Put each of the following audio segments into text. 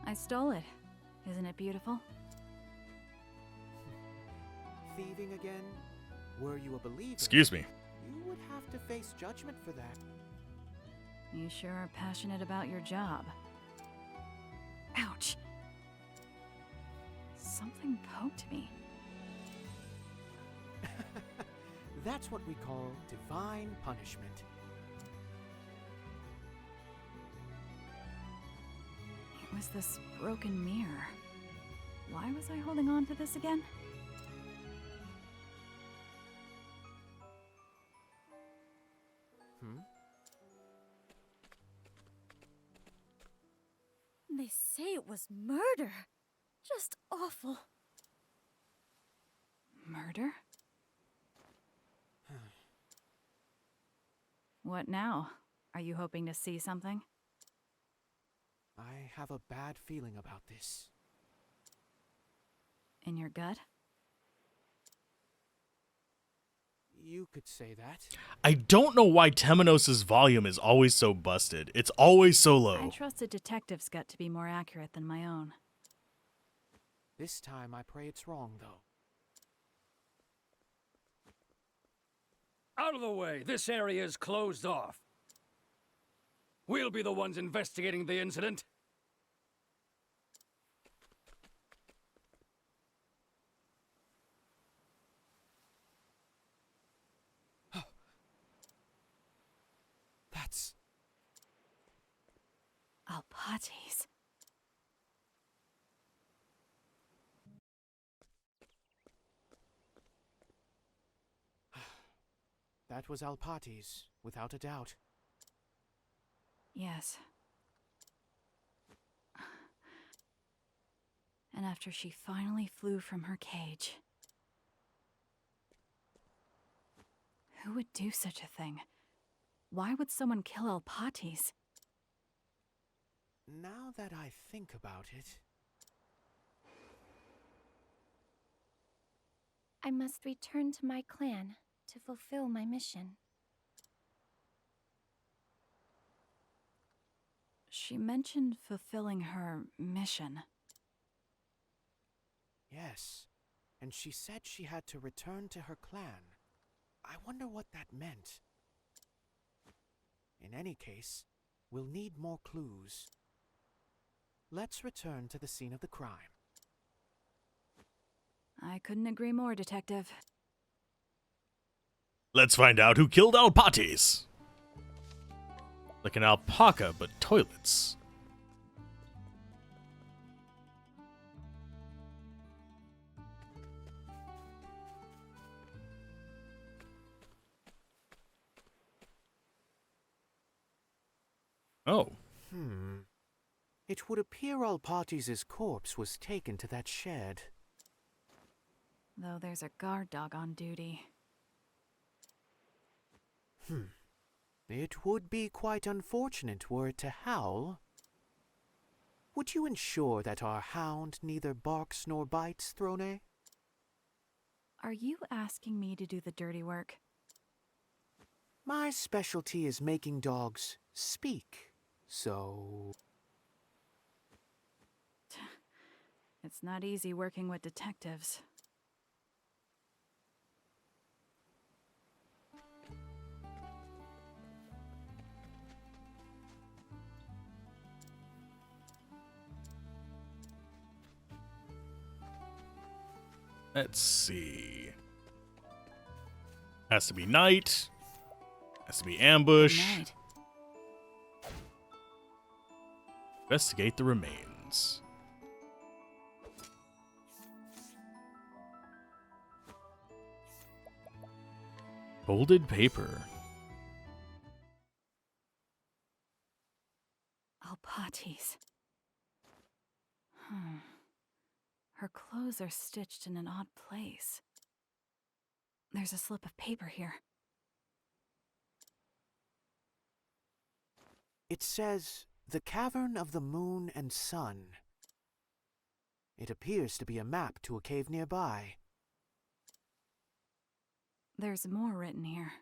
I stole it. Isn't it beautiful? Thieving again? Were you a believer? Excuse me. You would have to face judgment for that. You sure are passionate about your job. Ouch. Something poked me. That's what we call divine punishment. It was this broken mirror. Why was I holding on to this again? They say it was murder. Just awful. Murder? What now? Are you hoping to see something? I have a bad feeling about this. In your gut? You could say that. I don't know why Temenos' volume is always so busted. It's always so low. I trust a detective's gut to be more accurate than my own. This time I pray it's wrong, though. Out of the way. This area is closed off. We'll be the ones investigating the incident. That's... Alpates. That was Alpates, without a doubt. Yes. And after she finally flew from her cage. Who would do such a thing? Why would someone kill Alpates? Now that I think about it... I must return to my clan to fulfill my mission. She mentioned fulfilling her mission. Yes, and she said she had to return to her clan. I wonder what that meant. In any case, we'll need more clues. Let's return to the scene of the crime. I couldn't agree more, Detective. Let's find out who killed Alpates. Like an alpaca, but toilets. Oh. It would appear Alpates' corpse was taken to that shed. Though there's a guard dog on duty. It would be quite unfortunate were it to howl. Would you ensure that our hound neither barks nor bites, Throne? Are you asking me to do the dirty work? My specialty is making dogs speak, so... It's not easy working with detectives. Let's see. Has to be night. Has to be ambush. Good night. Investigate the remains. Folded paper. Alpates. Her clothes are stitched in an odd place. There's a slip of paper here. It says, "The Cavern of the Moon and Sun." It appears to be a map to a cave nearby. There's more written here.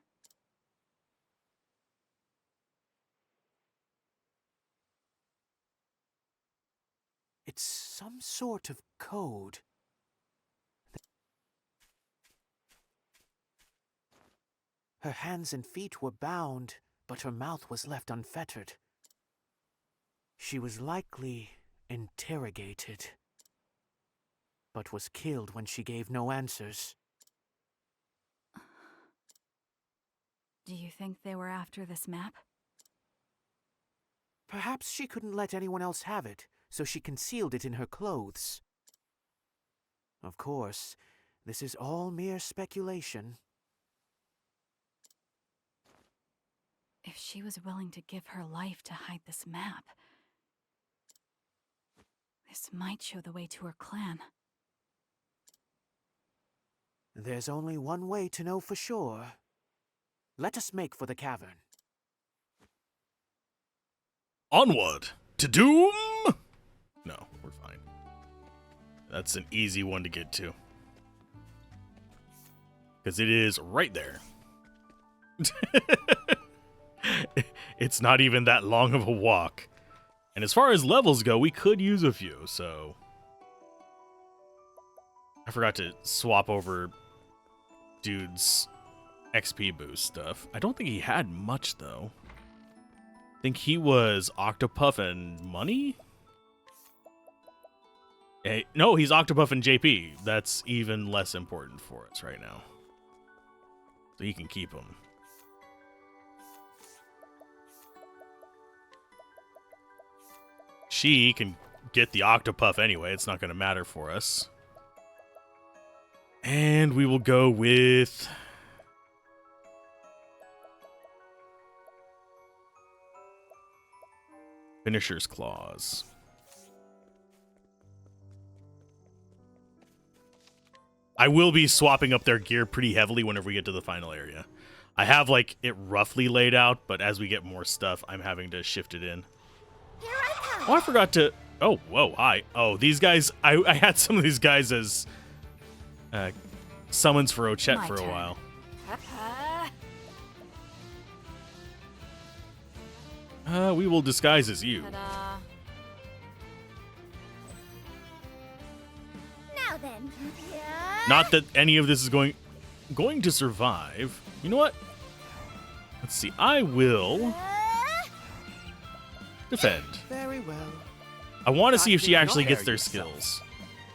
It's some sort of code. Her hands and feet were bound, but her mouth was left unfettered. She was likely interrogated, but was killed when she gave no answers. Do you think they were after this map? Perhaps she couldn't let anyone else have it, so she concealed it in her clothes. Of course, this is all mere speculation. If she was willing to give her life to hide this map, this might show the way to her clan. There's only one way to know for sure. Let us make for the cavern. Onward to doom! No, we're fine. That's an easy one to get to. Because it is right there. It's not even that long of a walk. And as far as levels go, we could use a few, so... I forgot to swap over dude's XP boost stuff. I don't think he had much, though. I think he was Octopuff and Money? Hey, no, he's Octopuff and JP. That's even less important for us right now. So you can keep him. She can get the Octopuff anyway. It's not going to matter for us. And we will go with... Finisher's Claws. I will be swapping up their gear pretty heavily whenever we get to the final area. I have, like, it roughly laid out, but as we get more stuff, I'm having to shift it in. Here I come. Oh, I forgot to... Oh, whoa, hi. Oh, these guys... I had some of these guys as summons for Ochette My for a turn. while. We will disguise as you. Ta-da. Now then. Yeah. Not that any of this is going to survive. You know what? Let's see. I will defend. Very well. I want to see if she Not actually gets prepare their yourself. skills.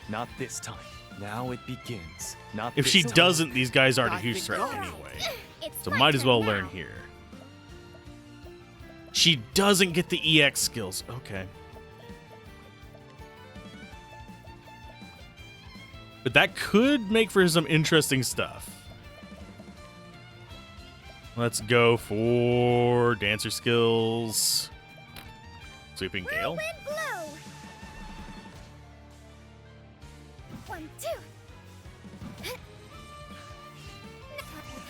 Not this time. Now it begins. Not If this she time. doesn't, these guys aren't a I huge think threat not. anyway. It's So my might as turn well now. learn here. She doesn't get the EX skills. Okay. But that could make for some interesting stuff. Let's go for dancer skills. Sweeping Gale. Whirlwind blow. 1, 2.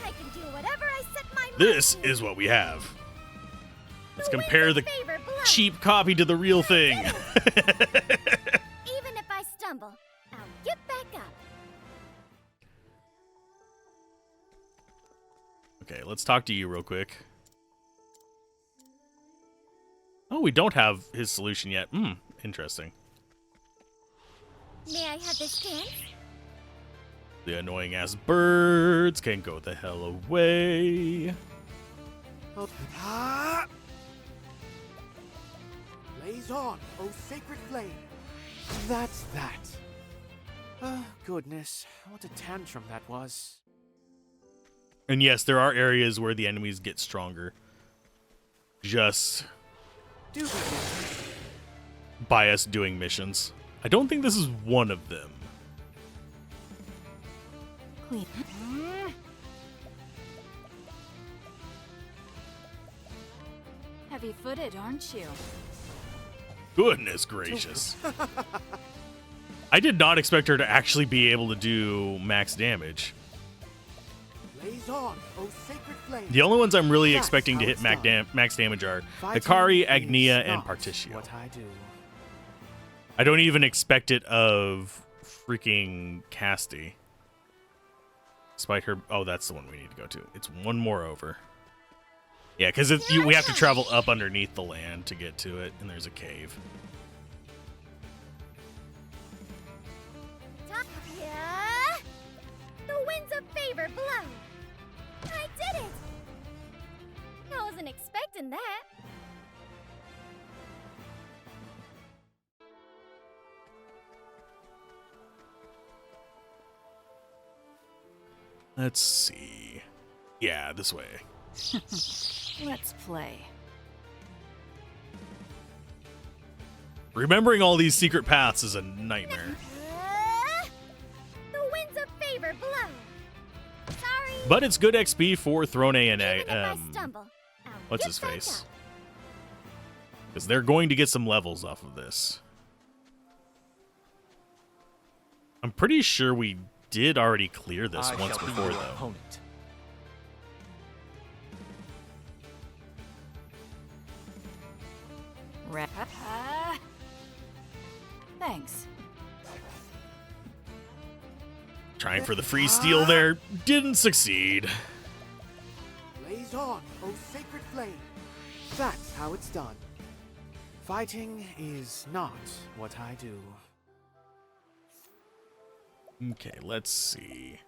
I can do whatever I set my mind This to. is what we have. Let's The compare winds the in favor blow. cheap copy to the real thing. Even if I stumble, I'll get back up. Okay, let's talk to you real quick. Oh, we don't have his solution yet. Interesting. May I have this dance? The annoying ass birds can go the hell away. Ah! Blaze on, oh sacred flame. That's that. Oh, goodness. What a tantrum that was. And yes, there are areas where the enemies get stronger. Just Do be gentle. by us doing missions. I don't think this is one of them. Please. Heavy-footed, aren't you? Goodness gracious. I did not expect her to actually be able to do max damage. Blaze on, oh sacred flame. The only ones I'm really That's expecting to how hit it's max, done. max damage are Fighting Hikari, is Agnia, and not Particio. What I do. I don't even expect it of freaking Casti. Despite her... Oh, that's the one we need to go to. It's one more over. Yeah, because we have to travel up underneath the land to get to it, and there's a cave. expecting that. Let's see. Yeah, this way. Let's play. Remembering all these secret paths is a nightmare. The winds of favor blow. Sorry. But it's good XP for Throne and Even if I stumble, I'll what's get his back face? up. Because they're going to get some levels off of this. I'm pretty sure we did already clear this I once shall be before, your though. opponent. Thanks. Trying for the free steal there. Didn't succeed. Blaze on, O sacred flame. That's how it's done. Fighting is not what I do. Okay, let's see.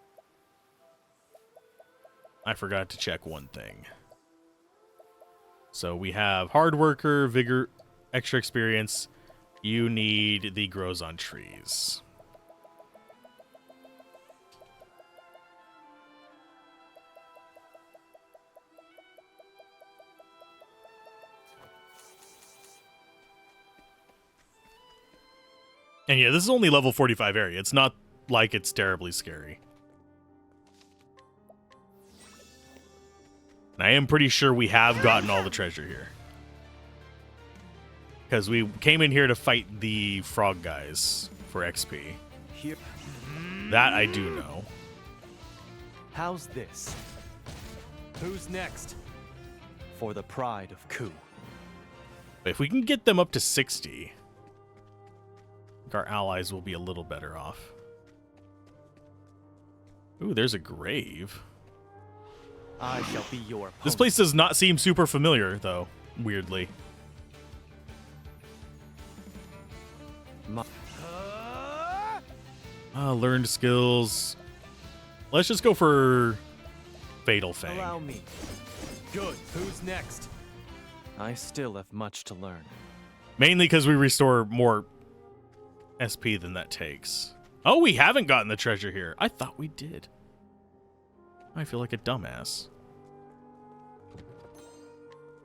I forgot to check one thing. So we have hard worker, vigor, extra experience. You need the grows on trees. And yeah, this is only level 45 area. It's not like it's terribly scary. And I am pretty sure we have gotten all the treasure here. Because we came in here to fight the frog guys for XP. Here. That I do know. How's this? Who's next? For the pride of Ku. But if we can get them up to 60, I think our allies will be a little better off. Ooh, there's a grave. I shall be your opponent. This place does not seem super familiar, though, weirdly. Learned skills. Let's just go for Fatal Fang. Allow me. Good. Who's next? I still have much to learn. Mainly because we restore more SP than that takes. Oh, we haven't gotten the treasure here. I thought we did. I feel like a dumbass.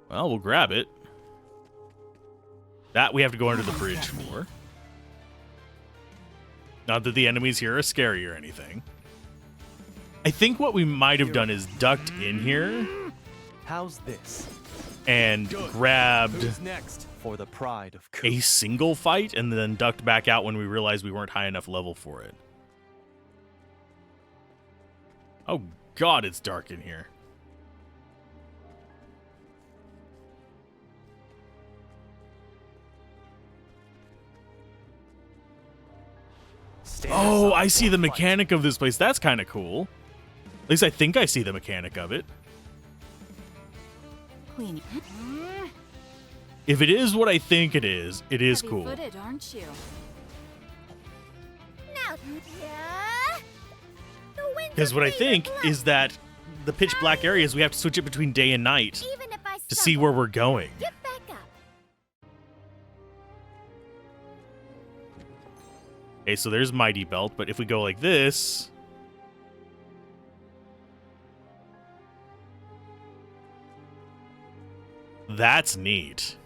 Well, we'll grab it. That we have to go under the bridge for. Not that the enemies here are scary or anything. I think what we might have done is ducked in here How's this? and grabbed Who's next? For the pride of Ku. a single fight and then ducked back out when we realized we weren't high enough level for it. Oh god, it's dark in here. Stand Oh, aside I see for the fight. mechanic of this place. That's kind of cool. At least I think I see the mechanic of it. Queenie. If it is what I think it is cool. Heavy-footed, aren't you? Now, yeah. The winds Because of what I favor think blow. is that the pitch black areas, we have to switch it between day and night Even if I to see stumble, where we're going. get back up. Okay, so there's Mighty Belt, but if we go like this... That's neat.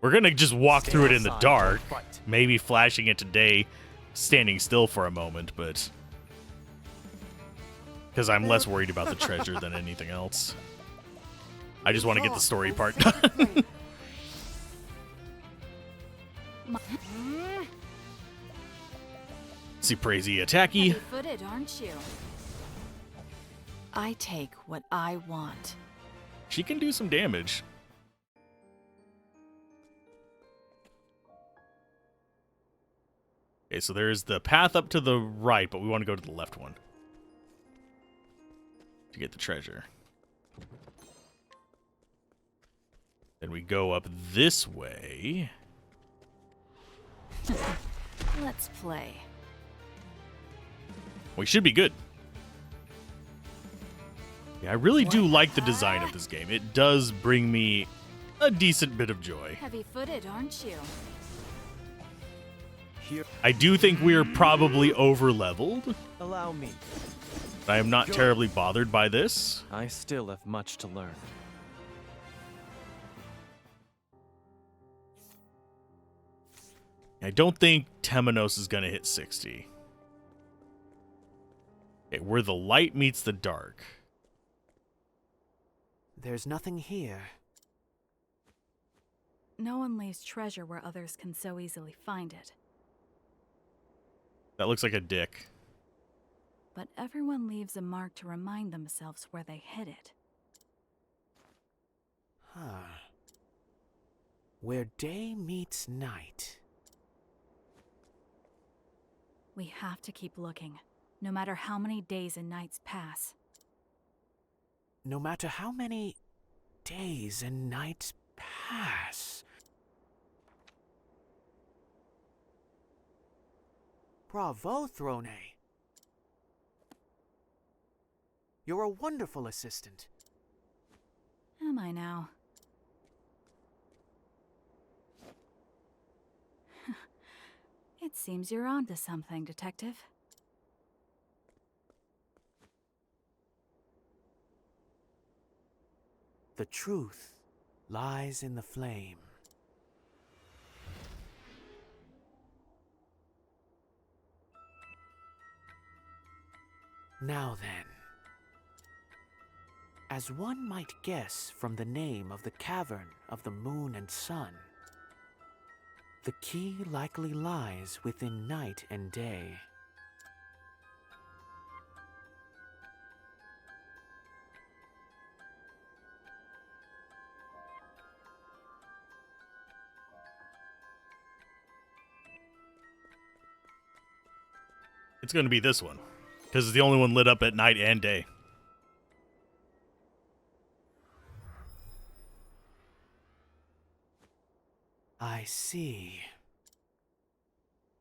We're gonna just walk through it in the Stand aside dark, for fight. maybe flashing it to day, standing still for a moment, but... Because I'm less worried about the treasure than anything else. I just want to get the story part done. See, crazy attacky. Heavy-footed, aren't you? I take what I want. She can do some damage. Okay, so there's the path up to the right, but we want to go to the left one to get the treasure. Then we go up this way. Let's play. We should be good. Yeah, I really do like the design of this game. It does bring me a decent bit of joy. Heavy-footed, aren't you? Here, I do think we are probably over-leveled. allow me. I am not terribly bothered by this. I still have much to learn. I don't think Temenos is going to hit 60. Okay, where the light meets the dark. There's nothing here. No one leaves treasure where others can so easily find it. That looks like a dick. But everyone leaves a mark to remind themselves where they hid it. Huh. Where day meets night. We have to keep looking, no matter how many days and nights pass. No matter how many days and nights pass. Bravo, Throne. You're a wonderful assistant. Am I now? It seems you're onto something, Detective. The truth lies in the flame. Now then, as one might guess from the name of the Cavern of the Moon and Sun, the key likely lies within night and day. It's going to be this one, because it's the only one lit up at night and day. I see.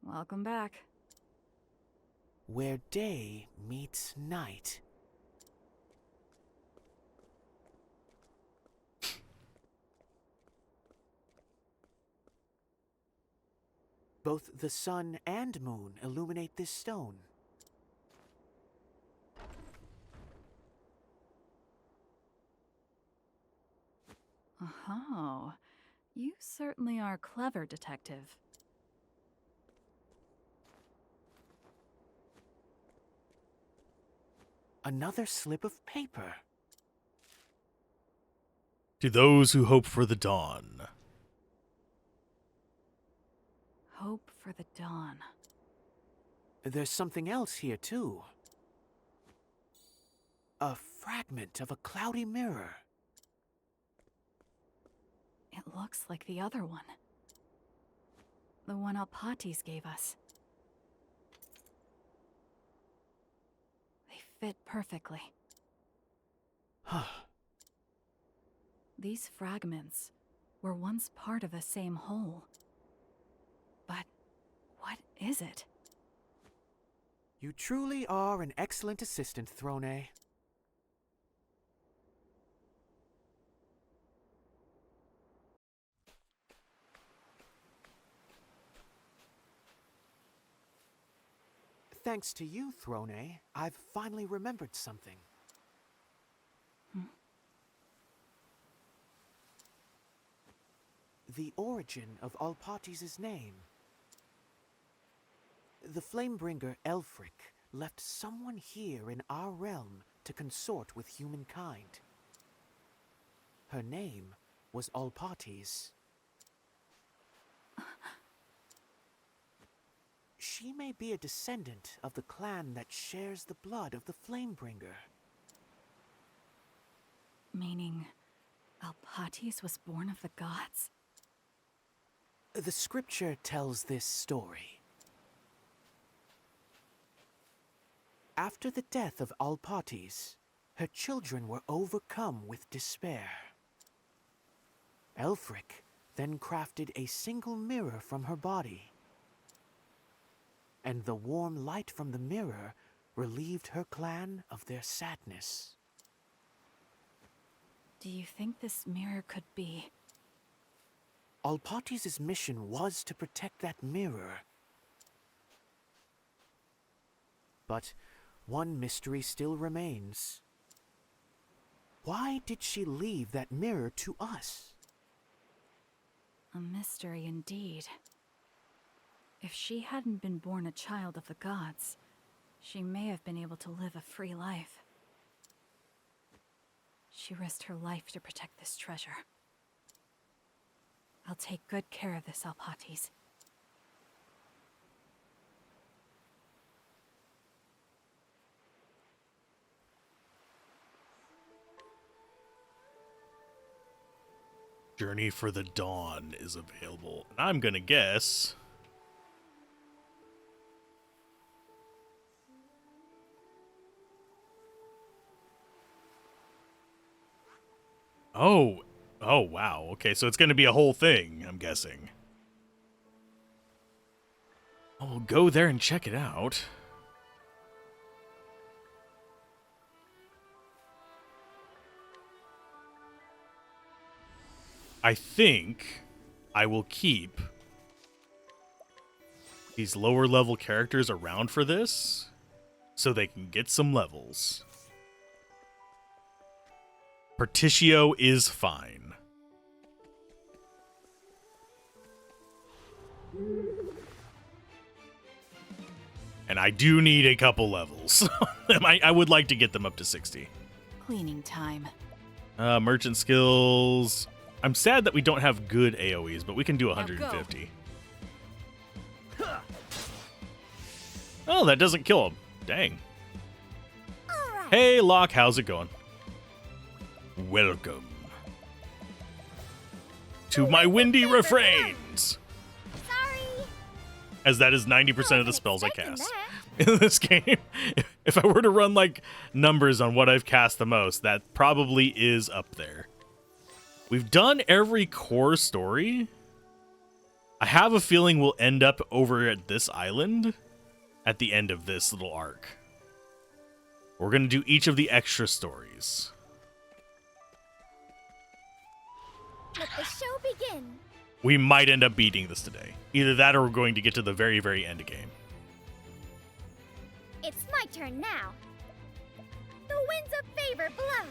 Welcome back. Where day meets night. Both the sun and moon illuminate this stone. Oh, you certainly are clever, Detective. Another slip of paper. To those who hope for the dawn. Hope for the dawn. There's something else here, too. A fragment of a cloudy mirror. It looks like the other one. The one Alpatis gave us. They fit perfectly. Huh. These fragments were once part of the same whole. But what is it? You truly are an excellent assistant, Throne. Thanks to you, Throne, I've finally remembered something. The origin of Alpatis' name. The Flamebringer Elfric left someone here in our realm to consort with humankind. Her name was Alpatis. She may be a descendant of the clan that shares the blood of the Flamebringer. Meaning, Alpatis was born of the gods? The scripture tells this story. After the death of Alpatis, her children were overcome with despair. Elfric then crafted a single mirror from her body, and the warm light from the mirror relieved her clan of their sadness. do you think this mirror could be? Alpatys' mission was to protect that mirror. But one mystery still remains. Why did she leave that mirror to us? A mystery indeed. If she hadn't been born a child of the gods, she may have been able to live a free life. She risked her life to protect this treasure. I'll take good care of this, Alpatys. Journey for the Dawn is available. And I'm gonna guess... Oh, wow. Okay, so it's going to be a whole thing, I'm guessing. Oh, we'll go there and check it out. I think I will keep these lower level characters around for this so they can get some levels. Particio is fine. And I do need a couple levels. I would like to get them up to 60. Cleaning time. Merchant skills. I'm sad that we don't have good AoEs, but we can do 150. Oh, that doesn't kill him. Dang. Hey, Locke, how's it going? Welcome to my windy refrains. Sorry. As that is 90% of the spells I cast in this game. If I were to run like numbers on what I've cast the most, that probably is up there. We've done every core story. I have a feeling we'll end up over at this island at the end of this little arc. We're going to do each of the extra stories. Let the show begin. We might end up beating this today. Either that or we're going to get to the very, very end game. It's my turn now. The winds of favor blow.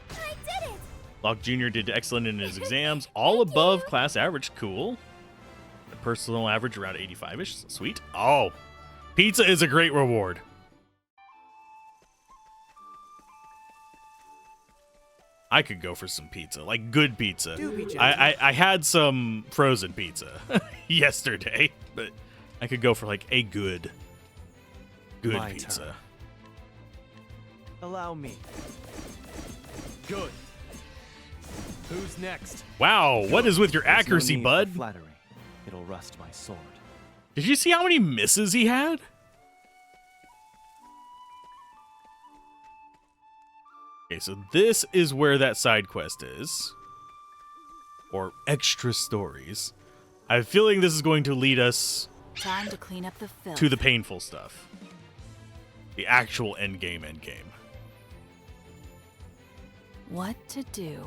I did it. Locke Jr. did excellent in his exams. All above class average. Cool. The personal average around 85-ish. Sweet. Oh. Pizza is a great reward. I could go for some pizza, like good pizza. I had some frozen pizza yesterday, but I could go for like a good My pizza. turn. Allow me. Good. Who's next? Wow, what is with your There's no accuracy, need for bud? Flattery. It'll rust my sword. Did you see how many misses he had? Okay, so this is where that side quest is. Or extra stories. I have a feeling this is going to lead us Time to clean up the filth. to the painful stuff. The actual endgame. What to do?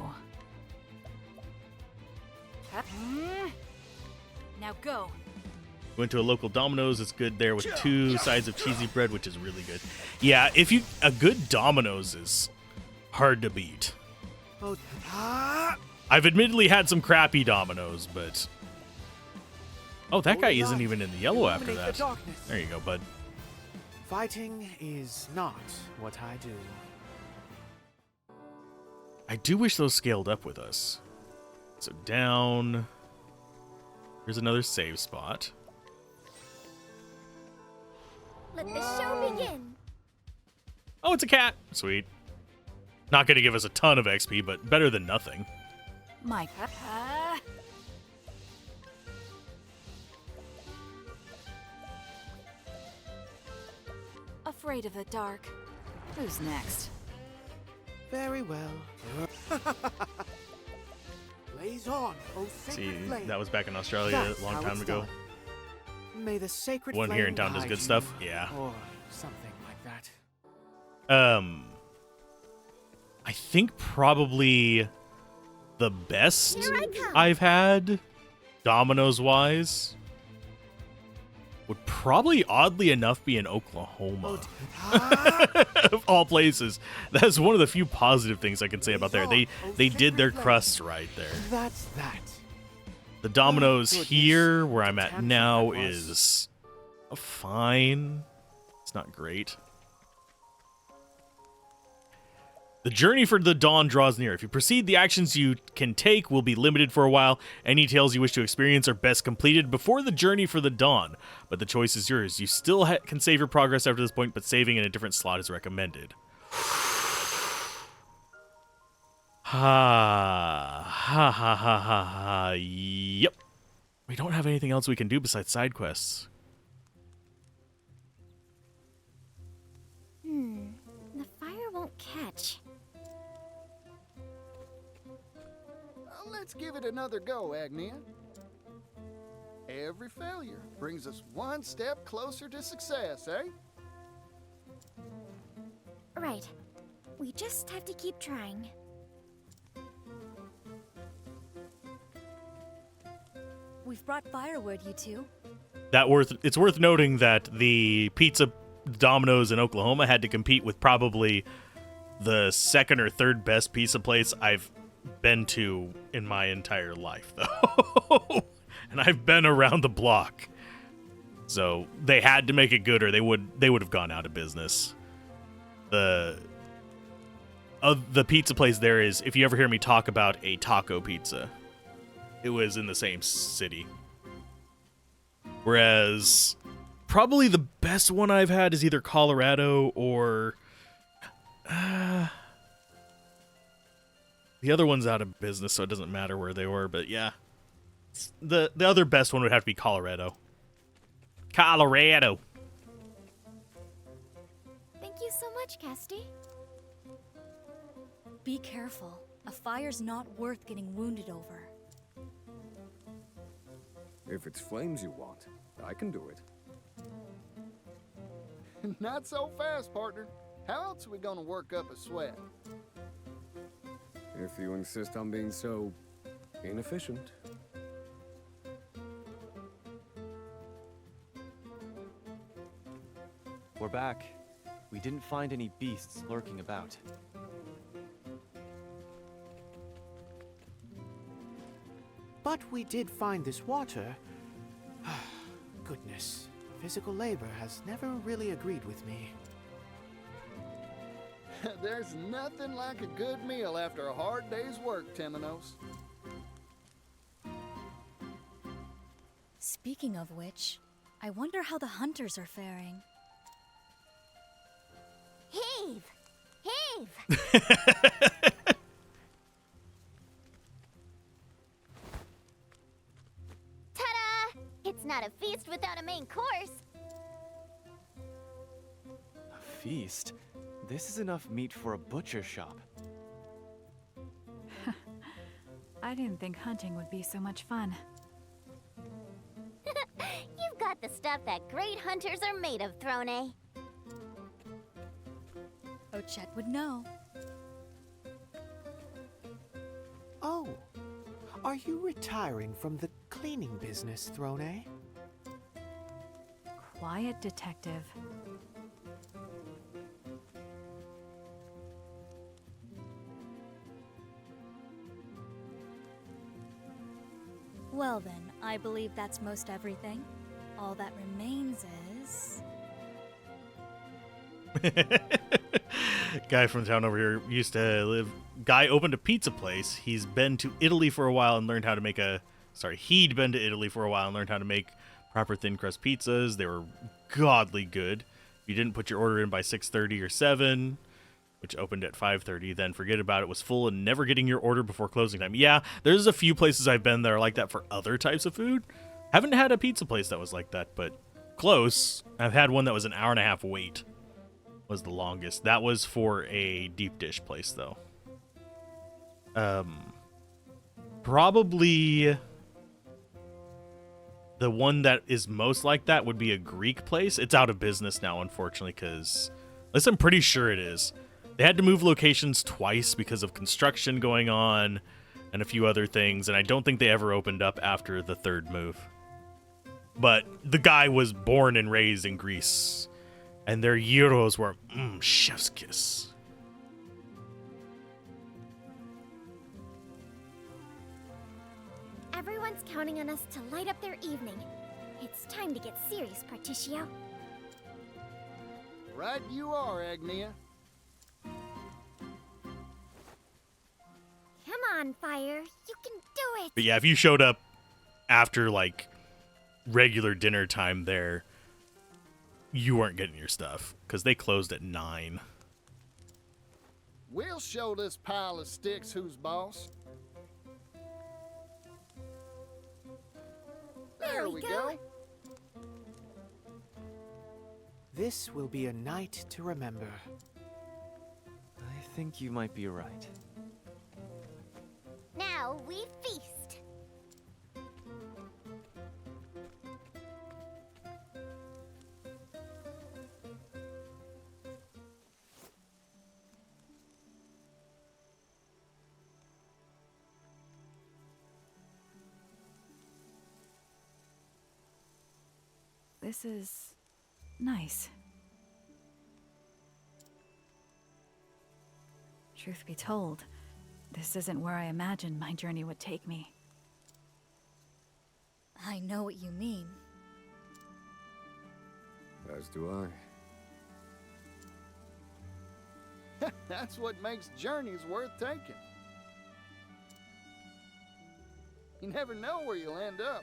Now go. Went to a local Domino's. It's good there with 2 sides of cheesy bread, which is really good. Yeah, a good Domino's is hard to beat. I've admittedly had some crappy Domino's, but... Oh, that guy isn't even in the yellow after that. There you go, bud. Fighting is not what I do. I do wish those scaled up with us. So down... Here's another save spot. Let the show begin. Oh, it's a cat. Sweet. Not going to give us a ton of XP, but better than nothing. My Afraid of the dark. Who's next? Very well. Blaze on, oh See, sacred flame. that was back in Australia That's a long how time it's ago. done. May the sacred One here in flame town does guide good you, stuff. Yeah. Or something like that. I think probably the best Here I come. I've had, Domino's wise, would probably, oddly enough, be in Oklahoma. Of all places. That's one of the few positive things I can say about there. They did their crust right there. That's that. The Domino's goodness. here, where I'm at Tantrum now, that was. is fine. It's not great. The journey for the dawn draws near. If you proceed, the actions you can take will be limited for a while. Any tales you wish to experience are best completed before the journey for the dawn, but the choice is yours. You still can save your progress after this point, but saving in a different slot is recommended. Ha. Yep. We don't have anything else we can do besides side quests. The fire won't catch. Let's give it another go, Agnia. Every failure brings us one step closer to success, eh? Right. We just have to keep trying. We've brought firewood, you two. It's worth noting that the pizza Domino's in Oklahoma had to compete with probably the second or third best pizza place I've been to in my entire life, though. And I've been around the block. So they had to make it good or they would have gone out of business. The pizza place there is, if you ever hear me talk about a taco pizza, it was in the same city. Whereas probably the best one I've had is either Colorado or the other one's out of business, so it doesn't matter where they were, but yeah. The other best one would have to be Colorado. Colorado. Thank you so much, Casty. Be careful. A fire's not worth getting wounded over. If it's flames you want, I can do it. Not so fast, partner. How else are we gonna work up a sweat? If you insist on being so inefficient. We're back. We didn't find any beasts lurking about. But we did find this water. Goodness, physical labor has never really agreed with me. There's nothing like a good meal after a hard day's work, Temenos. Speaking of which, I wonder how the hunters are faring. Heave! Heave! Ta-da! It's not a feast without a main course. A feast? This is enough meat for a butcher shop. I didn't think hunting would be so much fun. You've got the stuff that great hunters are made of, Throne. Ochette would know. Oh, are you retiring from the cleaning business, Throne? Quiet detective. Well then, I believe that's most everything. All that remains is... Guy from town over here used to live. Guy opened a pizza place. He's been to Italy for a while and learned how to make he'd been to Italy for a while and learned how to make proper thin crust pizzas. They were godly good. If you didn't put your order in by 6:30 or 7, which opened at 5:30, then forget about it. Was full and never getting your order before closing time. Yeah, there's a few places I've been that are like that for other types of food. Haven't had a pizza place that was like that, but close. I've had one that was an hour and a half wait. Was the longest. That was for a deep dish place, though. Probably the one that is most like that would be a Greek place. It's out of business now, unfortunately, because, at least I'm pretty sure it is. They had to move locations twice because of construction going on and a few other things, and I don't think they ever opened up after the third move. But the guy was born and raised in Greece, and their gyros were chef's kiss. Everyone's counting on us to light up their evening. It's time to get serious, Particio. Right you are, Agnia. Come on, Fire. You can do it. But yeah, if you showed up after, like, regular dinner time there, you weren't getting your stuff, because they closed at 9. We'll show this pile of sticks who's boss. There we go. This will be a night to remember. I think you might be right. Now we feast. This is nice. Truth be told, this isn't where I imagined my journey would take me. I know what you mean. As do I. That's what makes journeys worth taking. You never know where you'll end up.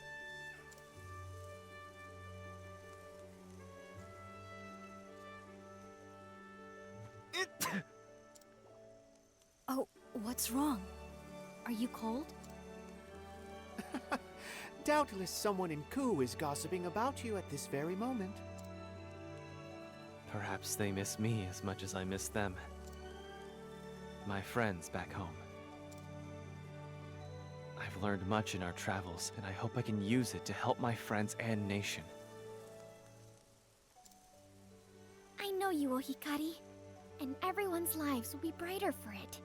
Oh, what's wrong? Are you cold? Doubtless someone in Ku is gossiping about you at this very moment. Perhaps they miss me as much as I miss them. My friends back home. I've learned much in our travels, and I hope I can use it to help my friends and nation. I know you, Ohikari, and everyone's lives will be brighter for it.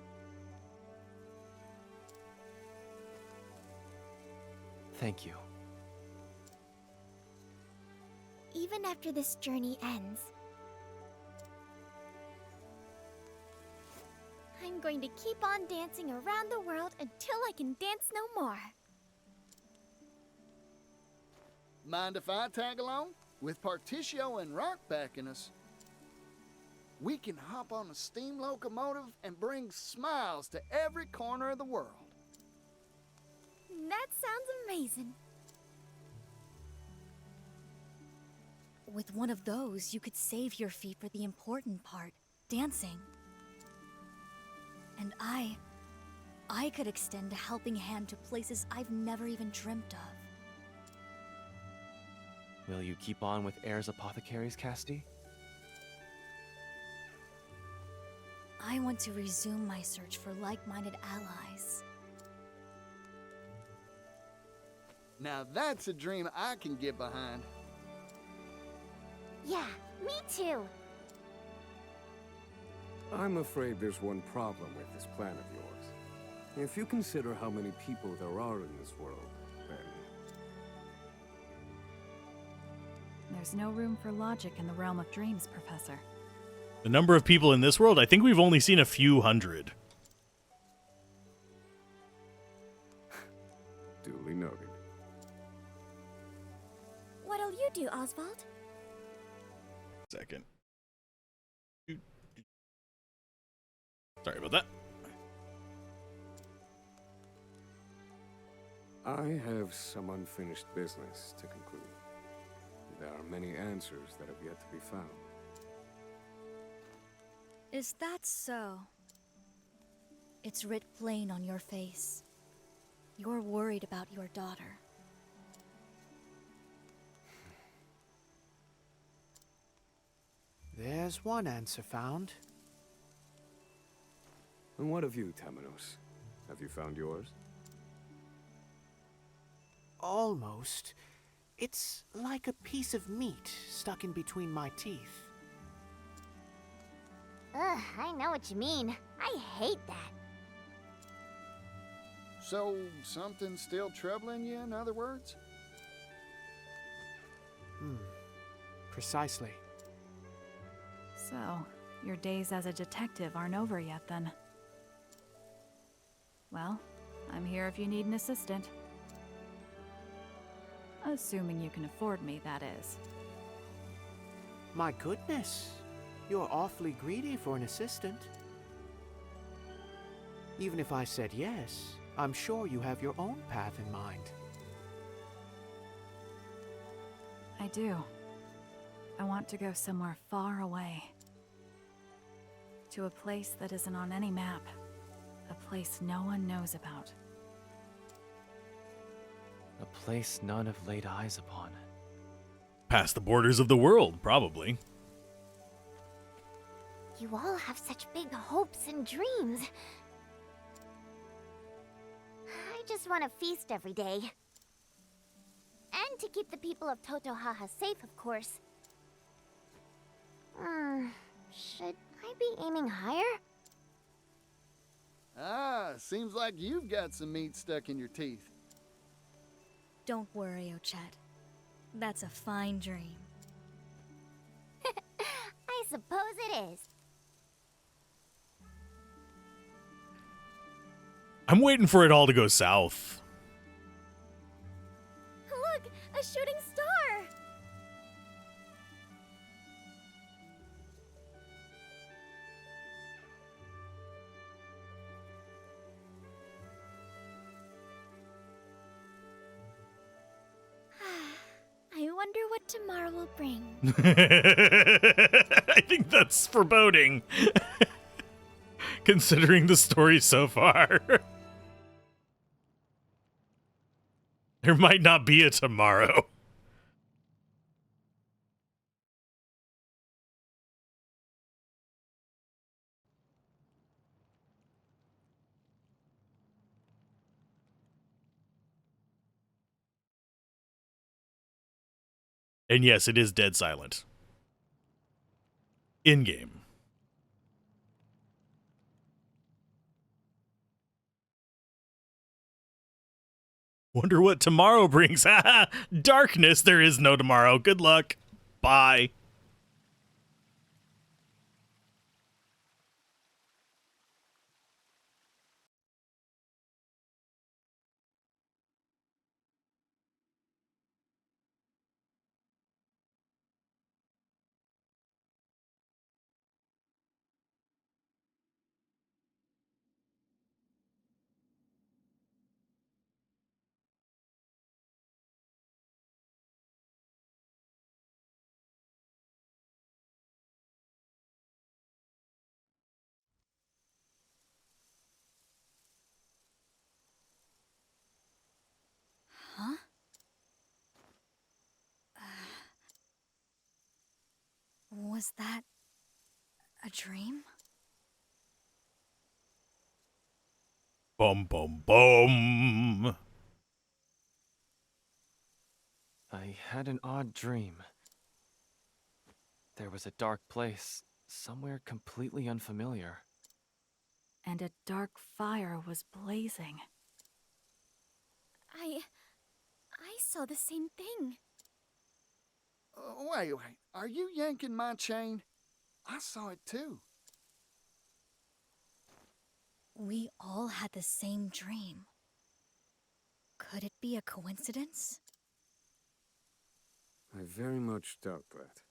Thank you. Even after this journey ends, I'm going to keep on dancing around the world until I can dance no more. Mind if I tag along? With Particio and Rock backing us, we can hop on a steam locomotive and bring smiles to every corner of the world. That sounds amazing. With one of those, you could save your feet for the important part, dancing. And I could extend a helping hand to places I've never even dreamt of. Will you keep on with Air's apothecaries, Casti? I want to resume my search for like-minded allies. Now that's a dream I can get behind. Yeah, me too. I'm afraid there's one problem with this plan of yours. If you consider how many people there are in this world, then... There's no room for logic in the realm of dreams, Professor. The number of people in this world, I think we've only seen a few hundred. Duly noted. What'll you do, Oswald? Second. Sorry about that. I have some unfinished business to conclude. There are many answers that have yet to be found. Is that so? It's writ plain on your face. You're worried about your daughter. There's one answer found. And what of you, Temenos? Have you found yours? Almost. It's like a piece of meat stuck in between my teeth. Ugh, I know what you mean. I hate that. So, something's still troubling you, in other words? Precisely. So, your days as a detective aren't over yet, then. Well, I'm here if you need an assistant. Assuming you can afford me, that is. My goodness, you're awfully greedy for an assistant. Even if I said yes, I'm sure you have your own path in mind. I do. I want to go somewhere far away. To a place that isn't on any map. A place no one knows about. A place none have laid eyes upon. Past the borders of the world, probably. You all have such big hopes and dreams. I just want to feast every day. And to keep the people of Totohaha safe, of course. Should I be aiming higher? Ah, seems like you've got some meat stuck in your teeth. Don't worry, Ochet. That's a fine dream. I suppose it is. I'm waiting for it all to go south. Look, a shooting star! I wonder what tomorrow will bring. I think that's foreboding. Considering the story so far. There might not be a tomorrow. And yes, it is dead silent. In-game. Wonder what tomorrow brings. Darkness, there is no tomorrow. Good luck. Bye. Huh? Was that a dream? Boom, boom, boom. I had an odd dream. There was a dark place, somewhere completely unfamiliar. And a dark fire was blazing. I saw the same thing. Wait, are you yanking my chain? I saw it too. We all had the same dream. Could it be a coincidence? I very much doubt that.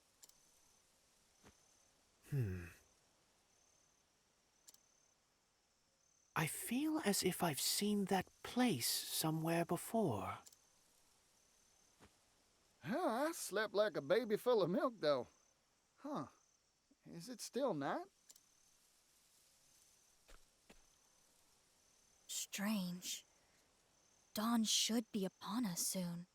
I feel as if I've seen that place somewhere before. I slept like a baby full of milk, though. Huh. Is it still night? Strange. Dawn should be upon us soon.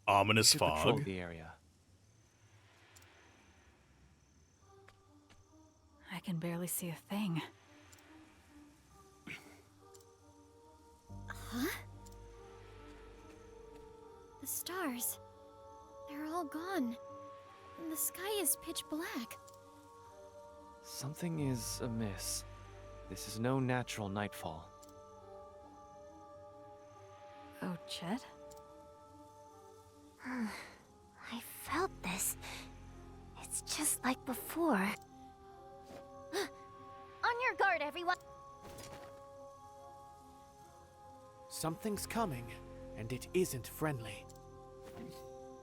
Ominous To patrol fog. the area. I can barely see a thing. Huh? The stars. They're all gone. The sky is pitch black. Something is amiss. This is no natural nightfall. Oh, Chet? I felt this. It's just like before. On your guard, everyone! Something's coming, and it isn't friendly.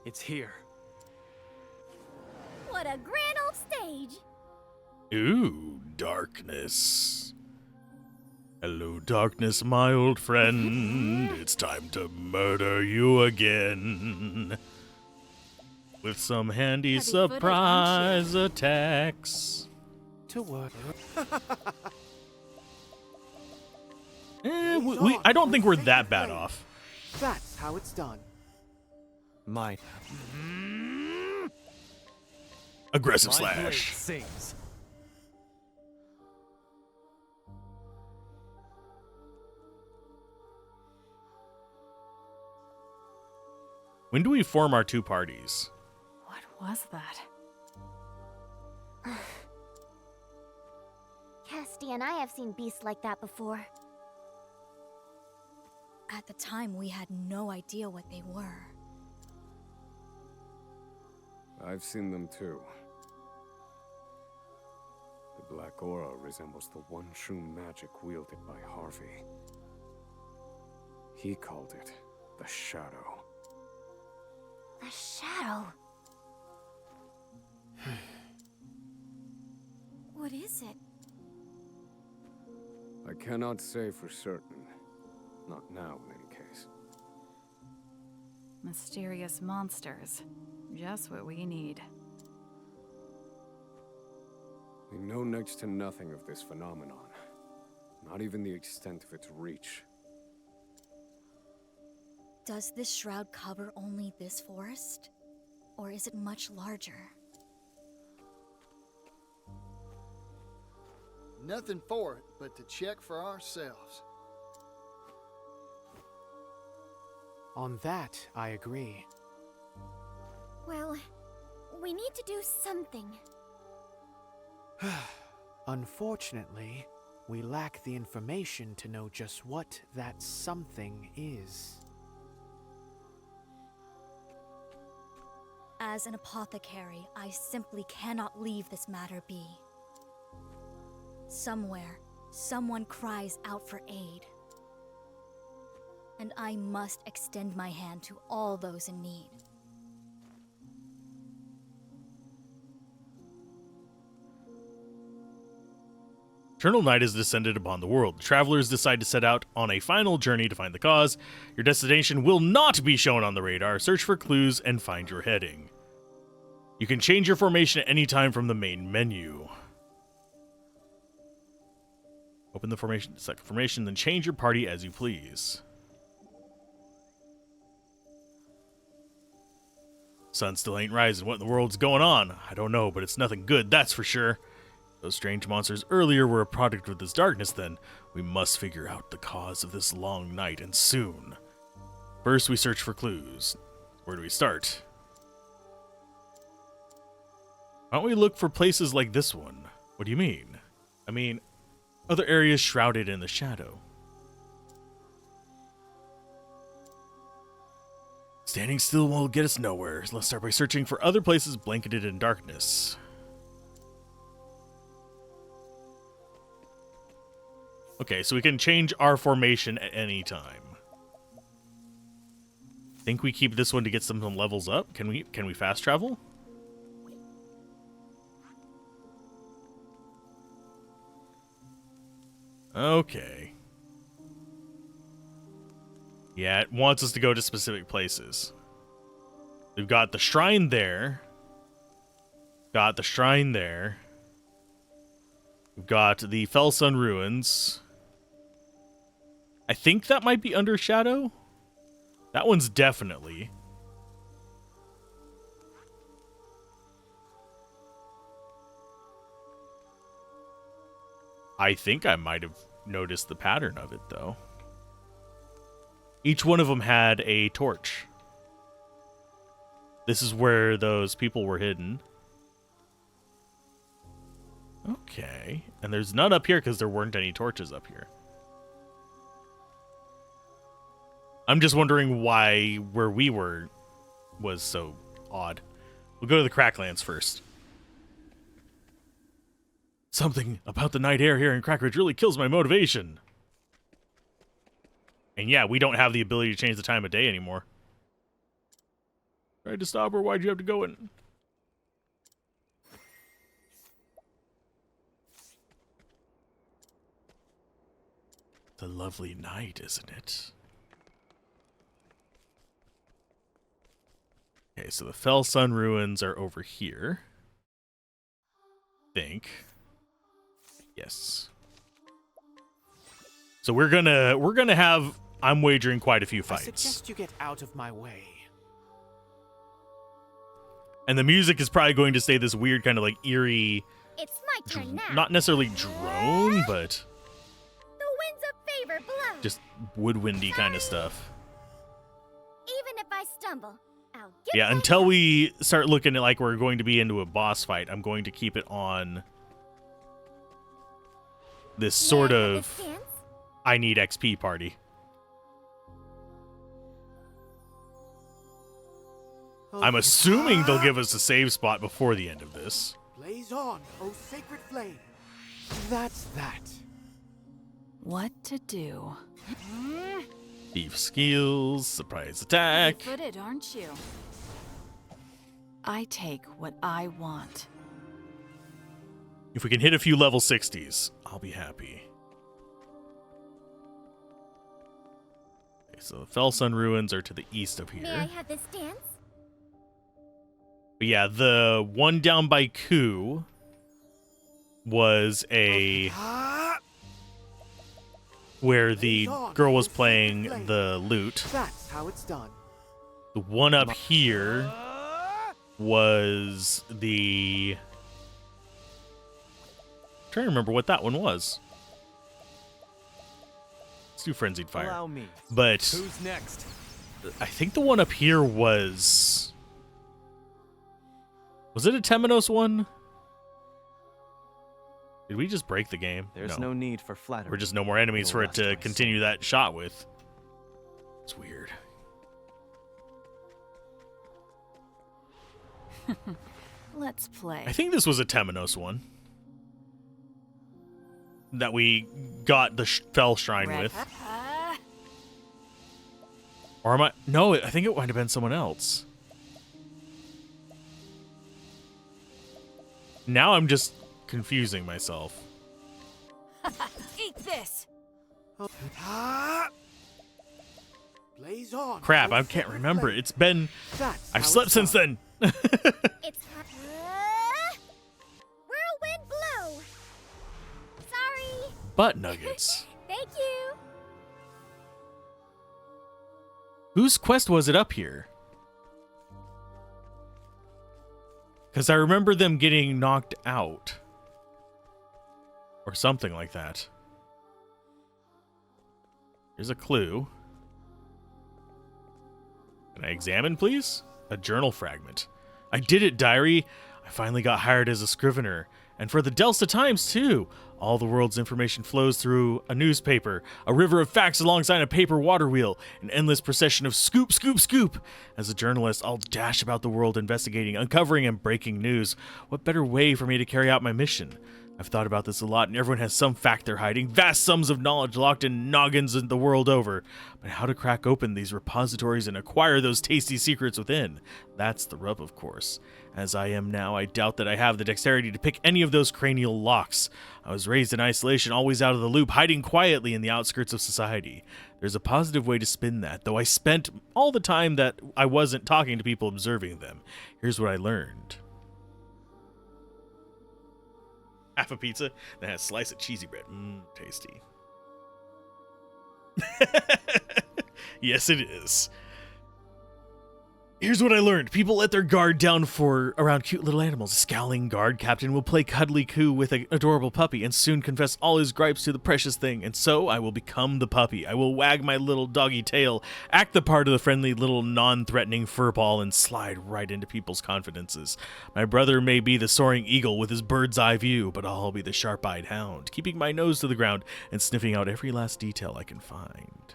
It's here. What a grand old stage! Ooh, darkness. Hello, darkness, my old friend. It's time to murder you again. With some handy Heavy footage, surprise attacks. To what? I don't think we're that bad off. That's how it's done. My Aggressive blade slash. sings. When do we form our two parties? What was that? Casty and I have seen beasts like that before. At the time, we had no idea what they were. I've seen them too. The black aura resembles the one true magic wielded by Harvey. He called it the Shadow. The shadow. What is it? I cannot say for certain. Not now, in any case. Mysterious monsters. Just what we need. We know next to nothing of this phenomenon. Not even the extent of its reach. Does this shroud cover only this forest? Or is it much larger? Nothing for it but to check for ourselves. On that, I agree. Well, we need to do something. Unfortunately, we lack the information to know just what that something is. As an apothecary, I simply cannot leave this matter be. Somewhere, someone cries out for aid. And I must extend my hand to all those in need. Eternal night has descended upon the world. The travelers decide to set out on a final journey to find the cause. Your destination will not be shown on the radar. Search for clues and find your heading. You can change your formation at any time from the main menu. Open the formation, select formation, then change your party as you please. Sun still ain't rising. What in the world's going on? I don't know, but it's nothing good, that's for sure. Those strange monsters earlier were a product of this darkness, then. We must figure out the cause of this long night, and soon. First, we search for clues. Where do we start? Why don't we look for places like this one? What do you mean? I mean, other areas shrouded in the shadow. Standing still will get us nowhere. Let's start by searching for other places blanketed in darkness. Okay, so we can change our formation at any time. Think we keep this one to get some levels up? Can we fast travel? Okay. Yeah, it wants us to go to specific places. We've got the shrine there. Got the shrine there. We've got the Fell Sun Ruins. I think that might be under Shadow. That one's definitely. I think I might have noticed the pattern of it, though. Each one of them had a torch. This is where those people were hidden. Okay. And there's none up here because there weren't any torches up here. I'm just wondering why where we were was so odd. We'll go to the Cracklands first. Something about the night air here in Crackridge really kills my motivation. And yeah, we don't have the ability to change the time of day anymore. Tried to stop her, why'd you have to go in? The lovely night, isn't it? Okay, so the Fell Sun ruins are over here. Think. Yes. So we're gonna have, I'm wagering, quite a few I fights. suggest you get out of my way. And the music is probably going to stay this weird kind of like eerie, It's my turn now. not necessarily drone, but The winds of favor blow. just woodwindy kind of stuff. Even if I stumble, I'll get Yeah, back until up. we start looking at like we're going to be into a boss fight, I'm going to keep it on this sort May I have of this dance? I need XP party. I'm assuming they'll give us a save spot before the end of this. Blaze on, O sacred flame. That's that. What to do? Thief skills, surprise attack. Footed, aren't you? I take what I want. If we can hit a few level 60s, I'll be happy. Okay, so the Fell Sun ruins are to the east of here. May I have this dance? But yeah, the one down by Ku was a where the girl was playing the lute. That's how it's done. The one up here was the... I'm trying to remember what that one was. Let's do Frenzied Fire. Allow me. But Who's next? I think the one up here was... Was it a Temenos one? Did we just break the game? There's no need for flattery. We're just no more enemies It'll for it rest to my continue soul. that shot with. It's weird. Let's play. I think this was a Temenos one. That we got the Fell Shrine with. Or am I... No, I think it might have been someone else. Now I'm just confusing myself. Eat this. Blaze on. Crap, O I can't sacred remember. flame. It's been... That's I've how slept it's since done. then. It's whirlwind blow. Sorry. Butt nuggets. Thank you. Whose quest was it up here? Because I remember them getting knocked out. Or something like that. Here's a clue. Can I examine, please? A journal fragment. I did it, diary. I finally got hired as a scrivener. And for the Delsta Times, too. All the world's information flows through a newspaper, a river of facts alongside a paper water wheel, an endless procession of scoop, scoop, scoop. As a journalist, I'll dash about the world investigating, uncovering, and breaking news. What better way for me to carry out my mission? I've thought about this a lot, and everyone has some fact they're hiding, vast sums of knowledge locked in noggins the world over. But how to crack open these repositories and acquire those tasty secrets within? That's the rub, of course. As I am now, I doubt that I have the dexterity to pick any of those cranial locks. I was raised in isolation, always out of the loop, hiding quietly in the outskirts of society. There's a positive way to spin that, though I spent all the time that I wasn't talking to people observing them. Here's what I learned. Half a pizza, then a slice of cheesy bread. Tasty. Yes, it is. Here's what I learned. People let their guard down for around cute little animals. A scowling guard captain will play cuddly coo with an adorable puppy and soon confess all his gripes to the precious thing. And so I will become the puppy. I will wag my little doggy tail, act the part of the friendly little non-threatening furball, and slide right into people's confidences. My brother may be the soaring eagle with his bird's eye view, but I'll be the sharp-eyed hound, keeping my nose to the ground and sniffing out every last detail I can find.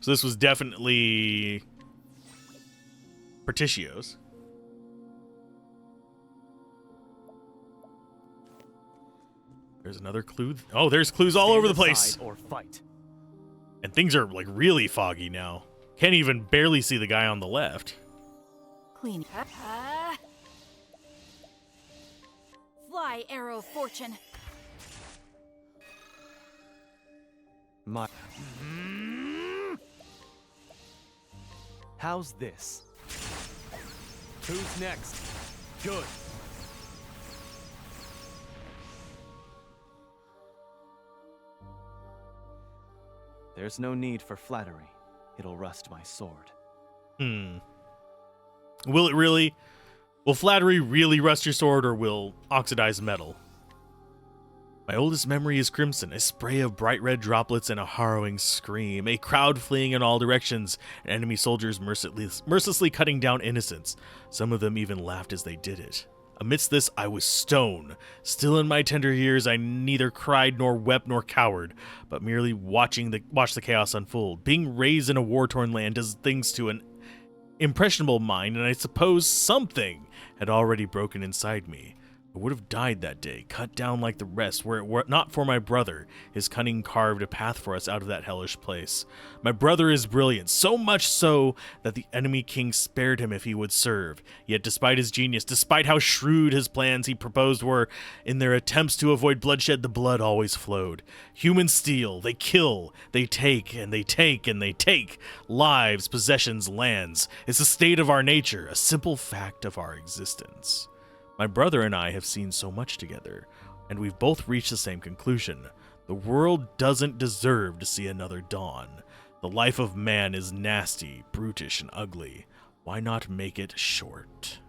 So this was definitely Perticio's. There's another clue. Oh, there's clues all over the place. Or fight. And things are like really foggy now. Can't even barely see the guy on the left. Clean. Fly, arrow of fortune. My. How's this? Who's next? Good. There's no need for flattery. It'll rust my sword. Will it really? Will flattery really rust your sword, or will oxidize metal? My oldest memory is crimson, a spray of bright red droplets and a harrowing scream, a crowd fleeing in all directions, and enemy soldiers mercilessly cutting down innocents. Some of them even laughed as they did it. Amidst this, I was stone. Still in my tender years, I neither cried nor wept nor cowered, but merely watched the chaos unfold. Being raised in a war-torn land does things to an impressionable mind, and I suppose something had already broken inside me. I would have died that day, cut down like the rest, were it not for my brother. His cunning carved a path for us out of that hellish place. My brother is brilliant, so much so that the enemy king spared him if he would serve. Yet despite his genius, despite how shrewd his plans he proposed were, in their attempts to avoid bloodshed, the blood always flowed. Humans steal, they kill, they take, and they take, and they take. Lives, possessions, lands. It's a state of our nature, a simple fact of our existence. My brother and I have seen so much together, and we've both reached the same conclusion. The world doesn't deserve to see another dawn. The life of man is nasty, brutish, and ugly. Why not make it short?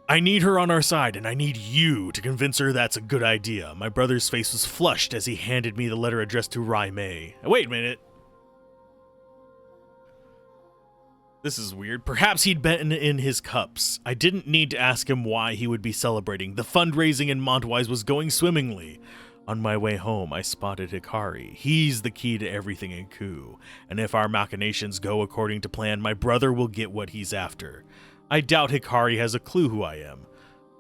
I need her on our side, and I need you to convince her that's a good idea. My brother's face was flushed as he handed me the letter addressed to Rai Mei. Wait a minute. This is weird. Perhaps he'd been in his cups. I didn't need to ask him why he would be celebrating. The fundraising in Montwise was going swimmingly. On my way home, I spotted Hikari. He's the key to everything in Ku. And if our machinations go according to plan, my brother will get what he's after. I doubt Hikari has a clue who I am.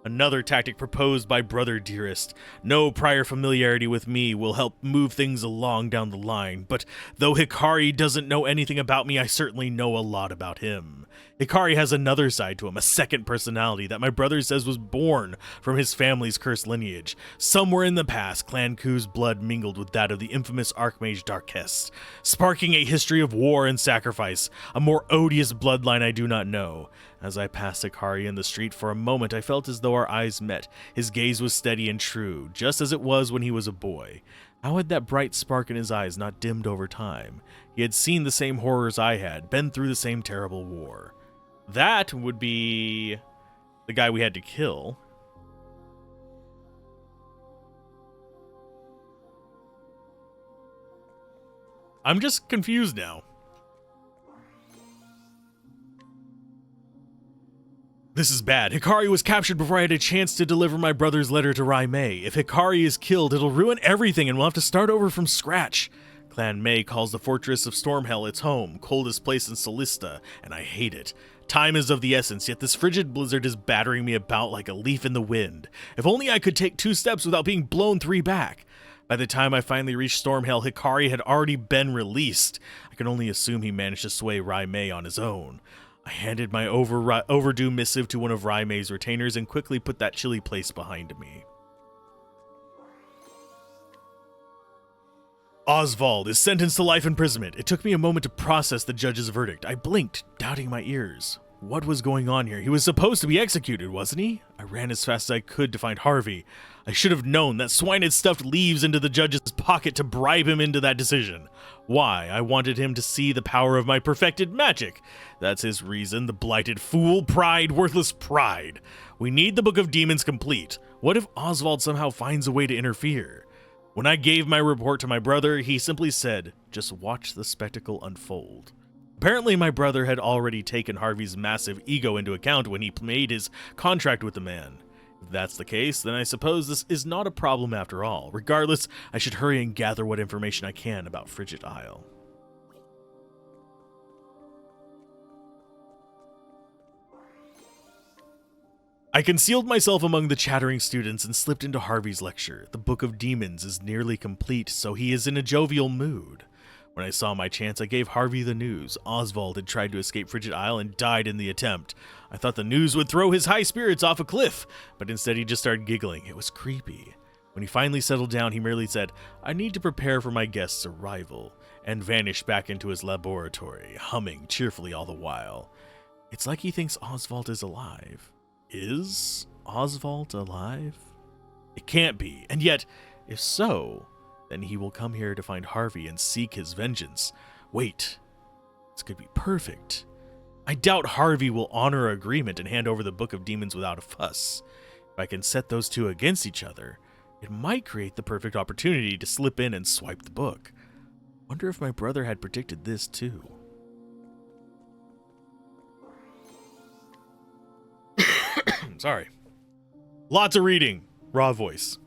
Another tactic proposed by Brother Dearest. No prior familiarity with me will help move things along down the line, but though Hikari doesn't know anything about me, I certainly know a lot about him. Hikari has another side to him, a second personality that my brother says was born from his family's cursed lineage. Somewhere in the past, Clan Ku's blood mingled with that of the infamous Archmage Darkest, sparking a history of war and sacrifice, a more odious bloodline I do not know. As I passed Hikari in the street for a moment, I felt as though our eyes met. His gaze was steady and true, just as it was when he was a boy. How had that bright spark in his eyes not dimmed over time? He had seen the same horrors I had, been through the same terrible war. That would be the guy we had to kill. I'm just confused now. This is bad. Hikari was captured before I had a chance to deliver my brother's letter to Rai Mei. If Hikari is killed, it'll ruin everything and we'll have to start over from scratch. Clan Mei calls the fortress of Stormhell its home, coldest place in Solista, and I hate it. Time is of the essence, yet this frigid blizzard is battering me about like a leaf in the wind. If only I could take 2 steps without being blown 3 back. By the time I finally reached Stormhell, Hikari had already been released. I can only assume he managed to sway Rai Mei on his own. I handed my overdue missive to one of Rai Mei's retainers and quickly put that chilly place behind me. Oswald is sentenced to life imprisonment. It took me a moment to process the judge's verdict. I blinked, doubting my ears. What was going on here? He was supposed to be executed, wasn't he? I ran as fast as I could to find Harvey. I should have known that swine had stuffed leaves into the judge's pocket to bribe him into that decision. Why? I wanted him to see the power of my perfected magic. That's his reason, the blighted fool. Pride, worthless pride. We need the Book of Demons complete. What if Oswald somehow finds a way to interfere? When I gave my report to my brother, he simply said, just watch the spectacle unfold. Apparently, my brother had already taken Harvey's massive ego into account when he made his contract with the man. If that's the case, then I suppose this is not a problem after all. Regardless, I should hurry and gather what information I can about Frigid Isle. I concealed myself among the chattering students and slipped into Harvey's lecture. The Book of Demons is nearly complete, so he is in a jovial mood. When I saw my chance, I gave Harvey the news. Oswald had tried to escape Frigid Isle and died in the attempt. I thought the news would throw his high spirits off a cliff, but instead he just started giggling. It was creepy. When he finally settled down, he merely said, I need to prepare for my guest's arrival, and vanished back into his laboratory, humming cheerfully all the while. It's like he thinks Oswald is alive. Is Oswald alive? It can't be, and yet, if so, then he will come here to find Harvey and seek his vengeance. Wait, this could be perfect. I doubt Harvey will honor our agreement and hand over the Book of Demons without a fuss. If I can set those two against each other, it might create the perfect opportunity to slip in and swipe the book. Wonder if my brother had predicted this too. Sorry. Lots of reading. Raw voice.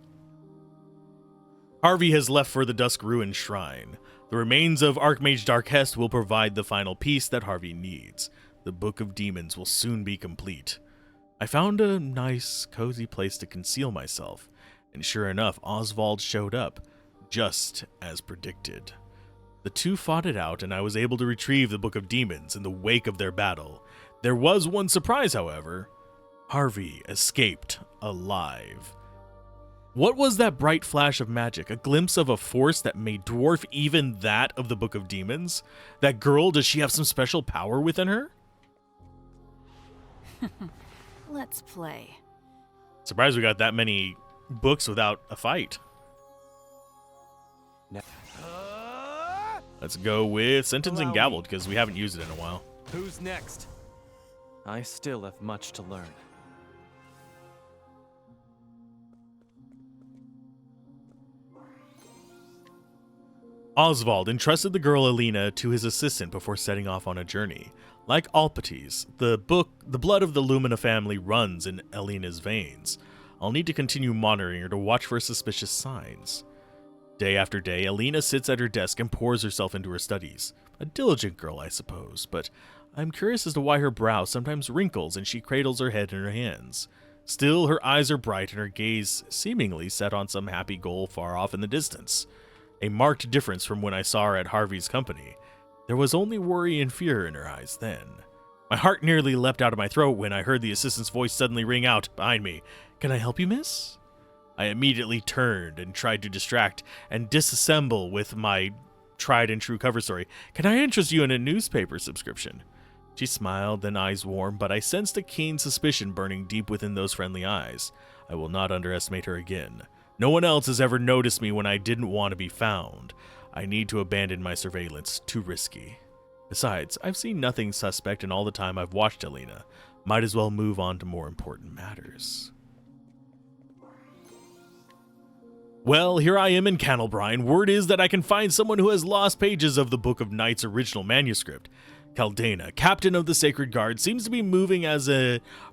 Harvey has left for the Dusk Ruin Shrine. The remains of Archmage Darkest will provide the final piece that Harvey needs. The Book of Demons will soon be complete. I found a nice, cozy place to conceal myself, and sure enough, Oswald showed up, just as predicted. The two fought it out, and I was able to retrieve the Book of Demons in the wake of their battle. There was one surprise, however. Harvey escaped alive. What was that bright flash of magic? A glimpse of a force that may dwarf even that of the Book of Demons? That girl, does she have some special power within her? Let's play. Surprised we got that many books without a fight. Let's go with Sentencing Gavelled, because we haven't used it in a while. Who's next? I still have much to learn. Oswald entrusted the girl Alina to his assistant before setting off on a journey. Like Alpates, the blood of the Lumina family runs in Alina's veins. I'll need to continue monitoring her to watch for suspicious signs. Day after day, Alina sits at her desk and pours herself into her studies. A diligent girl, I suppose, but I'm curious as to why her brow sometimes wrinkles and she cradles her head in her hands. Still, her eyes are bright and her gaze seemingly set on some happy goal far off in the distance. A marked difference from when I saw her at Harvey's company. There was only worry and fear in her eyes then. My heart nearly leapt out of my throat when I heard the assistant's voice suddenly ring out behind me. Can I help you, miss? I immediately turned and tried to distract and disassemble with my tried and true cover story. Can I interest you in a newspaper subscription? She smiled, then eyes warmed, but I sensed a keen suspicion burning deep within those friendly eyes. I will not underestimate her again. No one else has ever noticed me when I didn't want to be found. I need to abandon my surveillance. Too risky. Besides, I've seen nothing suspect in all the time I've watched Alina. Might as well move on to more important matters. Well, here I am in Candlebrine. Word is that I can find someone who has lost pages of the Book of Night's original manuscript. Caldana, captain of the Sacred Guard, seems to be moving as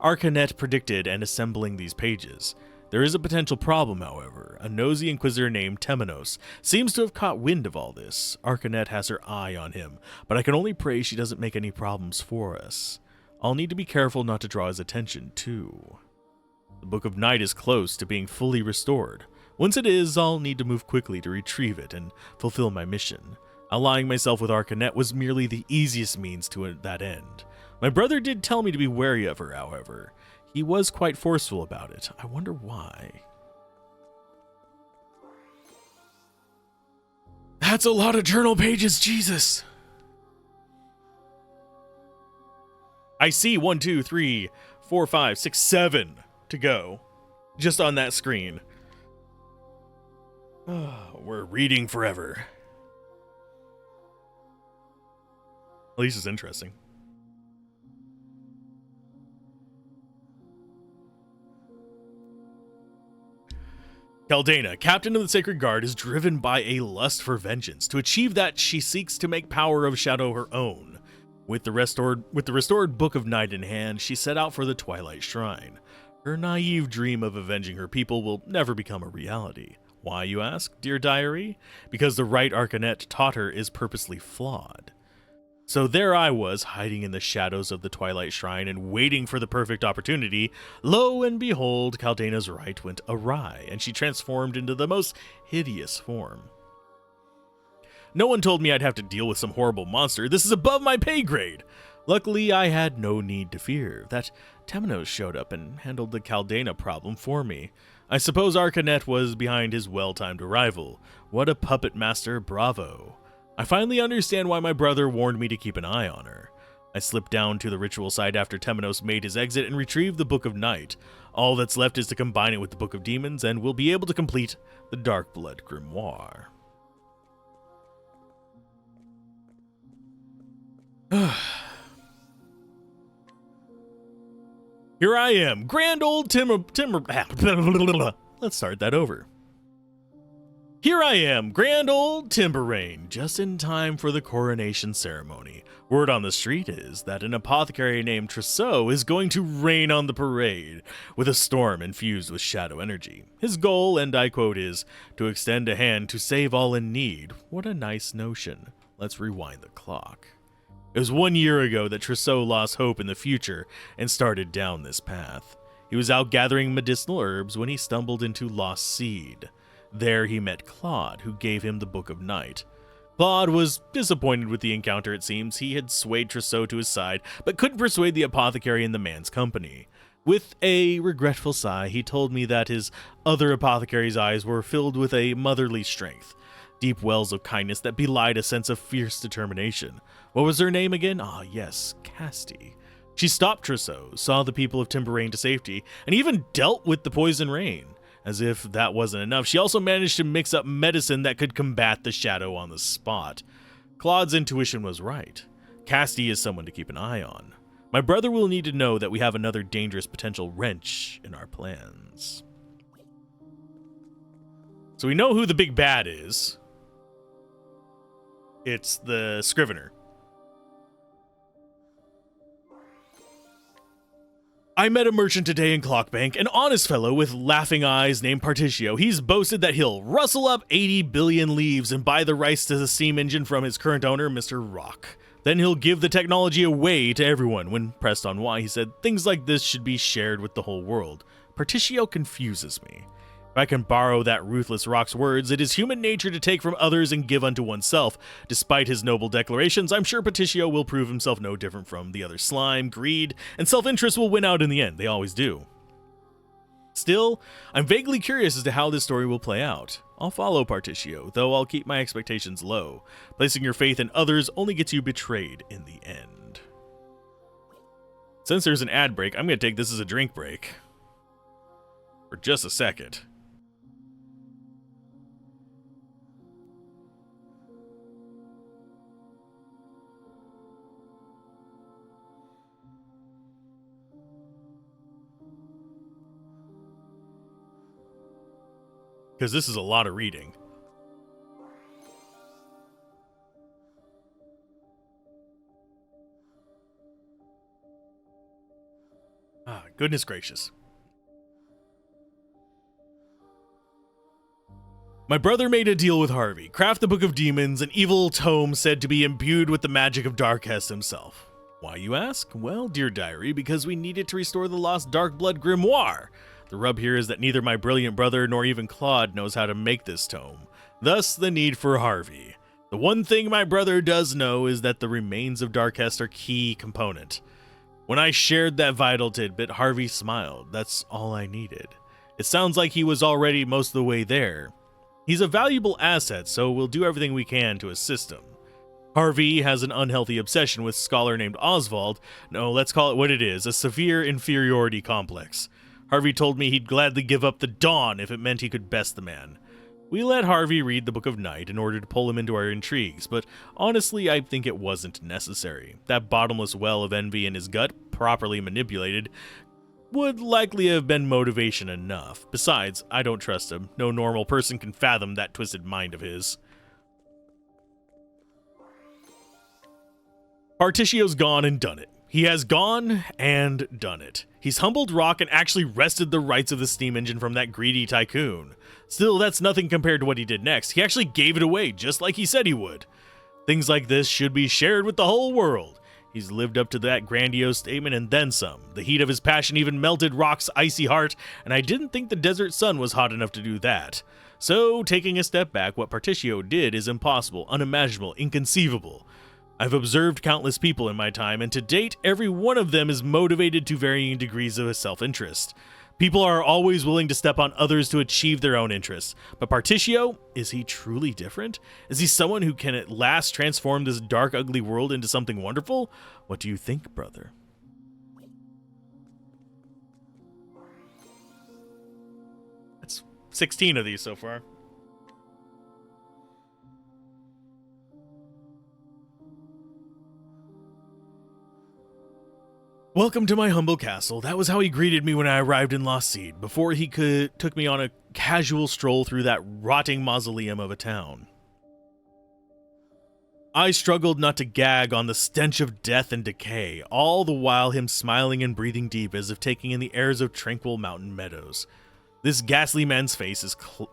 Arcanet predicted and assembling these pages. There is a potential problem, however. A nosy inquisitor named Temenos seems to have caught wind of all this. Arcanet has her eye on him, but I can only pray she doesn't make any problems for us. I'll need to be careful not to draw his attention, too. The Book of Night is close to being fully restored. Once it is, I'll need to move quickly to retrieve it and fulfill my mission. Allying myself with Arcanet was merely the easiest means to that end. My brother did tell me to be wary of her, however. He was quite forceful about it. I wonder why. That's a lot of journal pages, Jesus! I see 1, 2, 3, 4, 5, 6, 7 to go. Just on that screen. We're reading forever. At least it's interesting. Caldana, captain of the Sacred Guard, is driven by a lust for vengeance. To achieve that, she seeks to make power of shadow her own. With the restored Book of Night in hand, she set out for the Twilight Shrine. Her naive dream of avenging her people will never become a reality. Why, you ask, dear diary? Because the right Arcanet taught her is purposely flawed. So there I was, hiding in the shadows of the Twilight Shrine and waiting for the perfect opportunity. Lo and behold, Caldana's right went awry, and she transformed into the most hideous form. No one told me I'd have to deal with some horrible monster. This is above my pay grade. Luckily, I had no need to fear. That Temenos showed up and handled the Caldana problem for me. I suppose Arcanet was behind his well-timed arrival. What a puppet master, bravo. I finally understand why my brother warned me to keep an eye on her. I slipped down to the ritual site after Temenos made his exit and retrieved the Book of Night. All that's left is to combine it with the Book of Demons, and we'll be able to complete the Dark Blood Grimoire. Here I am, grand old Let's start that over. Here I am, grand old Timberain, just in time for the coronation ceremony. Word on the street is that an apothecary named Trousseau is going to rain on the parade with a storm infused with shadow energy. His goal, and I quote, is to extend a hand to save all in need. What a nice notion. Let's rewind the clock. It was 1 year ago that Trousseau lost hope in the future and started down this path. He was out gathering medicinal herbs when he stumbled into Lost Seed. There he met Claude, who gave him the Book of Night. Claude was disappointed with the encounter, it seems. He had swayed Trousseau to his side, but couldn't persuade the apothecary in the man's company. With a regretful sigh, he told me that his other apothecary's eyes were filled with a motherly strength, deep wells of kindness that belied a sense of fierce determination. What was her name again? Ah, yes, Casti. She stopped Trousseau, saw the people of Timberain to safety, and even dealt with the poison rain. As if that wasn't enough, she also managed to mix up medicine that could combat the shadow on the spot. Claude's intuition was right. Casti is someone to keep an eye on. My brother will need to know that we have another dangerous potential wrench in our plans. So we know who the big bad is. It's the Scrivener. I met a merchant today in Clockbank, an honest fellow with laughing eyes named Particio. He's boasted that he'll rustle up 80 billion leaves and buy the rights to the steam engine from his current owner, Mr. Rock. Then he'll give the technology away to everyone. When pressed on why, he said things like this should be shared with the whole world. Particio confuses me. If I can borrow that ruthless Rock's words, it is human nature to take from others and give unto oneself. Despite his noble declarations, I'm sure Particio will prove himself no different from the other slime. Greed and self-interest will win out in the end. They always do. Still, I'm vaguely curious as to how this story will play out. I'll follow Particio, though I'll keep my expectations low. Placing your faith in others only gets you betrayed in the end. Since there's an ad break, I'm going to take this as a drink break. For just a second. Because this is a lot of reading. Ah, goodness gracious. My brother made a deal with Harvey. Craft the Book of Demons, an evil tome said to be imbued with the magic of Darkest himself. Why, you ask? Well, dear diary, because we need it to restore the lost Dark Blood Grimoire. The rub here is that neither my brilliant brother nor even Claude knows how to make this tome. Thus, the need for Harvey. The one thing my brother does know is that the remains of Darkest are key component. When I shared that vital tidbit, Harvey smiled. That's all I needed. It sounds like he was already most of the way there. He's a valuable asset, so we'll do everything we can to assist him. Harvey has an unhealthy obsession with a scholar named Oswald. No, let's call it what it is, a severe inferiority complex. Harvey told me he'd gladly give up the Dawn if it meant he could best the man. We let Harvey read the Book of Night in order to pull him into our intrigues, but honestly, I think it wasn't necessary. That bottomless well of envy in his gut, properly manipulated, would likely have been motivation enough. Besides, I don't trust him. No normal person can fathom that twisted mind of his. Particio's gone and done it. He has gone and done it. He's humbled Rock and actually wrested the rights of the steam engine from that greedy tycoon. Still, that's nothing compared to what he did next. He actually gave it away, just like he said he would. Things like this should be shared with the whole world. He's lived up to that grandiose statement and then some. The heat of his passion even melted Rock's icy heart, and I didn't think the desert sun was hot enough to do that. So, taking a step back, what Particio did is impossible, unimaginable, inconceivable. I've observed countless people in my time, and to date, every one of them is motivated to varying degrees of self-interest. People are always willing to step on others to achieve their own interests. But Particio, is he truly different? Is he someone who can at last transform this dark, ugly world into something wonderful? What do you think, brother? That's 16 of these so far. Welcome to my humble castle. That was how he greeted me when I arrived in Lost Seed, before he took me on a casual stroll through that rotting mausoleum of a town. I struggled not to gag on the stench of death and decay, all the while him smiling and breathing deep as if taking in the airs of tranquil mountain meadows. This ghastly man's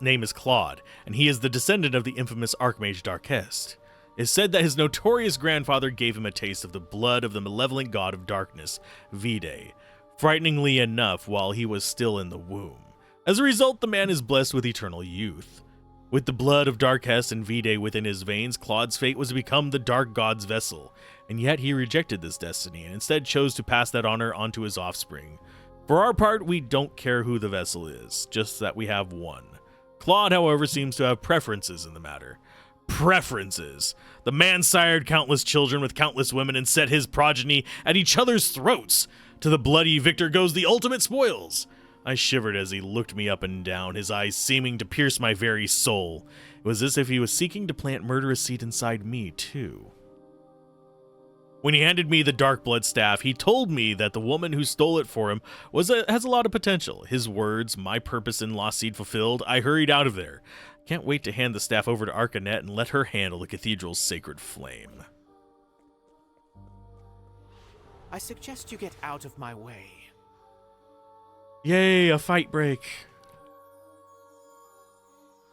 name is Claude, and he is the descendant of the infamous Archmage Darkest. It is said that his notorious grandfather gave him a taste of the blood of the malevolent god of darkness, Vide, frighteningly enough while he was still in the womb. As a result, the man is blessed with eternal youth. With the blood of Darkest and Vide within his veins, Claude's fate was to become the dark god's vessel, and yet he rejected this destiny and instead chose to pass that honor onto his offspring. For our part, we don't care who the vessel is, just that we have one. Claude, however, seems to have preferences in the matter. Preferences. The man sired countless children with countless women and set his progeny at each other's throats. To the bloody victor goes the ultimate spoils. I shivered as he looked me up and down, his eyes seeming to pierce my very soul. It was as if he was seeking to plant murderous seed inside me, too. When he handed me the dark blood staff, he told me that the woman who stole it for him has a lot of potential. His words, my purpose in Lost Seed fulfilled, I hurried out of there. Can't wait to hand the staff over to Arcanet and let her handle the cathedral's sacred flame. I suggest you get out of my way. Yay, a fight break.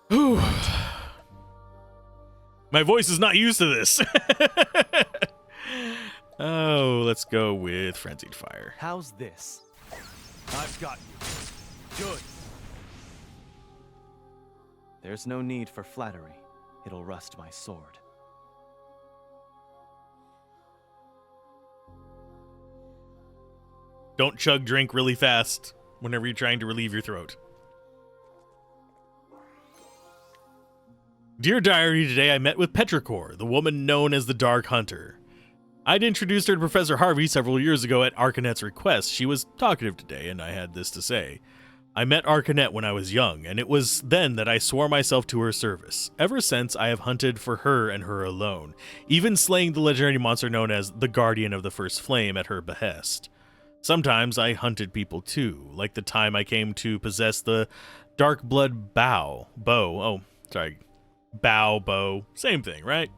Whew. My voice is not used to this. Oh, let's go with Frenzied Fire. How's this? I've got you. Good. There's no need for flattery. It'll rust my sword. Don't chug drink really fast whenever you're trying to relieve your throat. Dear Diary, today I met with Petrichor, the woman known as the Dark Hunter. I'd introduced her to Professor Harvey several years ago at Arcanet's request. She was talkative today, and I had this to say. I met Arcanet when I was young, and it was then that I swore myself to her service. Ever since, I have hunted for her and her alone, even slaying the legendary monster known as the Guardian of the First Flame at her behest. Sometimes I hunted people too, like the time I came to possess the Dark Blood bow, same thing, right?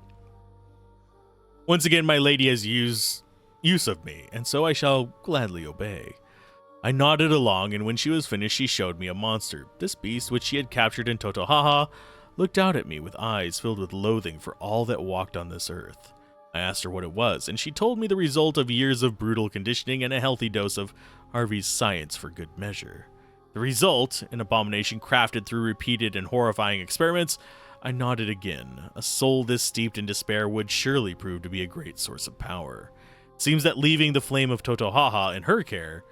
Once again, my lady has use of me, and so I shall gladly obey. I nodded along, and when she was finished, she showed me a monster. This beast, which she had captured in Totohaha, looked out at me with eyes filled with loathing for all that walked on this earth. I asked her what it was, and she told me the result of years of brutal conditioning and a healthy dose of Harvey's science for good measure. The result, an abomination crafted through repeated and horrifying experiments. I nodded again. A soul this steeped in despair would surely prove to be a great source of power. It seems that leaving the flame of Totohaha in her care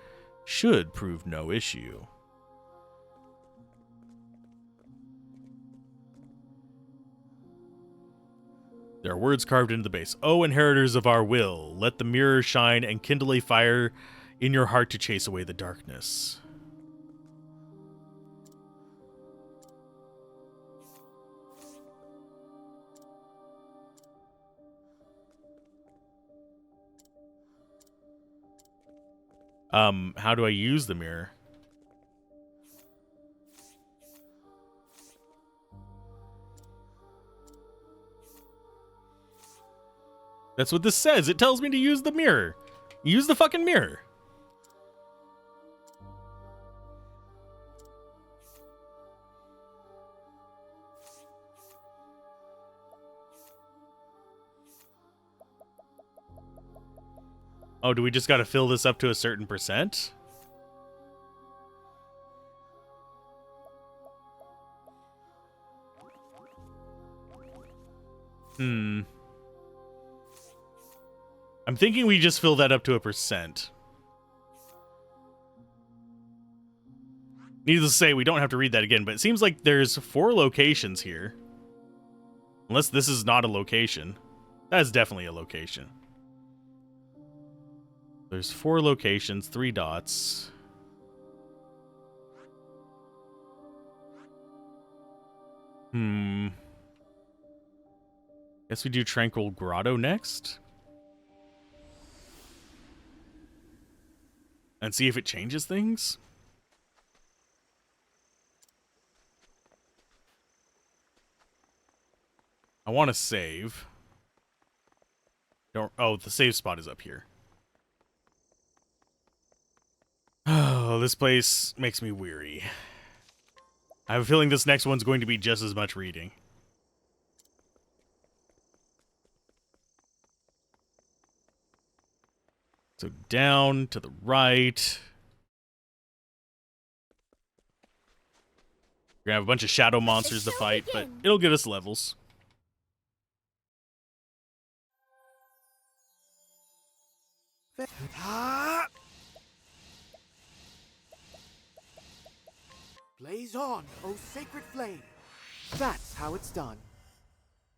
should prove no issue. There are words carved into the base. O inheritors of our will, let the mirror shine and kindle a fire in your heart to chase away the darkness. How do I use the mirror? That's what this says. It tells me to use the mirror. Use the fucking mirror. Oh, do we just gotta fill this up to a certain percent? I'm thinking we just fill that up to a percent. Needless to say, we don't have to read that again, but it seems like there's 4 locations here. Unless this is not a location. That is definitely a location. There's 4 locations, 3 dots. Guess we do Tranquil Grotto next. And see if it changes things. I want to save. Oh, the save spot is up here. Oh, this place makes me weary. I have a feeling this next one's going to be just as much reading. So down to the right. We're gonna have a bunch of shadow monsters to fight, but it'll get us levels. Blaze on, O sacred flame. That's how it's done.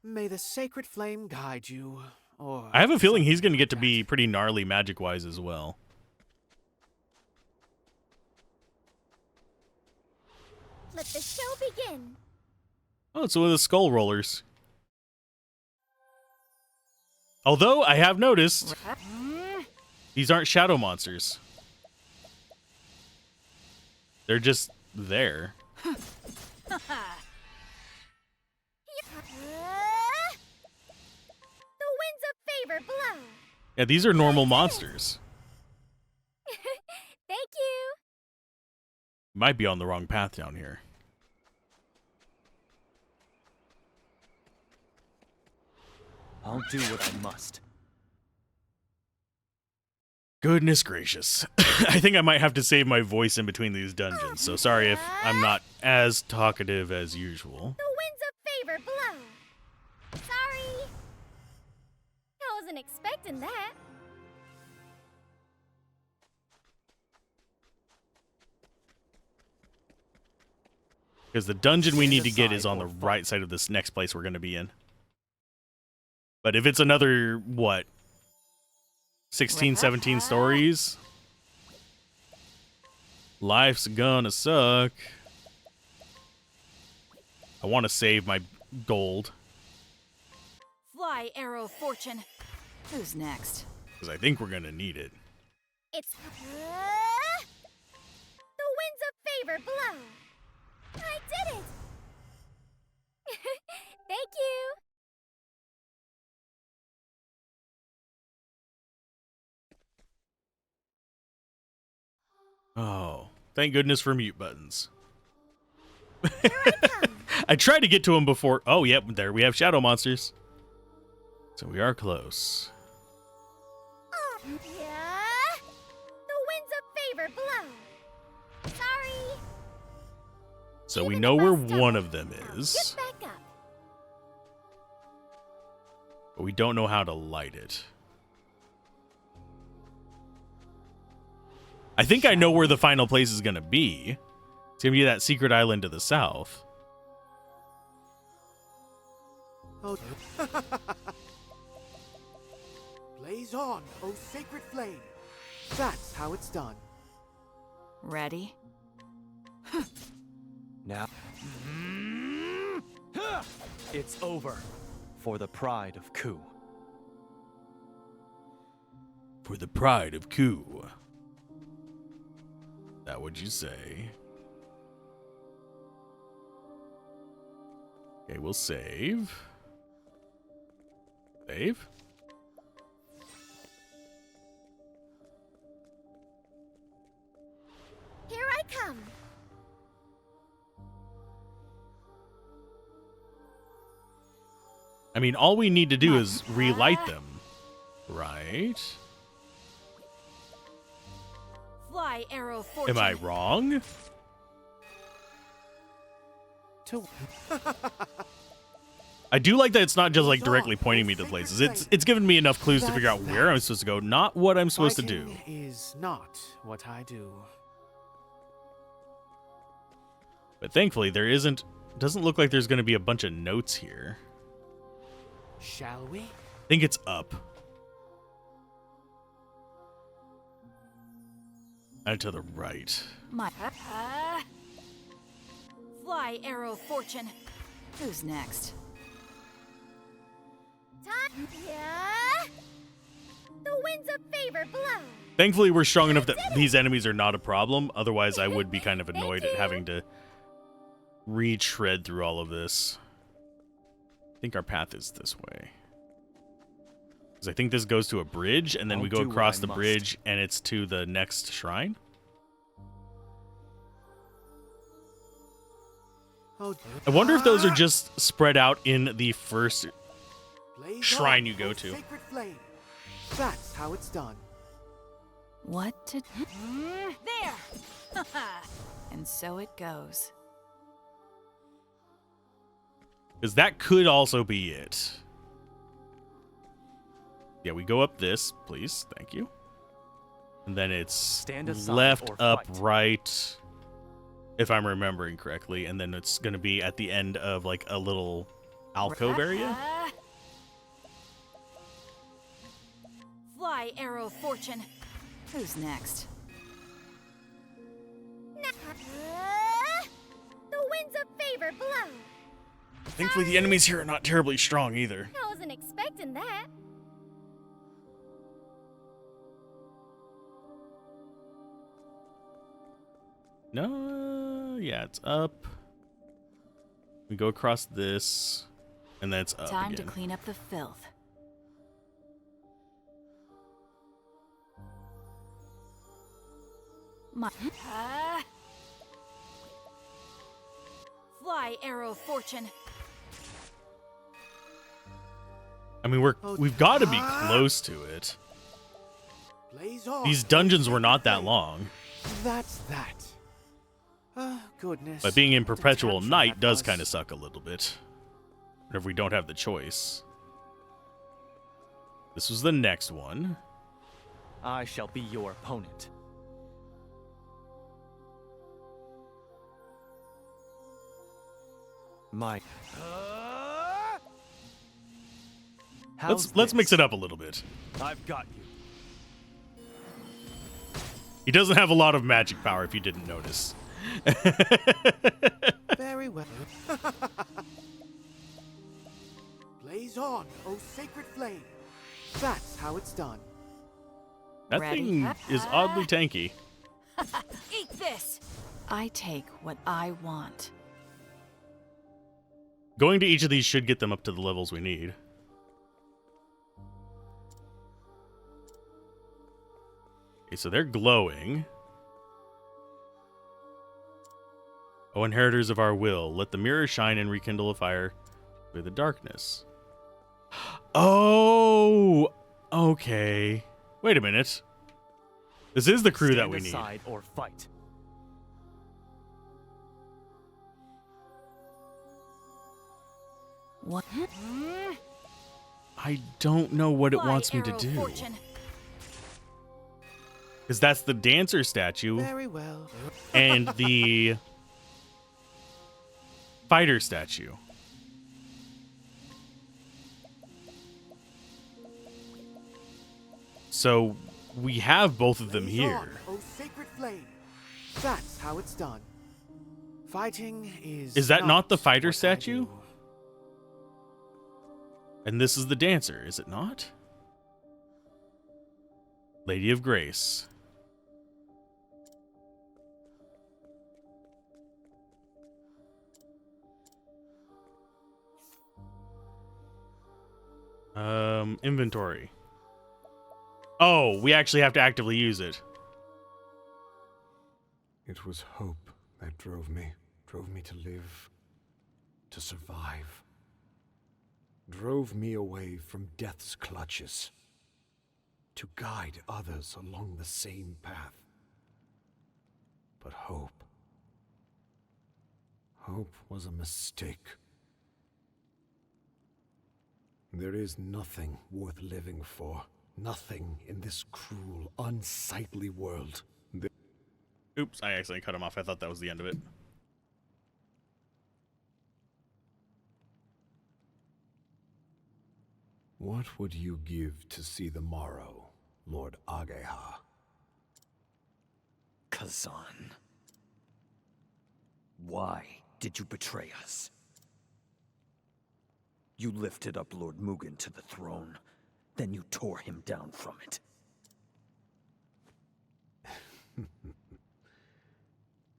May the sacred flame guide you. Or I have a feeling he's gonna get to be pretty gnarly magic-wise as well. Let the show begin. Oh, it's one of the skull rollers. Although, I have noticed, these aren't shadow monsters. They're just there. The winds of favor blow. Yeah, these are normal monsters. Thank you. Might be on the wrong path down here. I'll do what I must. Goodness gracious. I think I might have to save my voice in between these dungeons, so sorry if I'm not as talkative as usual. The winds of favor blow. Sorry. I wasn't expecting that. Because the dungeon we need to get is on the right side of this next place we're going to be in. But if it's another, what, 16, 17 stories? Life's gonna suck. I want to save my gold. Fly, arrow of fortune. Who's next? Because I think we're going to need it. It's the winds of favor blow. I did it. Thank you. Oh, thank goodness for mute buttons. Here I come. I tried to get to them before. Oh, yep, there we have shadow monsters. So we are close. Oh, yeah. The winds of favor blow. Sorry. So we know where one of them is, Get back up. but we don't know how to light it. I think I know where the final place is going to be. It's going to be that secret island to the south. Oh. Blaze on, O sacred flame. That's how it's done. Ready? Now, it's over for the pride of Ku. For the pride of Ku. That would you say? Okay, we'll save. Save. Here I come. I mean, all we need to do is relight them, right? Fly, arrow, fortune. Am I wrong? I do like that it's not just like directly pointing me to places. It's given me enough clues to figure out where I'm supposed to go, not what I'm supposed to do. Fighting is not what I do. But thankfully, there isn't. Doesn't look like there's going to be a bunch of notes here. Shall we? I think it's up. And to the right. My fly, arrow, fortune. Who's next? Time. Yeah. The winds of favor blow. Thankfully, we're strong enough that these enemies are not a problem. Otherwise, I would be kind of annoyed at having to retread through all of this. I think our path is this way. Because I think this goes to a bridge, and then we go across the bridge, and it's to the next shrine. Oh, I wonder if those are just spread out in the first blaze shrine on, you go O to. Sacred flame. That's how it's done. What to... There! And so it goes. Because that could also be it. Yeah, we go up this, please. Thank you. And then it's Stand aside left, or up, fight. right, if I'm remembering correctly. And then it's going to be at the end of like a little alcove area. Fly, arrow, fortune. Who's next? The winds of favor blow. Thankfully, the enemies here are not terribly strong either. I wasn't expecting that. No, yeah, it's up. We go across this, and then it's up Time again. to clean up the filth. My fly, arrow, fortune. I mean, we've got to be close to it. Blaze on, These O dungeons were not sacred that long, That's that. Goodness. but being in what a perpetual tantrum night that does was. kind of suck a little bit. Whenever we don't have the choice. This was the next one. I shall be your opponent. My. Let's mix it up a little bit. I've got you. He doesn't have a lot of magic power, if you didn't notice. Very well. Blaze on, O sacred flame. That's how it's done. That Ready? thing is oddly tanky. Eat this! I take what I want. Going to each of these should get them up to the levels we need. Okay, so they're glowing. O inheritors of our will, let the mirror shine and rekindle a fire through the darkness. Oh, okay. Wait a minute. This is the crew that we need. Stand aside or fight. What? I don't know what it Fly, wants me to arrow, do. fortune. Because that's the dancer statue Very well. and the fighter statue. So we have both of them Blaze here. on, O sacred flame. That's how it's done. Fighting is. Is that not the fighter what I statue? do. And this is the dancer, is it not? Lady of Grace. Inventory. Oh, we actually have to actively use it. It was hope that drove me to live, to survive. Drove me away from death's clutches, to guide others along the same path. But hope was a mistake. There is nothing worth living for, nothing in this cruel, unsightly world. Oops, I accidentally cut him off. I thought that was the end of it. What would you give to see the morrow, Lord Ageha? Kazan. Why did you betray us? You lifted up Lord Mugen to the throne, then you tore him down from it.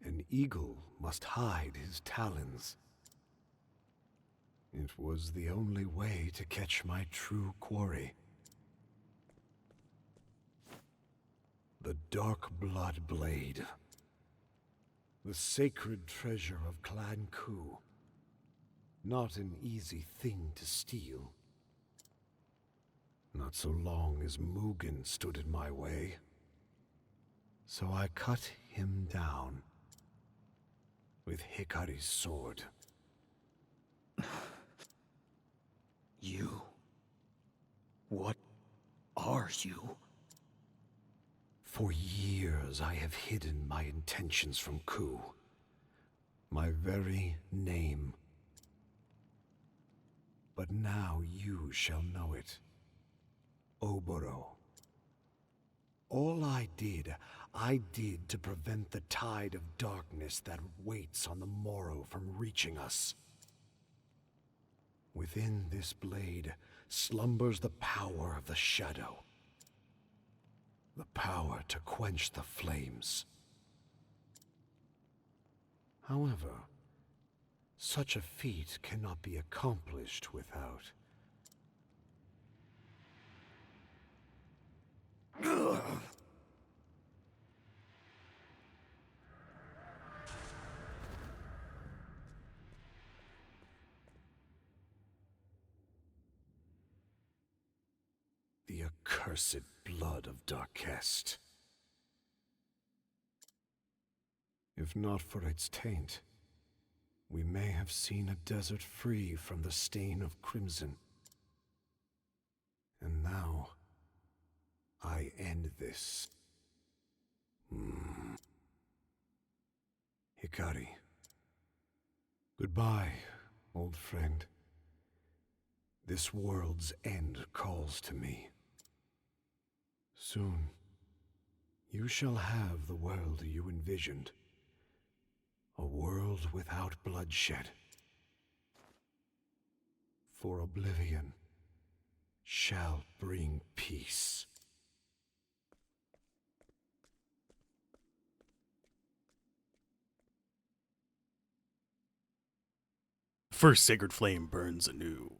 An eagle must hide his talons. It was the only way to catch my true quarry. The Dark Blood Blade. The sacred treasure of Clan Ku. Not an easy thing to steal. Not so long as Mugen stood in my way. So I cut him down with Hikari's sword. You? What are you? For years I have hidden my intentions from Ku. My very name. But now you shall know it. Oboro. All I did to prevent the tide of darkness that waits on the morrow from reaching us. Within this blade slumbers the power of the shadow. The power to quench the flames. However, such a feat cannot be accomplished without... the accursed blood of Darkest. If not for its taint, we may have seen a desert free from the stain of crimson. And now, I end this. Hikari. Goodbye, old friend. This world's end calls to me. Soon, you shall have the world you envisioned. A world without bloodshed. For oblivion shall bring peace. First sacred flame burns anew.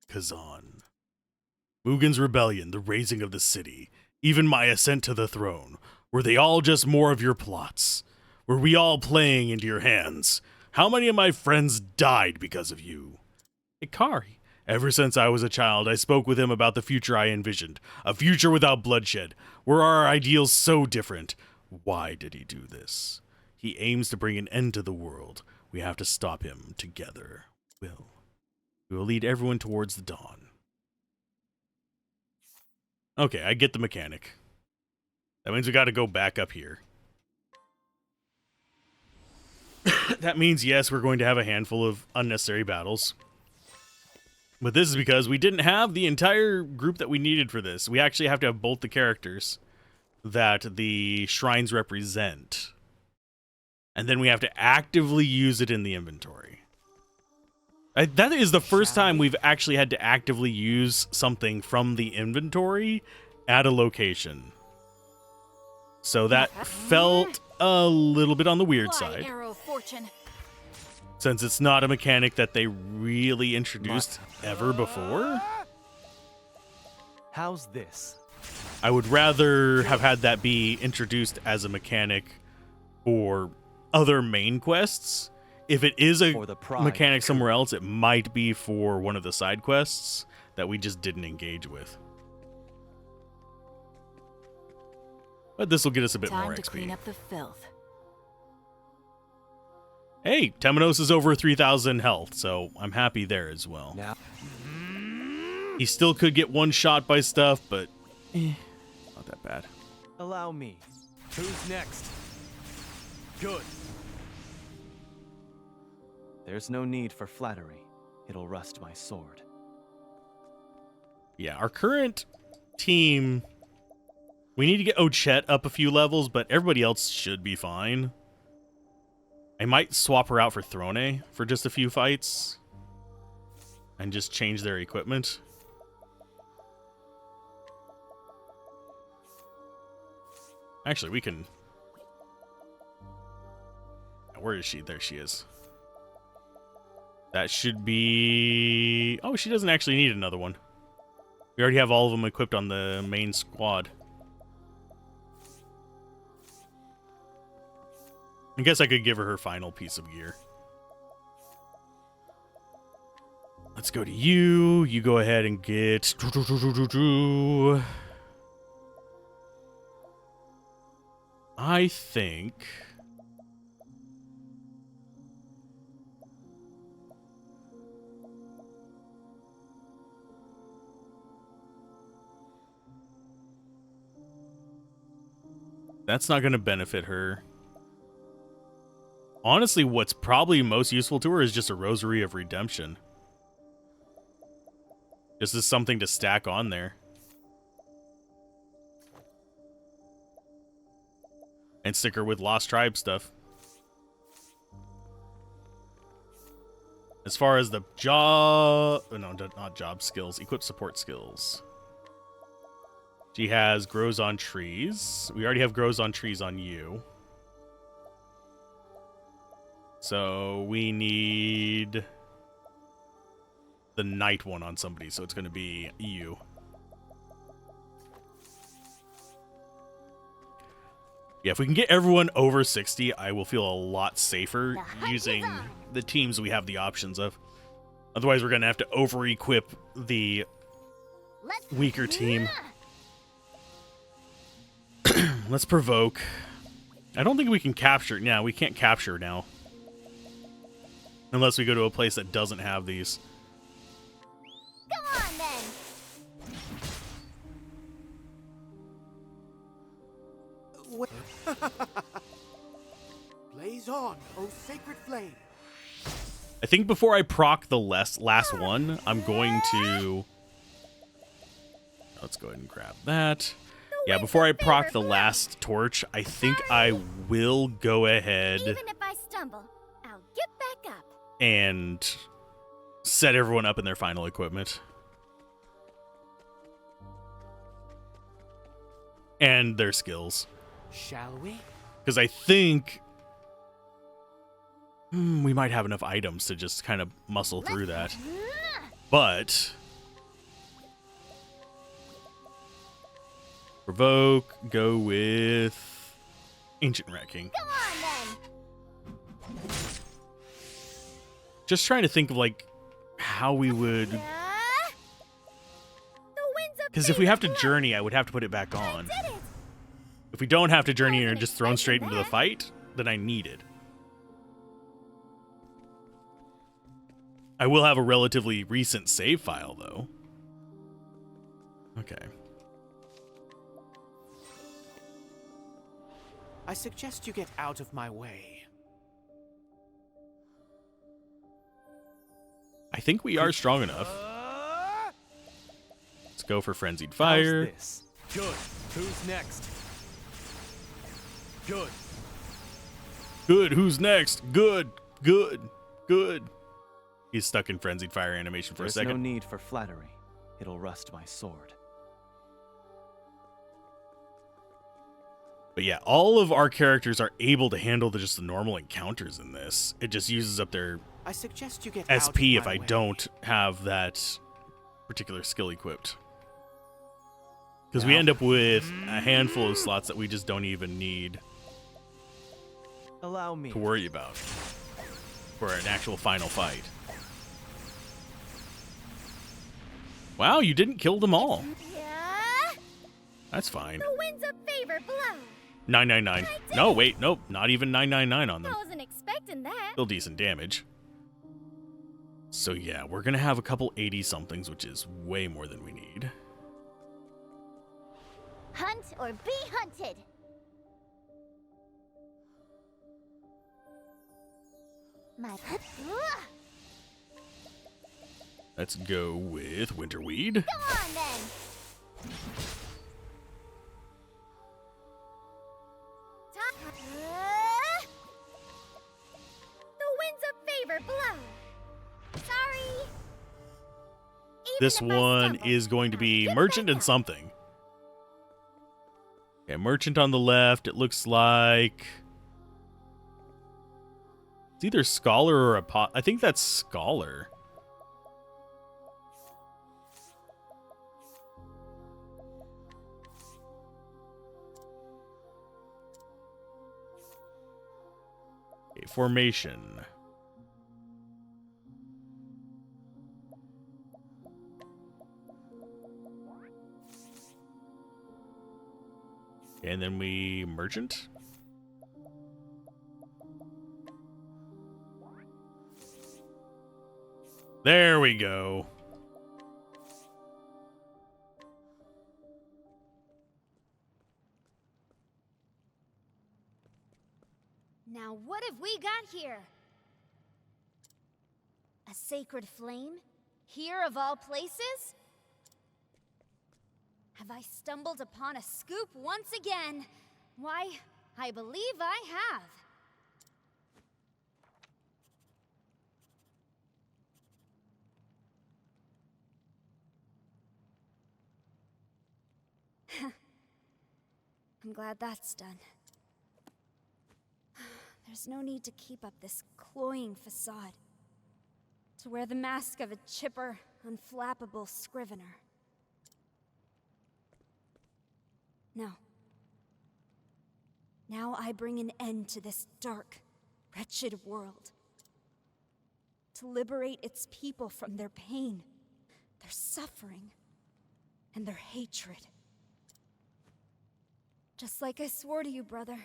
Kazan. Mugen's rebellion, the raising of the city, even my ascent to the throne. Were they all just more of your plots? Were we all playing into your hands? How many of my friends died because of you? Hikari. Ever since I was a child, I spoke with him about the future I envisioned. A future without bloodshed. Were our ideals so different? Why did he do this? He aims to bring an end to the world. We have to stop him together. We will lead everyone towards the dawn. Okay, I get the mechanic. That means we got to go back up here. That means, yes, we're going to have a handful of unnecessary battles. But this is because we didn't have the entire group that we needed for this. We actually have to have both the characters that the shrines represent. And then we have to actively use it in the inventory. That is the first time we've actually had to actively use something from the inventory at a location. So that felt a little bit on the weird side. Arrow of fortune. Since it's not a mechanic that they really introduced ever before, How's this? I would rather have had that be introduced as a mechanic for other main quests. If it is a For the pride. mechanic somewhere else, it might be for one of the side quests that we just didn't engage with. But this will get us a bit Time more to XP. clean up the filth. Hey, Temenos is over 3,000 health, so I'm happy there as well. Now, He still could get one shot by stuff, but not that bad. allow me. Who's next? Good. There's no need for flattery. It'll rust my sword. Yeah, our current team, we need to get Ochette up a few levels, but everybody else should be fine. I might swap her out for Throne for just a few fights and just change their equipment. Actually, we can... Where is she? There she is. That should be... Oh, she doesn't actually need another one. We already have all of them equipped on the main squad. I guess I could give her her final piece of gear. Let's go to you. You go ahead and get... I think... That's not going to benefit her. Honestly, what's probably most useful to her is just a Rosary of Redemption. Just as something to stack on there. And stick her with Lost Tribe stuff. As far as the job... No, not job skills. Equip support skills. She has Grows on Trees. We already have Grows on Trees on you. So we need the night one on somebody, so it's going to be you. Yeah, if we can get everyone over 60, I will feel a lot safer using the teams we have the options of. Otherwise, we're going to have to over-equip the weaker team. Let's provoke. I don't think we can capture. Yeah, we can't capture now. Unless we go to a place that doesn't have these. Come on, then. Blaze on, O sacred flame. I think before I proc the last one, I'm going to... Let's go ahead and grab that. Yeah, before I proc the last torch, I think I will go ahead Even if I stumble, I'll get back up. and set everyone up in their final equipment. And their skills. Shall we? Because I think we might have enough items to just kind of muscle through that. But provoke, go with Ancient Wrecking. Come on, then. Just trying to think of like how we would, The winds of because if we have to favor journey, I would have to put it back on. blow. Did it. If we don't have to journey and are wasn't just thrown straight expecting into the that. fight, then I need it. I will have a relatively recent save file, though. Okay. I suggest you get out of my way. I think we are strong enough. Let's go for Frenzied Fire. How's this? Good. Who's next? Good. Good, who's next? Good, good, good. He's stuck in Frenzied Fire animation for There's a second. no need for flattery. It'll rust my sword. But yeah, all of our characters are able to handle just the normal encounters in this. It just uses up their I suggest you get out of SP if my I way. don't have that particular skill equipped. Because we Well. end up with a handful of slots that we just don't even need Allow me. to worry about for an actual final fight. Wow, you didn't kill them all. Yeah. That's fine. The winds of favor blow. 999. No, wait, nope, not even 999 on them. I wasn't expecting that. Still decent damage. So yeah, we're gonna have a couple 80 somethings, which is way more than we need. Hunt or be hunted. My Let's go with Winterweed. Go on then. The winds of favor blow. Sorry. Even This if I one stumble, is going to I'll be get Merchant back and up. something. Okay, Merchant on the left. It looks like it's either Scholar or a I think that's Scholar. Okay, formation. And then we Merchant. There we go. Now what have we got here? A sacred flame? Here of all places? Have I stumbled upon a scoop once again? Why, I believe I have. I'm glad that's done. There's no need to keep up this cloying facade. To wear the mask of a chipper, unflappable scrivener. No. Now I bring an end to this dark, wretched world. To liberate its people from their pain, their suffering, and their hatred. Just like I swore to you, brother.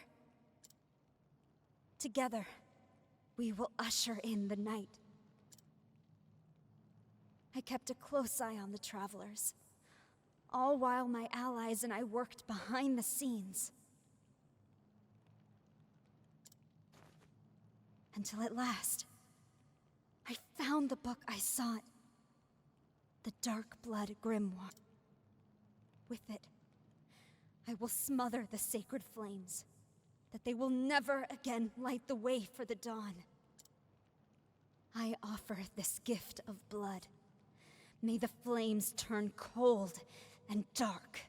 Together, we will usher in the night. I kept a close eye on the travelers, all while my allies and I worked behind the scenes. Until at last, I found the book I sought. The Dark Blood Grimoire. With it, I will smother the sacred flames, that they will never again light the way for the dawn. I offer this gift of blood. May the flames turn cold and dark.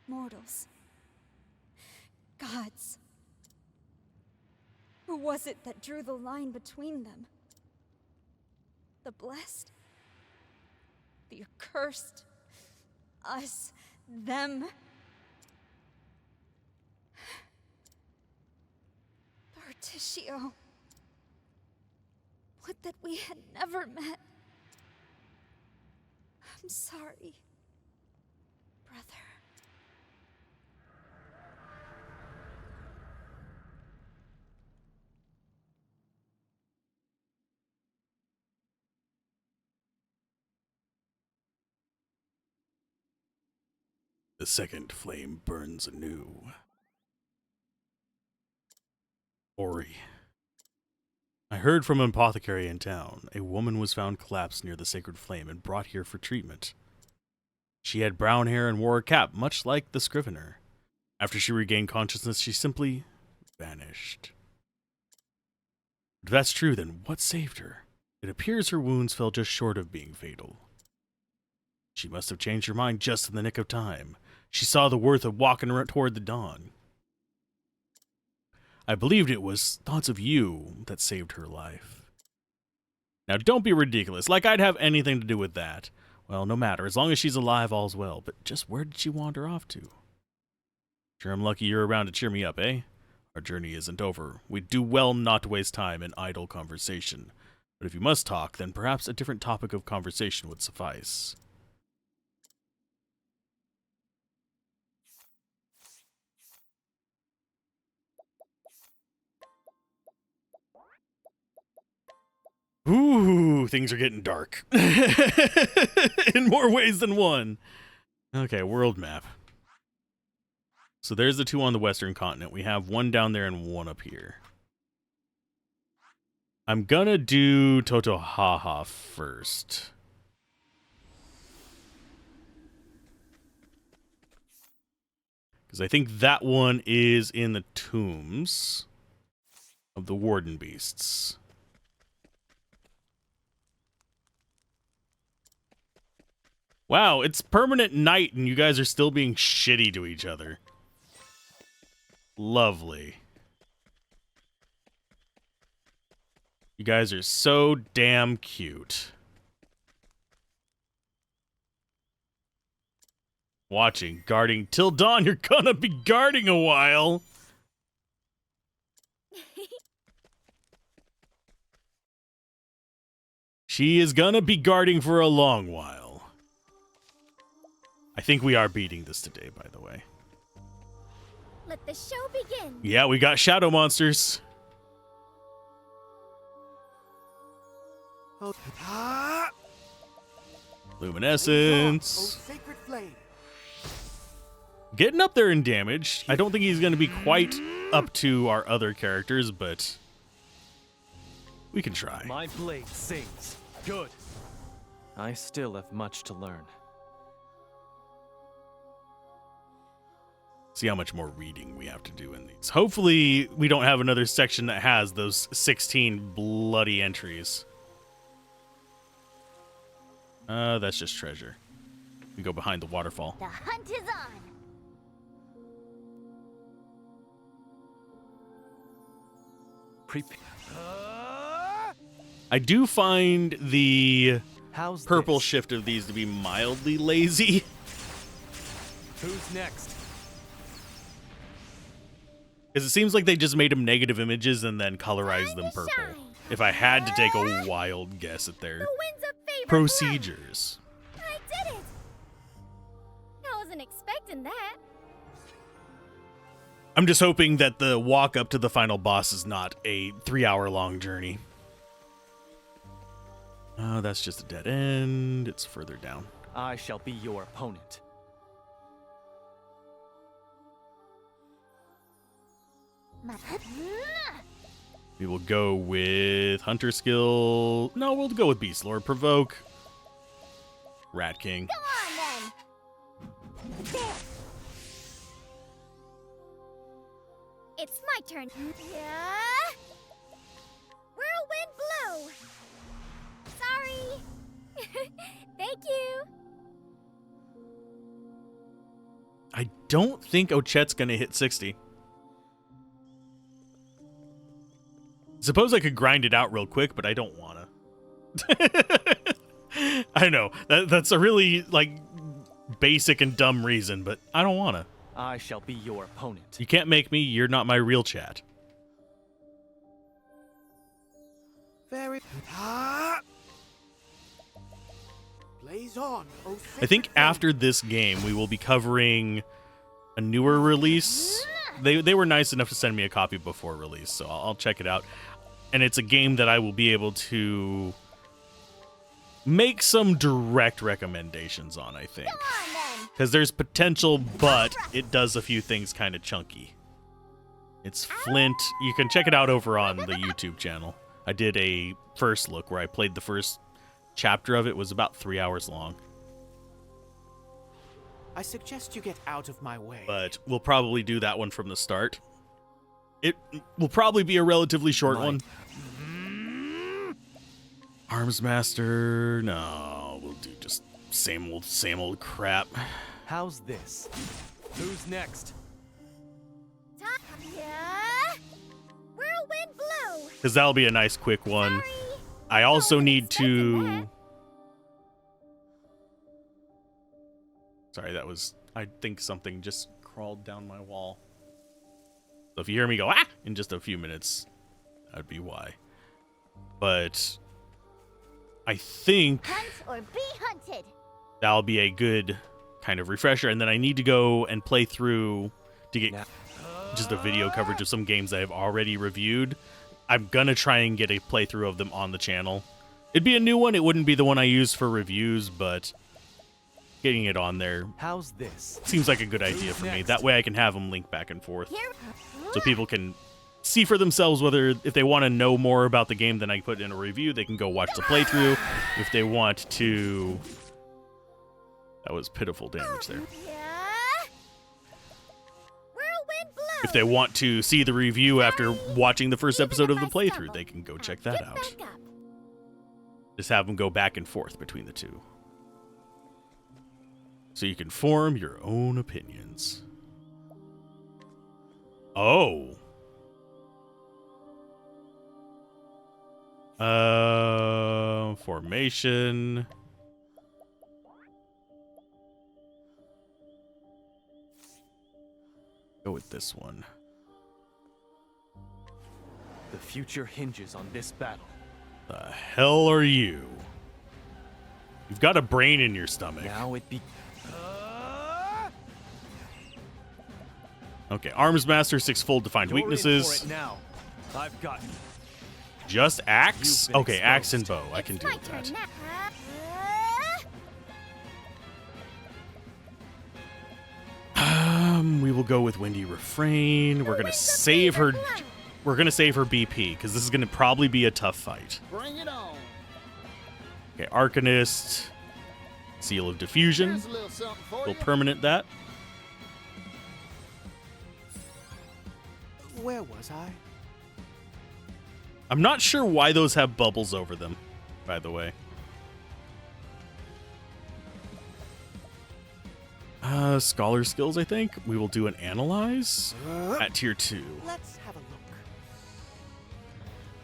Mortals. Gods. Who was it that drew the line between them? The blessed? The accursed? Us? Them? Particio. Would that we had never met. I'm sorry, brother. The second flame burns anew. Ori. I heard from an apothecary in town. A woman was found collapsed near the sacred flame and brought here for treatment. She had brown hair and wore a cap, much like the scrivener. After she regained consciousness, she simply vanished. If that's true, then what saved her? It appears her wounds fell just short of being fatal. She must have changed her mind just in the nick of time. She saw the worth of walking toward the dawn. I believed it was thoughts of you that saved her life. Now, don't be ridiculous, like I'd have anything to do with that. Well, no matter, as long as she's alive, all's well. But just where did she wander off to? Sure, I'm lucky you're around to cheer me up, eh? Our journey isn't over. We'd do well not to waste time in idle conversation. But if you must talk, then perhaps a different topic of conversation would suffice. Ooh, things are getting dark. In more ways than one. Okay, world map. So there's the two on the western continent. We have one down there and one up here. I'm gonna do Totohaha first. Because I think that one is in the tombs of the warden beasts. Wow, it's permanent night and you guys are still being shitty to each other. Lovely. You guys are so damn cute. Watching, guarding till dawn. You're gonna be guarding a while. She is gonna be guarding for a long while. I think we are beating this today, by the way. Let the show begin. Yeah, we got shadow monsters. Oh, ah! Luminescence. Oh, sacred flame. Getting up there in damage. I don't think he's going to be quite up to our other characters, but we can try. My blade sings. Good. I still have much to learn. See how much more reading we have to do in these. Hopefully, we don't have another section that has those 16 bloody entries. That's just treasure. We go behind the waterfall. The hunt is on. Prepare. I do find the How's purple this? shift of these to be mildly lazy. Who's next? Because it seems like they just made them negative images and then colorized them purple. If I had to take a wild guess at their The wind's a favor. procedures. I did it. I wasn't expecting that. I'm just hoping that the walk up to the final boss is not a 3-hour-long journey. Oh, that's just a dead end. It's further down. I shall be your opponent. We will go with Hunter skill. No, we'll go with Beast Lord. Provoke. Rat King. Come on then. It's my turn. Yeah. Whirlwind blow. Sorry. Thank you. I don't think Ochet's gonna hit 60. Suppose I could grind it out real quick, but I don't wanna. I know that's a really basic and dumb reason, but I don't wanna. I shall be your opponent. You can't make me. You're not my real chat. Very. Ah! Blaze on. Oh, I think after this game, we will be covering a newer release. They were nice enough to send me a copy before release, so I'll check it out. And it's a game that I will be able to make some direct recommendations on, I think. Come on then. Because there's potential, but it does a few things kind of chunky. It's Flint. You can check it out over on the YouTube channel. I did a first look where I played the first chapter of it. It was about 3 hours long. I suggest you get out of my way. But we'll probably do that one from the start. It will probably be a relatively short one. Arms Master. No, we'll do just same old crap. How's this? Who's next? Yeah. Whirlwind blow. Because that'll be a nice quick one. Sorry. I also Wasn't need expecting to... that. Sorry, that was... I think something just crawled down my wall. So if you hear me go, ah! In just a few minutes, that'd be why. But... I think Hunt or be hunted. that'll be a good kind of refresher. And then I need to go and play through to get just a video coverage of some games I have already reviewed. I'm gonna try and get a playthrough of them on the channel. It'd be a new one. It wouldn't be the one I use for reviews, but getting it on there How's this? seems like a good idea for me. next? That way I can have them link back and forth, Here. so people can see for themselves whether if they want to know more about the game than I put in a review, they can go watch the playthrough. If they want to... That was pitiful damage there. Yeah. Whirlwind blow. If they want to see the review after watching the first episode of the playthrough, they can go check that out. Get back up. Just have them go back and forth between the two, so you can form your own opinions. Oh. Formation. Go with this one. The future hinges on this battle. The hell are you? You've got a brain in your stomach. Now it be. Okay, Arms Master, 6-fold defined You're in weaknesses. for it now. I've got you. Just axe? You've been Okay, axe and exposed. bow. I can It's deal my with turn that. now. We will go with Windy Refrain. We're gonna wins the save her. favorite blow? We're gonna save her BP because this is gonna probably be a tough fight. Bring it on. Okay, Arcanist, Seal of Diffusion. Here's a little something for We'll you. permanent that. Where was I? I'm not sure why those have bubbles over them, by the way. Scholar skills, I think. We will do an Analyze at tier 2. Let's have a look.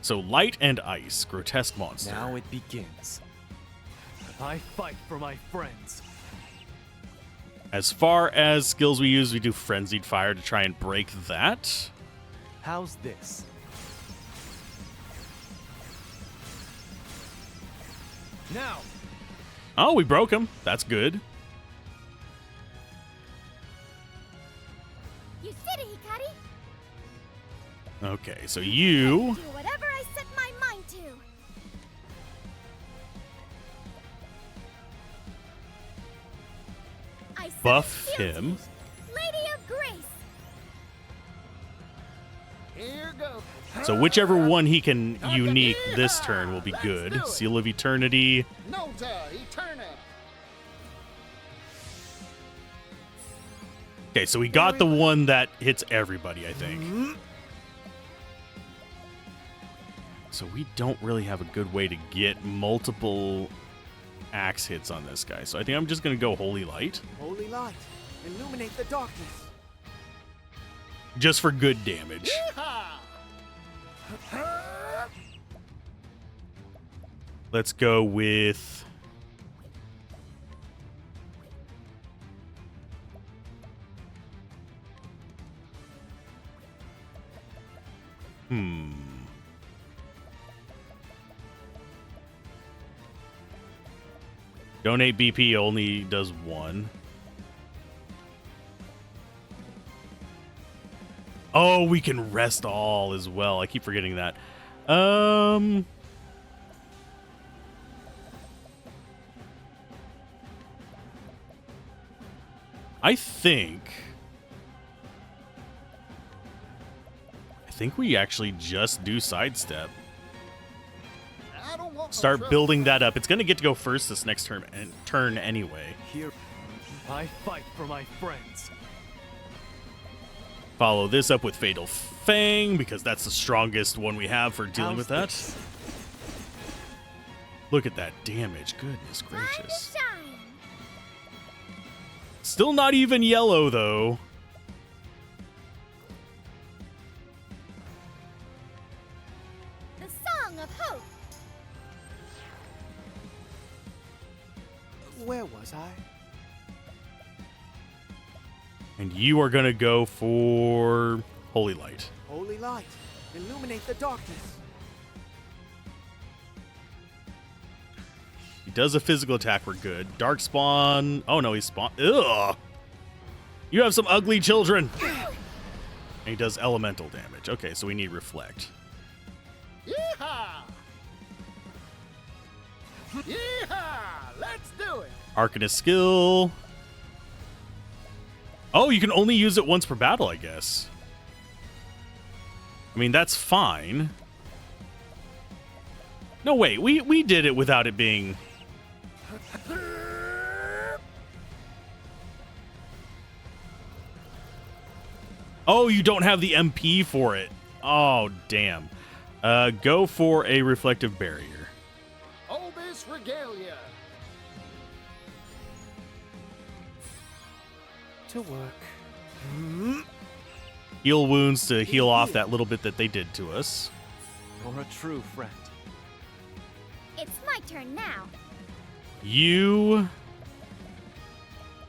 So light and ice, grotesque monster. Now it begins. I fight for my friends. As far as skills we use, we do frenzied fire to try and break that. How's this? Now. Oh, we broke him. That's good. You said it, Hikari. Okay, so you Do whatever I set my mind to. I summon buff Shield him. Lady of Grace. Here goes. So whichever one he can unique this turn will be good. Seal of Eternity. Nota Eterna. Okay, so we got the one that hits everybody, I think. So we don't really have a good way to get multiple axe hits on this guy. So I think I'm just going to go Holy Light. Holy light, illuminate the darkness. Just for good damage. Ha! Let's go with... Donate BP only does one. Oh, we can rest all as well. I keep forgetting that. I think we actually just do sidestep. I don't want no Start trouble. building that up. It's gonna get to go first this next turn anyway. Here. I fight for my friends. Follow this up with Fatal Fang because that's the strongest one we have for dealing with that. Look at that damage. Goodness Time gracious. to shine. Still not even yellow, though. The Song of Hope. Where was I? And you are going to go for Holy Light. Holy light, illuminate the darkness. He does a physical attack. We're good. Darkspawn. Oh, no, he spawned. Ugh. You have some ugly children. And he does elemental damage. Okay, so we need Reflect. Yeehaw! Yeehaw! Let's do it! Arcanist skill. Oh, you can only use it once per battle, I guess. I mean, that's fine. No, wait. We did it without it being... Oh, you don't have the MP for it. Oh, damn. Go for a Reflective Barrier. Obis Regalia! To work. Heal wounds to heal off that little bit that they did to us. You're a true friend. It's my turn now. You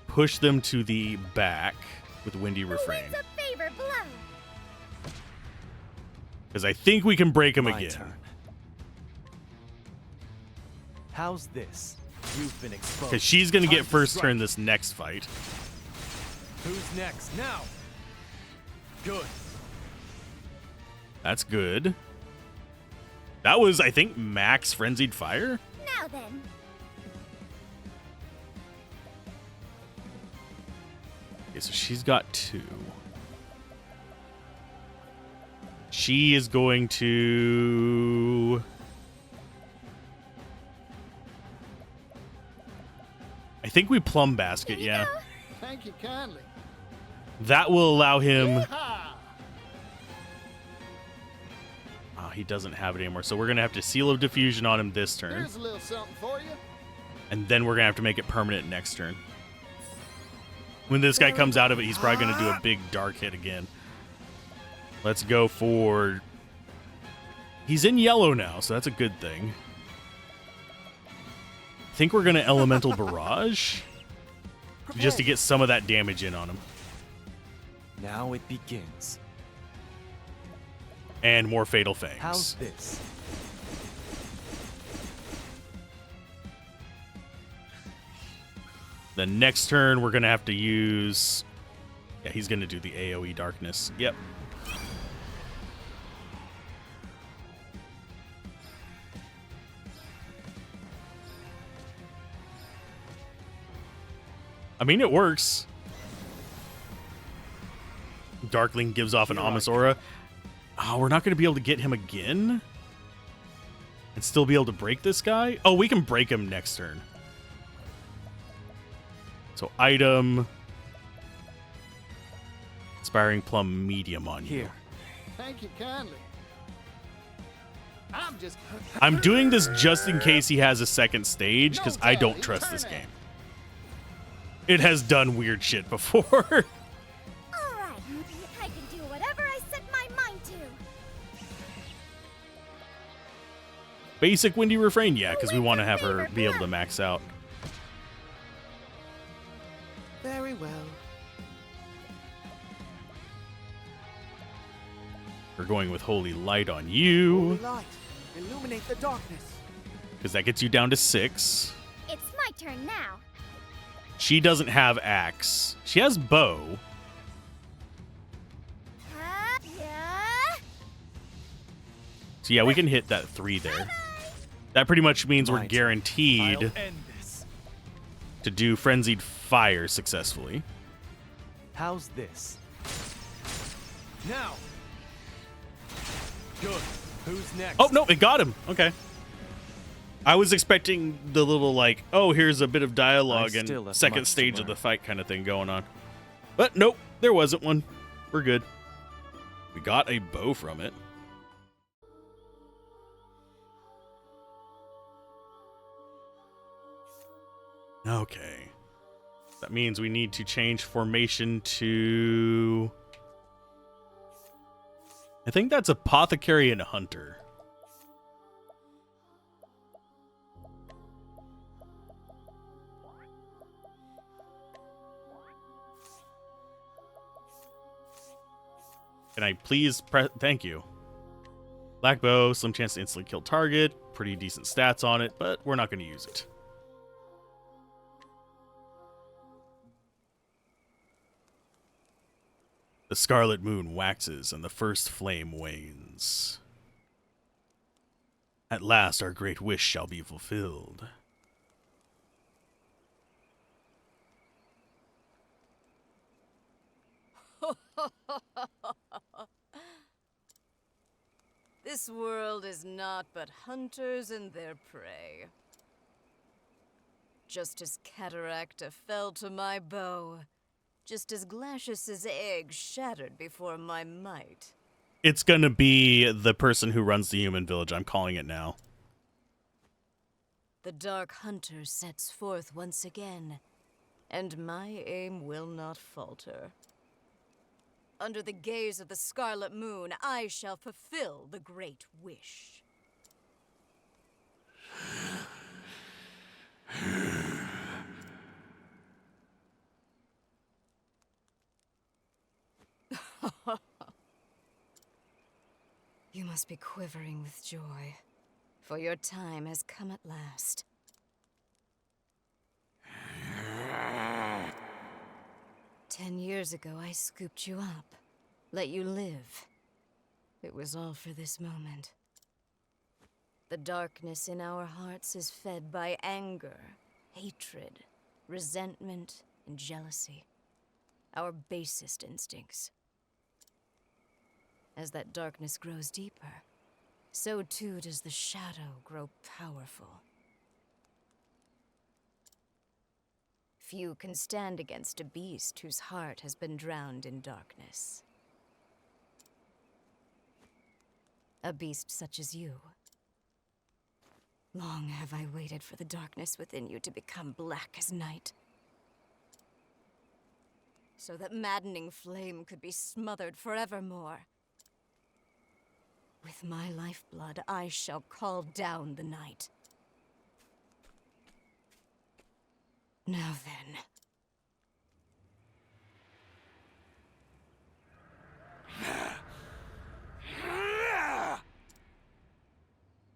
push them to the back with Windy Refrain. Who wins a favor blow? Because I think we can break them My again. turn. How's this? You've been exposed. Because she's going to Time get first strike. turn this next fight. Who's next? Now. Good. That's good. That was, I think, max Frenzied Fire? Now then. Okay, so she's got 2. She is going to... I think we Plum Basket, Here you yeah. go. Thank you kindly. That will allow him... Yeehaw! Oh, he doesn't have it anymore. So we're going to have to Seal of Diffusion on him this turn. Here's a little something for you. And then we're going to have to make it permanent next turn. When this guy comes out of it, he's probably going to do a big dark hit again. Let's go for... He's in yellow now, so that's a good thing. I think we're going to Elemental Barrage. Just to get some of that damage in on him. Now it begins. And more Fatal Fangs. How's this? The next turn, we're going to have to use... Yeah, he's going to do the AoE Darkness. Yep. I mean, it works. Darkling gives off an ominous aura. Oh, we're not going to be able to get him again? And still be able to break this guy? Oh, we can break him next turn. So, item... Inspiring Plum Medium on you. Here. Thank you kindly. I'm doing this just in case he has a second stage, because I don't trust this game. It has done weird shit before. All right. I can do whatever I set my mind to. Basic Windy Refrain, yeah, because we want to have her be able to max out. Very well. We're going with Holy Light on you, Holy light, illuminate the darkness. because that gets you down to 6. It's my turn now. She doesn't have axe. She has bow. Yeah. So yeah, we can hit that 3 there. That pretty much means we're My turn. guaranteed I'll end this. to do Frenzied Fire successfully. How's this? Now. Good. Who's next? Oh, no, it got him. Okay. I was expecting the little, like, oh, here's a bit of dialogue I still and have second much to stage of the learn. fight kind of thing going on. But nope, there wasn't one. We're good. We got a bow from it. Okay. That means we need to change formation to... I think that's Apothecary and Hunter. Can I please press... Thank you. Black bow, slim chance to instantly kill target. Pretty decent stats on it, but we're not going to use it. The scarlet moon waxes and the first flame wanes. At last our great wish shall be fulfilled. This world is naught but hunters and their prey. Just as Cataracta fell to my bow, just as Glacius's egg shattered before my might. It's gonna be the person who runs the human village. I'm calling it now. The Dark Hunter sets forth once again, and my aim will not falter. Under the gaze of the Scarlet Moon, I shall fulfill the great wish. You must be quivering with joy, for your time has come at last. "10 years ago, I scooped you up, let you live. It was all for this moment. The darkness in our hearts is fed by anger, hatred, resentment, and jealousy. Our basest instincts. As that darkness grows deeper, so too does the shadow grow powerful. Few can stand against a beast whose heart has been drowned in darkness. A beast such as you. Long have I waited for the darkness within you to become black as night, so that maddening flame could be smothered forevermore. With my lifeblood, I shall call down the night. Now then.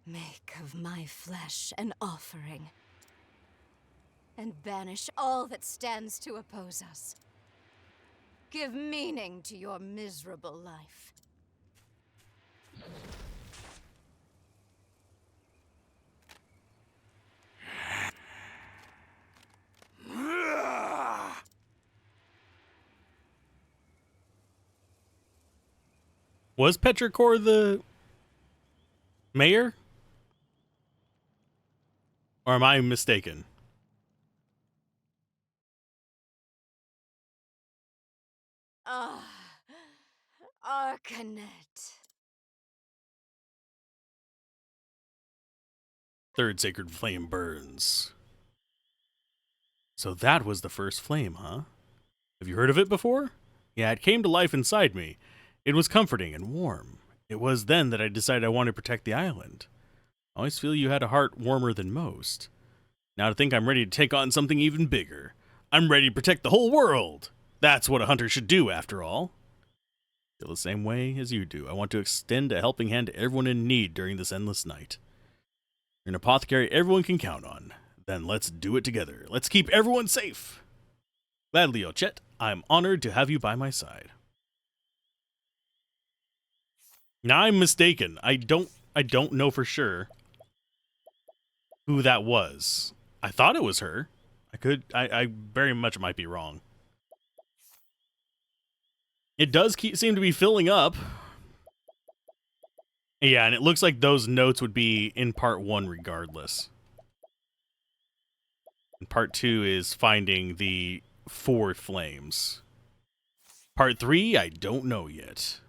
Make of my flesh an offering, and banish all that stands to oppose us. Give meaning to your miserable life. Was Petrichor the mayor? Or am I mistaken? Ah, Arcanet. Third sacred flame burns. So that was the first flame, huh? Have you heard of it before? Yeah, it came to life inside me. It was comforting and warm. It was then that I decided I wanted to protect the island. I always feel you had a heart warmer than most. Now to think I'm ready to take on something even bigger. I'm ready to protect the whole world. That's what a hunter should do, after all. Feel the same way as you do. I want to extend a helping hand to everyone in need during this endless night. You're an apothecary everyone can count on. Then let's do it together. Let's keep everyone safe. Gladly, Ochet. I'm honored to have you by my side. Now I'm mistaken. I don't know for sure who that was. I thought it was her. I very much might be wrong. It does seem to be filling up. Yeah, and it looks like those notes would be in part 1 regardless. And part 2 is finding the 4 flames. Part 3, I don't know yet.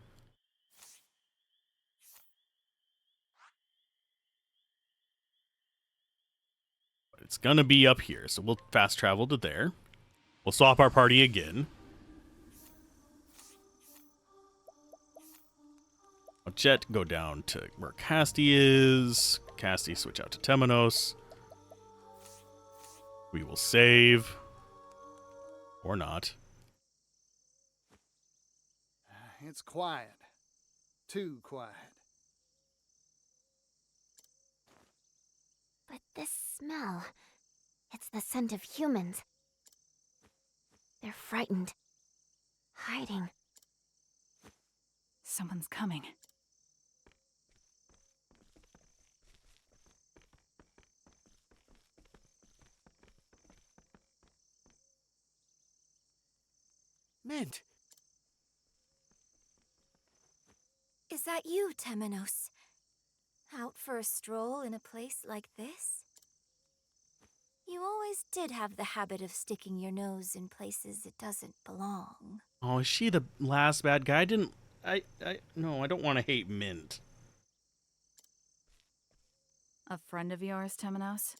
It's gonna be up here, so we'll fast travel to there. We'll swap our party again. I'll Jet go down to where Casti is. Casti switch out to Temenos. We will save. Or not. It's quiet. Too quiet. But this smell, it's the scent of humans. They're frightened. Hiding. Someone's coming. Mint, Is that you, Temenos? Out for a stroll in a place like this? You always did have the habit of sticking your nose in places it doesn't belong. Oh, is she the last bad guy? No, I don't want to hate Mint. A friend of yours, Temenos?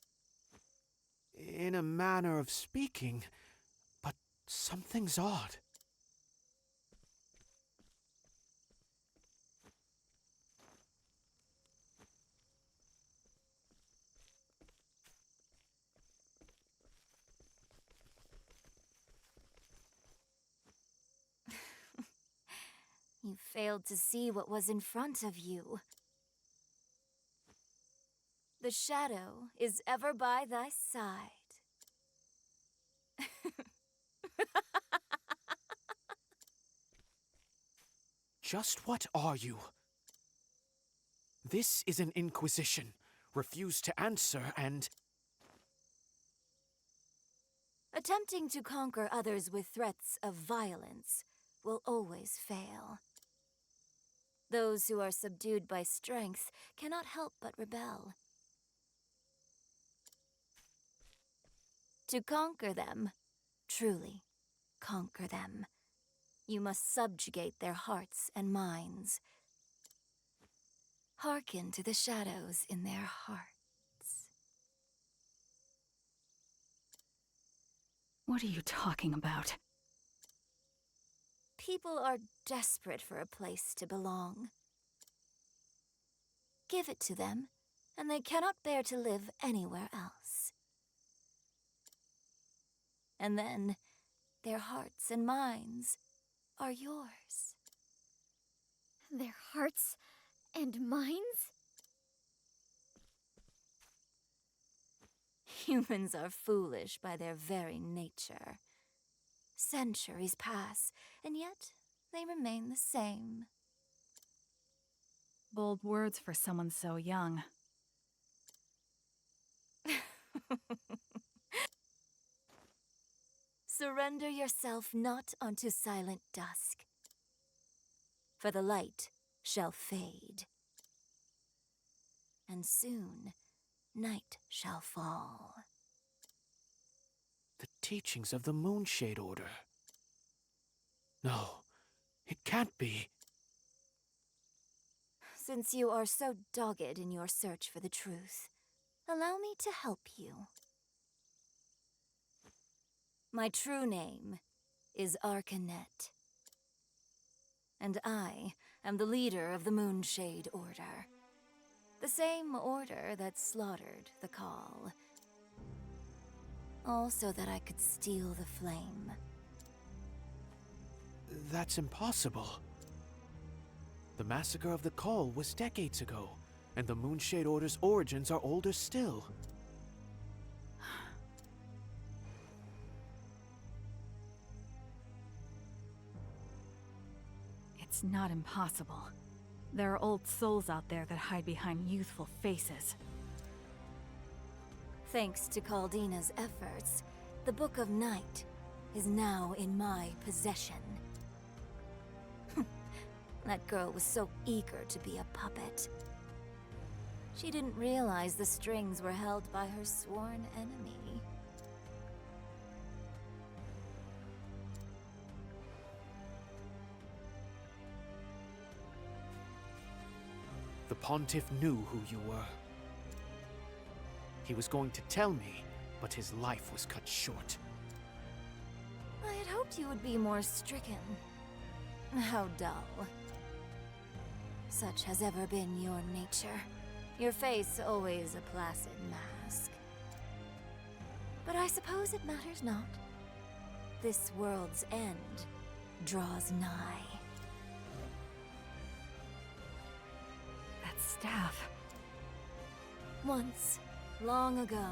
in a manner of speaking, but something's odd. You failed to see what was in front of you. The shadow is ever by thy side. Just what are you? This is an inquisition. Refuse to answer and... Attempting to conquer others with threats of violence will always fail. Those who are subdued by strength cannot help but rebel. To conquer them, truly conquer them, you must subjugate their hearts and minds. Hearken to the shadows in their hearts. What are you talking about? People are desperate for a place to belong. Give it to them, and they cannot bear to live anywhere else. And then, their hearts and minds are yours. Their hearts and minds? Humans are foolish by their very nature. Centuries pass, and yet they remain the same. Bold words for someone so young. Surrender yourself not unto silent dusk, for the light shall fade, and soon night shall fall. the teachings of the Moonshade Order. No, it can't be. Since you are so dogged in your search for the truth, allow me to help you. My true name is Arcanet, and I am the leader of the Moonshade Order. The same order that slaughtered the Call. All so that I could steal the flame. That's impossible. The massacre of the Call was decades ago, and the Moonshade Order's origins are older still. It's not impossible. There are old souls out there that hide behind youthful faces. Thanks to Caldina's efforts, the Book of Night is now in my possession. That girl was so eager to be a puppet. She didn't realize the strings were held by her sworn enemy. The Pontiff knew who you were. He was going to tell me, but his life was cut short. I had hoped you would be more stricken. How dull. Such has ever been your nature. Your face always a placid mask. But I suppose it matters not. This world's end draws nigh. That staff. Once, long ago,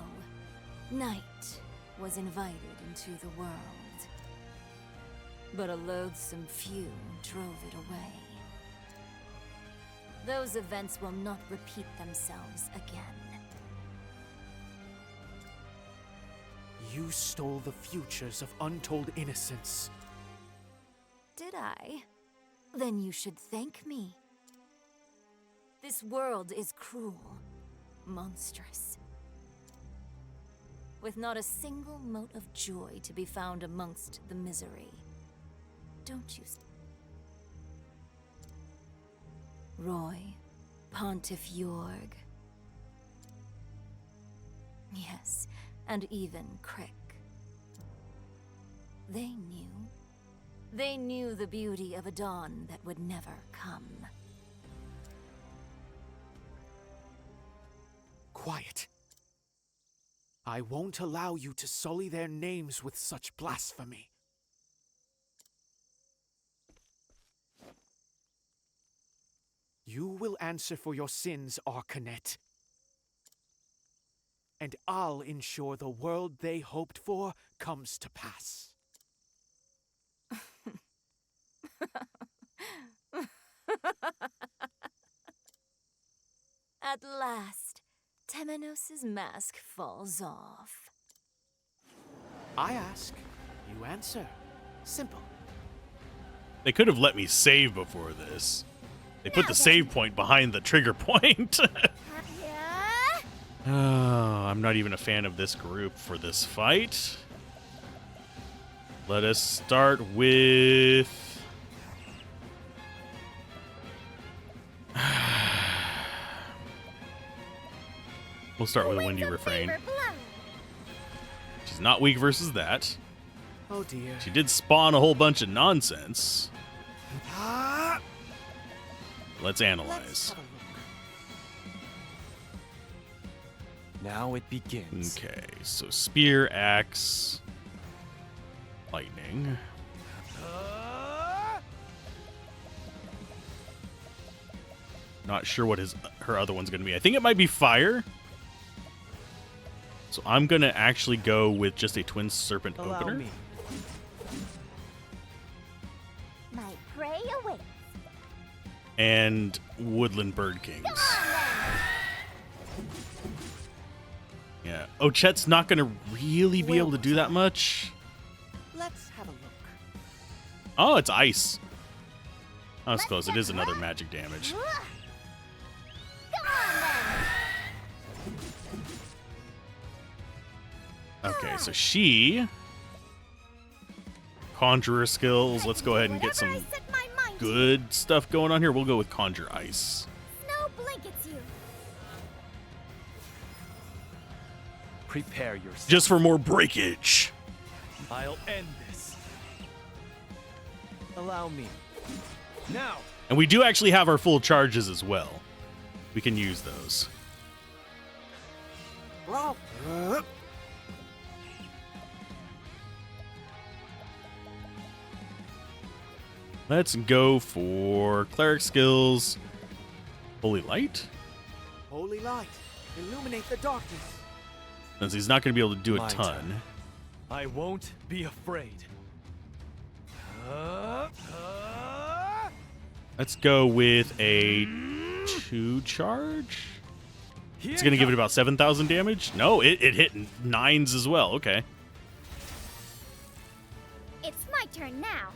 night was invited into the world. But a loathsome few drove it away. Those events will not repeat themselves again. You stole the futures of untold innocence. Did I? Then you should thank me. This world is cruel, monstrous, with not a single mote of joy to be found amongst the misery. Don't you? Roy, Pontiff Jorg. Yes, and even Crick. They knew. They knew the beauty of a dawn that would never come. Quiet. I won't allow you to sully their names with such blasphemy. You will answer for your sins, Arcanet. And I'll ensure the world they hoped for comes to pass. At last, Temenos' mask falls off. I ask, you answer. Simple. They could have let me save before this. They put the save point behind the trigger point. Oh, I'm not even a fan of this group for this fight. Let us start with... We'll start with a windy refrain. She's not weak versus that. Oh dear. She did spawn a whole bunch of nonsense. Let's analyze. Now it begins. Okay, so spear, axe, lightning. Not sure what her other one's gonna be. I think it might be fire. So I'm gonna actually go with just a twin serpent opener. Me. My prey awaits. And woodland bird kings. Yeah. Ochet's not gonna really be able to do that much. Let's have a look. Oh, it's ice. Oh, it's close. It is another magic damage. Okay, so she... Conjurer skills. Let's go ahead and get some good stuff going on here. We'll go with Conjure Ice. Snow blankets you. Prepare yourself. Just for more breakage. I'll end this. Allow me. Now. And we do actually have our full charges as well. We can use those. Let's go for cleric skills. Holy Light? Holy light, illuminate the darkness. Since he's not going to be able to do a My ton. turn. I won't be afraid. Let's go with a 2 charge. It's going to give it about 7,000 damage. No, it hit 9s as well. Okay. It's my turn now.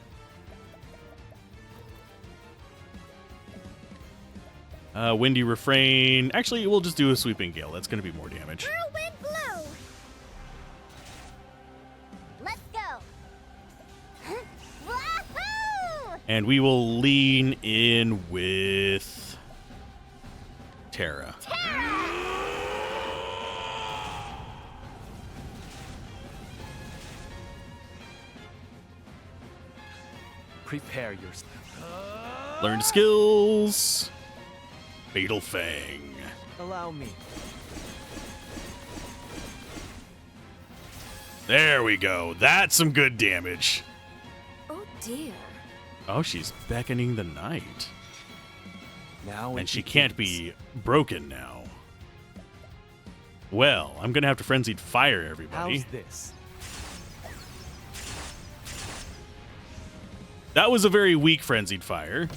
Windy Refrain. Actually, we'll just do a Sweeping Gale. That's going to be more damage. Whirlwind blow. Let's go. Wahoo! And we will lean in with Terra. Prepare yourself. Learn skills. Fatal Fang. Allow me. There we go. That's some good damage. Oh dear. Oh, she's beckoning the night. Now And she can't be broken now. Well, I'm gonna have to frenzied fire everybody. How's this? That was a very weak frenzied fire.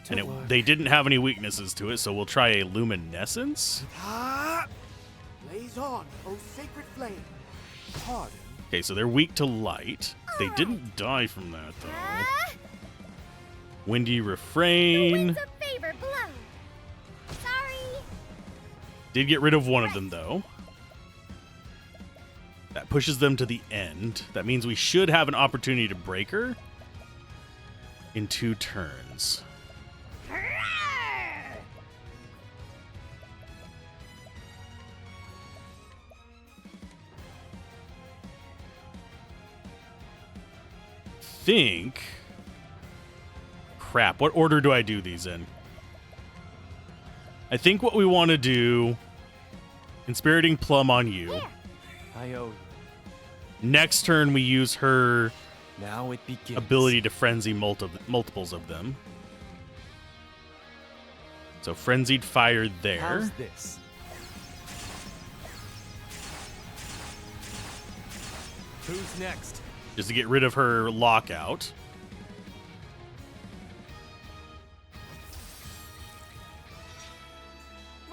And work. they didn't have any weaknesses to it, so we'll try a luminescence. Ah! Blaze on, O sacred flame. Pardon. Okay, so they're weak to light. They didn't die from that though. Windy refrain. Wins a favor blow. Sorry. Did get rid of one of them though. That pushes them to the end. That means we should have an opportunity to break her in 2 turns. Think. Crap, what order do I do these in? I think what we want to do, Inspiriting Plum on you. I owe you. Next turn, we use her Now it begins. ability to frenzy multiples of them. So frenzied fire there. How's this? Who's next? Just to get rid of her lockout.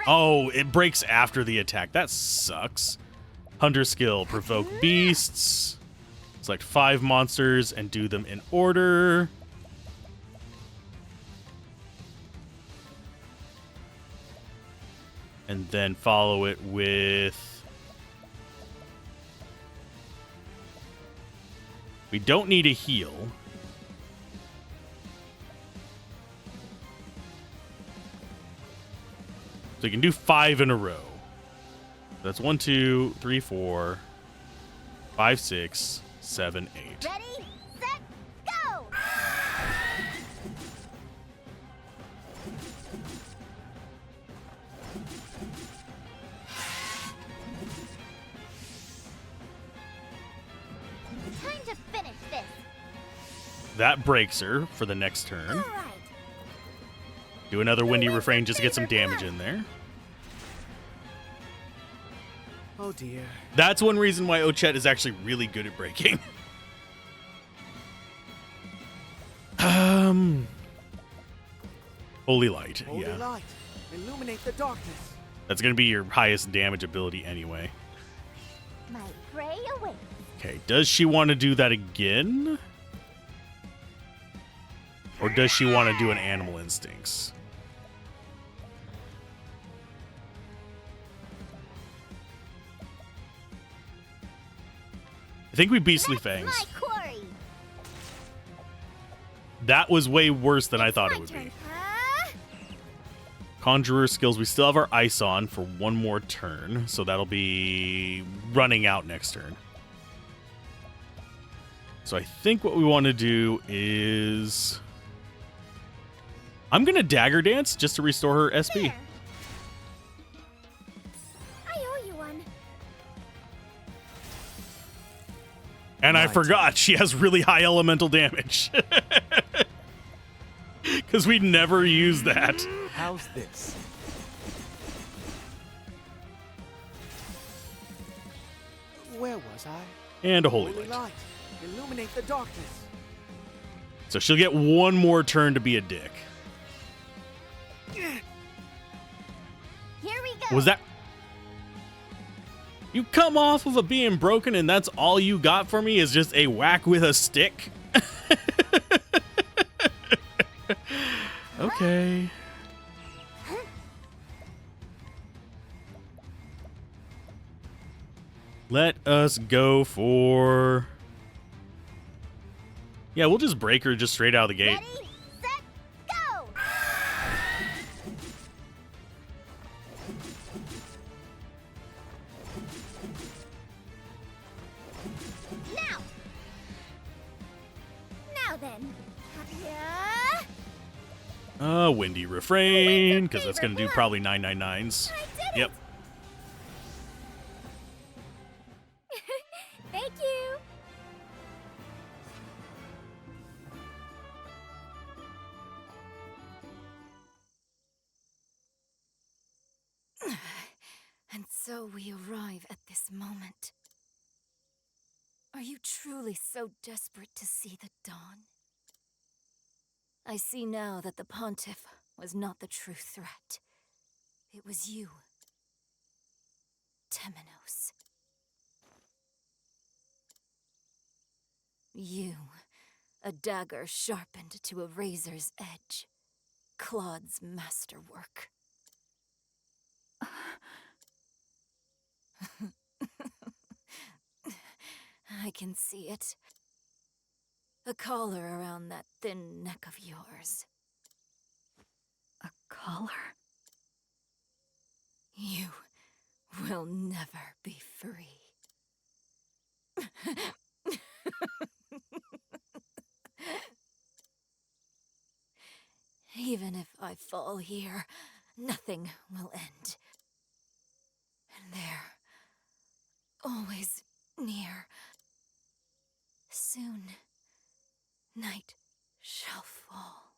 Oh, it breaks after the attack. That sucks. Hunter skill, provoke beasts. Select 5 monsters and do them in order. And then follow it with... We don't need a heal. So you can do 5 in a row. That's 1, 2, 3, 4, 5, 6, 7, 8. Ready, set, go! Time to finish this. That breaks her for the next turn. All right. Do another windy refrain just to get some damage in there. Oh dear. That's one reason why Ochette is actually really good at breaking. Holy Light, Holy yeah. light, illuminate the darkness. That's going to be your highest damage ability anyway. My prey awaits. Okay, does she want to do that again? Or does she want to do an Animal Instincts? I think we Beastly Fangs. My quarry. That was way worse than I thought it would be. Conjurer skills, we still have our ice on for one more turn, so that'll be running out next turn. So I think what we want to do is... I'm going to Dagger Dance just to restore her SP. There. I owe you one. And I My forgot she has really high elemental damage. Because we never use that. How's this? Where was I? And a Holy Holy Light. light, illuminate the darkness. So she'll get one more turn to be a dick. Here we go. Was that... You come off of a being broken and that's all you got for me is just a whack with a stick? Okay. Let us go for... Yeah, we'll just break her just straight out of the gate. Ready, set, go! Now! Windy refrain, because that's going to do probably 999s. Yep. Thank you. And so we arrive at this moment. Are you truly so desperate to see the dawn? I see now that the Pontiff was not the true threat. It was you, Temenos. You, a dagger sharpened to a razor's edge. Claude's masterwork. I can see it. A collar around that thin neck of yours. A collar? You will never be free. Even if I fall here, nothing will end. And there, always near, soon, night shall fall.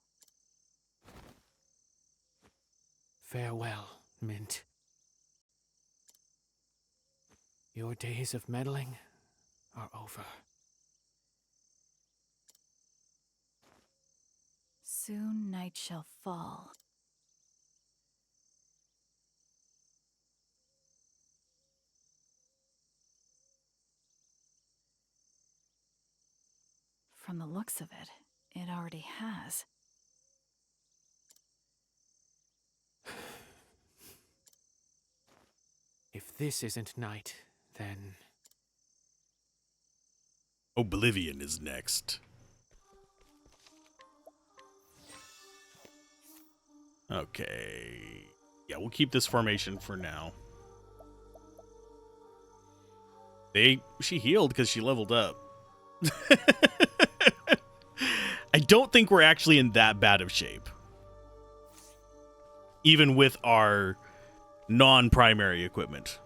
Farewell, Mint. Your days of meddling are over. Soon night shall fall. From the looks of it, it already has. If this isn't night, then... Oblivion is next. Okay. Yeah, we'll keep this formation for now. She healed because she leveled up. I don't think we're actually in that bad of shape. Even with our non-primary equipment.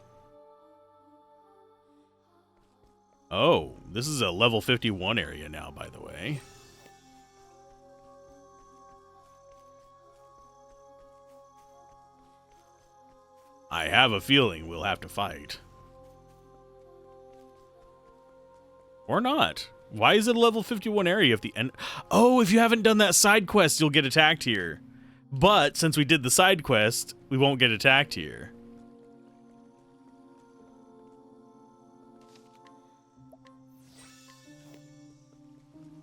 Oh, this is a level 51 area now, by the way. I have a feeling we'll have to fight. Or not. Why is it a level 51 area if the end... Oh, if you haven't done that side quest, you'll get attacked here. But since we did the side quest, we won't get attacked here.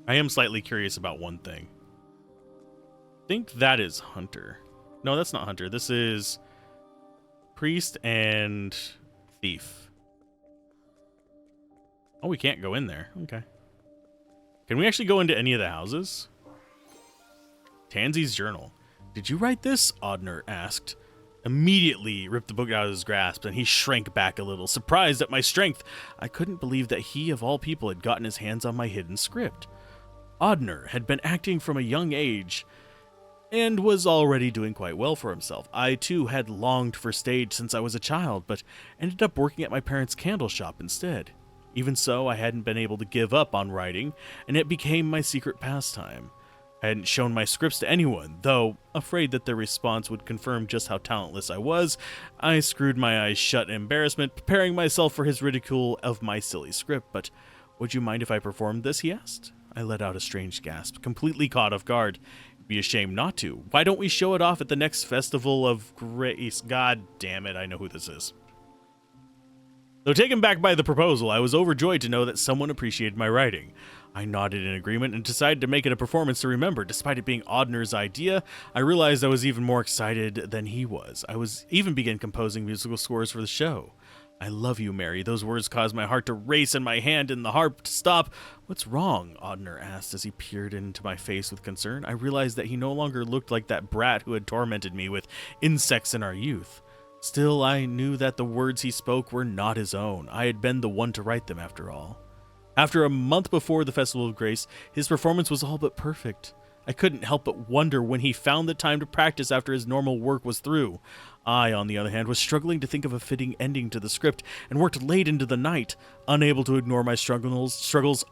I am slightly curious about one thing. I think that is Hunter. No, that's not Hunter. This is Priest and Thief. Oh, we can't go in there. Okay. Can we actually go into any of the houses? Tansy's journal. Did you write this? Audner asked. Immediately ripped the book out of his grasp, and he shrank back a little, surprised at my strength. I couldn't believe that he, of all people, had gotten his hands on my hidden script. Audner had been acting from a young age and was already doing quite well for himself. I, too, had longed for stage since I was a child, but ended up working at my parents' candle shop instead. Even so, I hadn't been able to give up on writing, and it became my secret pastime. I hadn't shown my scripts to anyone, though, afraid that their response would confirm just how talentless I was, I screwed my eyes shut in embarrassment, preparing myself for his ridicule of my silly script. But would you mind if I performed this, he asked. I let out a strange gasp, completely caught off guard. It'd be a shame not to. Why don't we show it off at the next Festival of Grace? God damn it, I know who this is. Though taken back by the proposal, I was overjoyed to know that someone appreciated my writing. I nodded in agreement and decided to make it a performance to remember. Despite it being Audner's idea, I realized I was even more excited than he was. I even began composing musical scores for the show. I love you, Mary. Those words caused my heart to race and my hand in the harp to stop. What's wrong? Audner asked as he peered into my face with concern. I realized that he no longer looked like that brat who had tormented me with insects in our youth. Still, I knew that the words he spoke were not his own. I had been the one to write them, after all. After a month before the Festival of Grace, his performance was all but perfect. I couldn't help but wonder when he found the time to practice after his normal work was through. I, on the other hand, was struggling to think of a fitting ending to the script and worked late into the night. Unable to ignore my struggles,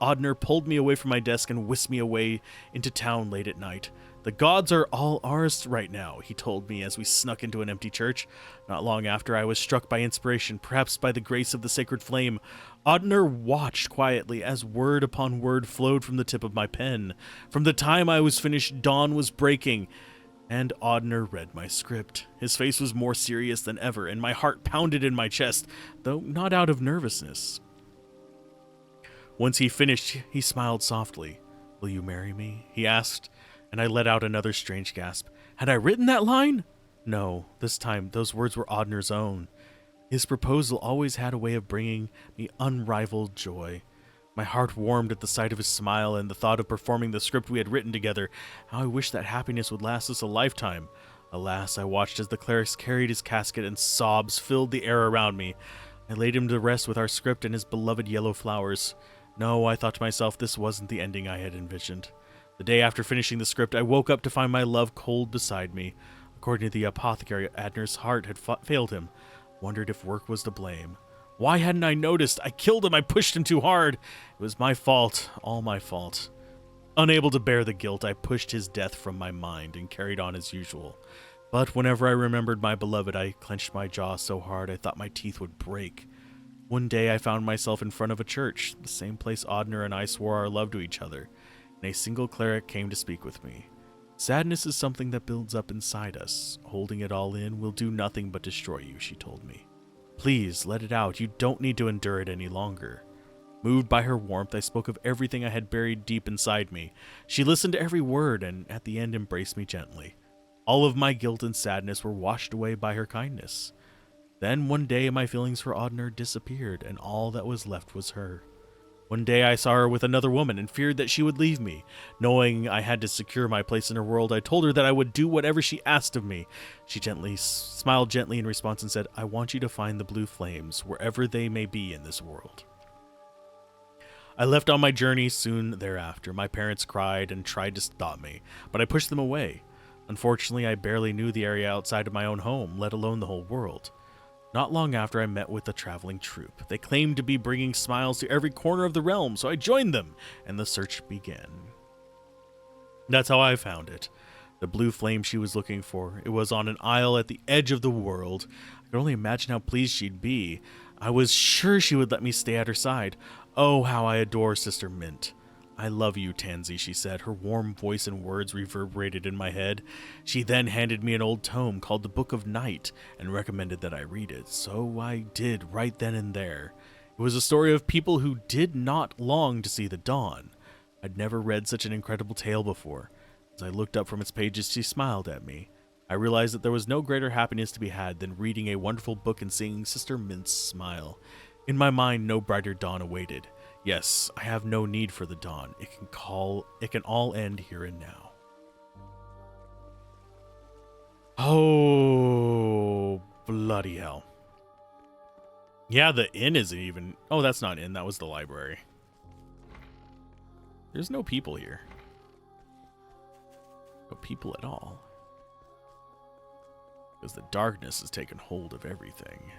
Audner pulled me away from my desk and whisked me away into town late at night. The gods are all ours right now, he told me as we snuck into an empty church. Not long after, I was struck by inspiration, perhaps by the grace of the sacred flame. Audner watched quietly as word upon word flowed from the tip of my pen. From the time I was finished, dawn was breaking, and Audner read my script. His face was more serious than ever, and my heart pounded in my chest, though not out of nervousness. Once he finished, he smiled softly. "Will you marry me?" he asked, and I let out another strange gasp. Had I written that line? No, this time those words were Audner's own. His proposal always had a way of bringing me unrivaled joy. My heart warmed at the sight of his smile and the thought of performing the script we had written together. How I wished that happiness would last us a lifetime. Alas, I watched as the clerics carried his casket and sobs filled the air around me. I laid him to rest with our script and his beloved yellow flowers. No, I thought to myself, this wasn't the ending I had envisioned. The day after finishing the script, I woke up to find my love cold beside me. According to the apothecary, Audner's heart had failed him. Wondered if work was to blame. Why hadn't I noticed? I killed him. I pushed him too hard. It was my fault. All my fault. Unable to bear the guilt, I pushed his death from my mind and carried on as usual. But whenever I remembered my beloved, I clenched my jaw so hard I thought my teeth would break. One day I found myself in front of a church, the same place Audner and I swore our love to each other, and a single cleric came to speak with me. Sadness is something that builds up inside us. Holding it all in will do nothing but destroy you, she told me. Please, let it out. You don't need to endure it any longer. Moved by her warmth, I spoke of everything I had buried deep inside me. She listened to every word and at the end embraced me gently. All of my guilt and sadness were washed away by her kindness. Then one day my feelings for Audner disappeared and all that was left was her. One day I saw her with another woman and feared that she would leave me. Knowing I had to secure my place in her world, I told her that I would do whatever she asked of me. She smiled gently in response and said, "I want you to find the blue flames, wherever they may be in this world." I left on my journey soon thereafter. My parents cried and tried to stop me, but I pushed them away. Unfortunately, I barely knew the area outside of my own home, let alone the whole world. Not long after, I met with a traveling troupe. They claimed to be bringing smiles to every corner of the realm, so I joined them, and the search began. That's how I found it. The blue flame she was looking for. It was on an isle at the edge of the world. I could only imagine how pleased she'd be. I was sure she would let me stay at her side. Oh, how I adore Sister Mint. "I love you, Tansy," she said. Her warm voice and words reverberated in my head. She then handed me an old tome called the Book of Night and recommended that I read it. So I did, right then and there. It was a story of people who did not long to see the dawn. I'd never read such an incredible tale before. As I looked up from its pages, she smiled at me. I realized that there was no greater happiness to be had than reading a wonderful book and seeing Sister Mint's smile. In my mind, no brighter dawn awaited. Yes, I have no need for the dawn. It can all end here and now. Oh, bloody hell. Yeah, the inn isn't even... Oh, that's not inn. That was the library. There's no people here. No people at all. Because the darkness has taken hold of everything.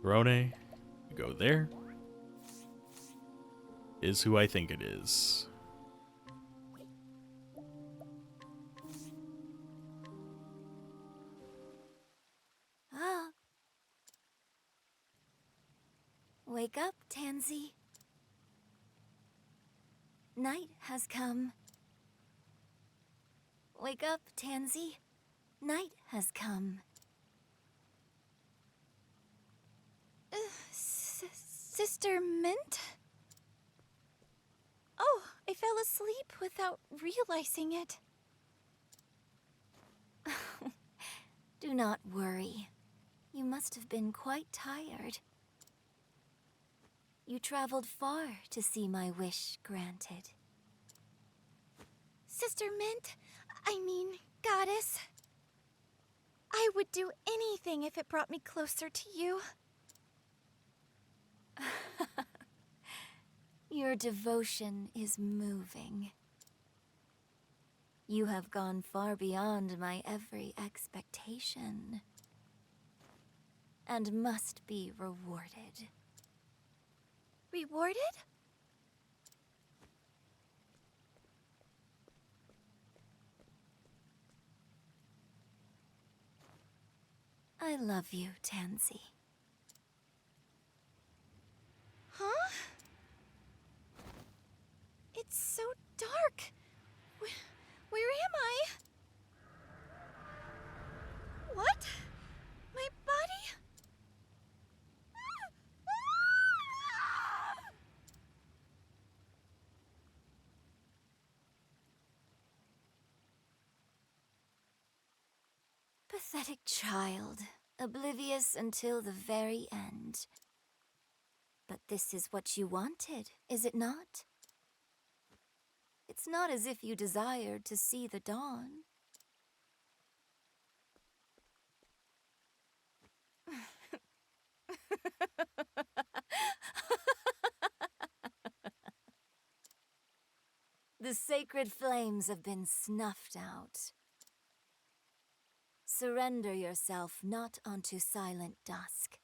Rone, you go there. Is who I think it is. Ah. Wake up, Tansy. Night has come. Wake up, Tansy. Night has come. Sister Mint? Oh, I fell asleep without realizing it. Do not worry. You must have been quite tired. You traveled far to see my wish granted. Sister Mint? I mean, Goddess. I would do anything if it brought me closer to you. Your devotion is moving. You have gone far beyond my every expectation, and must be rewarded. Rewarded? I love you, Tansy. Huh? It's so dark. Where am I? What? My body? Pathetic child, oblivious until the very end. But this is what you wanted, is it not? It's not as if you desired to see the dawn. The sacred flames have been snuffed out. Surrender yourself not unto silent dusk,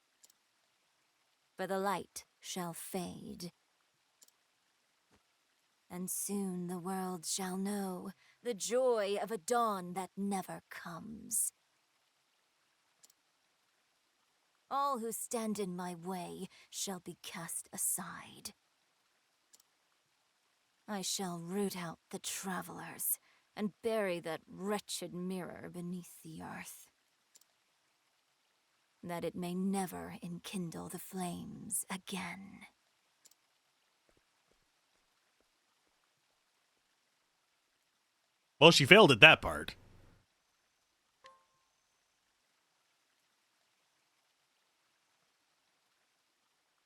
for the light shall fade. And soon the world shall know the joy of a dawn that never comes. All who stand in my way shall be cast aside. I shall root out the travelers and bury that wretched mirror beneath the earth, that it may never enkindle the flames again. Well, she failed at that part.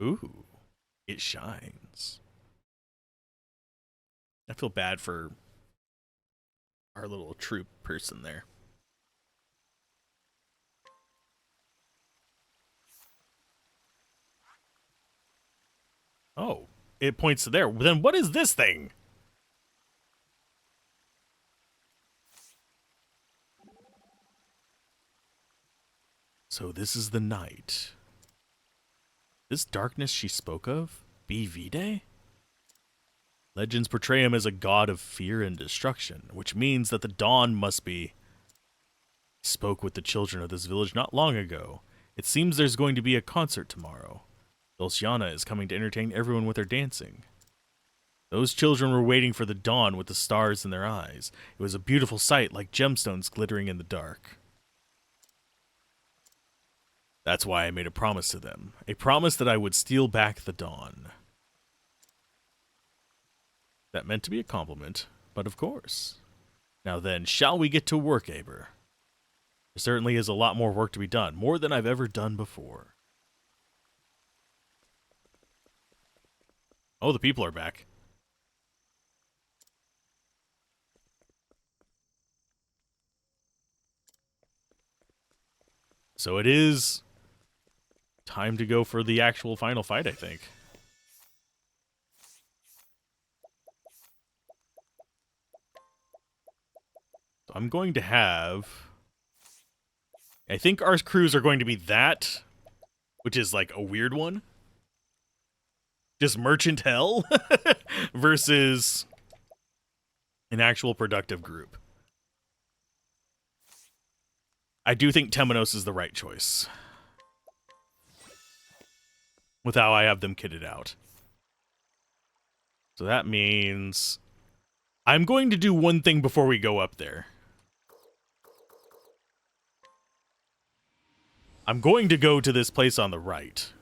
Ooh, it shines. I feel bad for our little troop person there. Oh, it points to there. Then what is this thing? So this is the night. This darkness she spoke of? Be Vide? Legends portray him as a god of fear and destruction, which means that the dawn must be... Spoke with the children of this village not long ago. It seems there's going to be a concert tomorrow. Dulciana is coming to entertain everyone with her dancing. Those children were waiting for the dawn with the stars in their eyes. It was a beautiful sight, like gemstones glittering in the dark. That's why I made a promise to them. A promise that I would steal back the dawn. That meant to be a compliment, but of course. Now then, shall we get to work, Aber? There certainly is a lot more work to be done, more than I've ever done before. Oh, the people are back. So it is time to go for the actual final fight, I think. So I'm going to have... I think our crews are going to be that, which is like a weird one. Just merchant hell versus an actual productive group. I do think Temenos is the right choice. With how I have them kitted out. So that means I'm going to do one thing before we go up there. I'm going to go to this place on the right.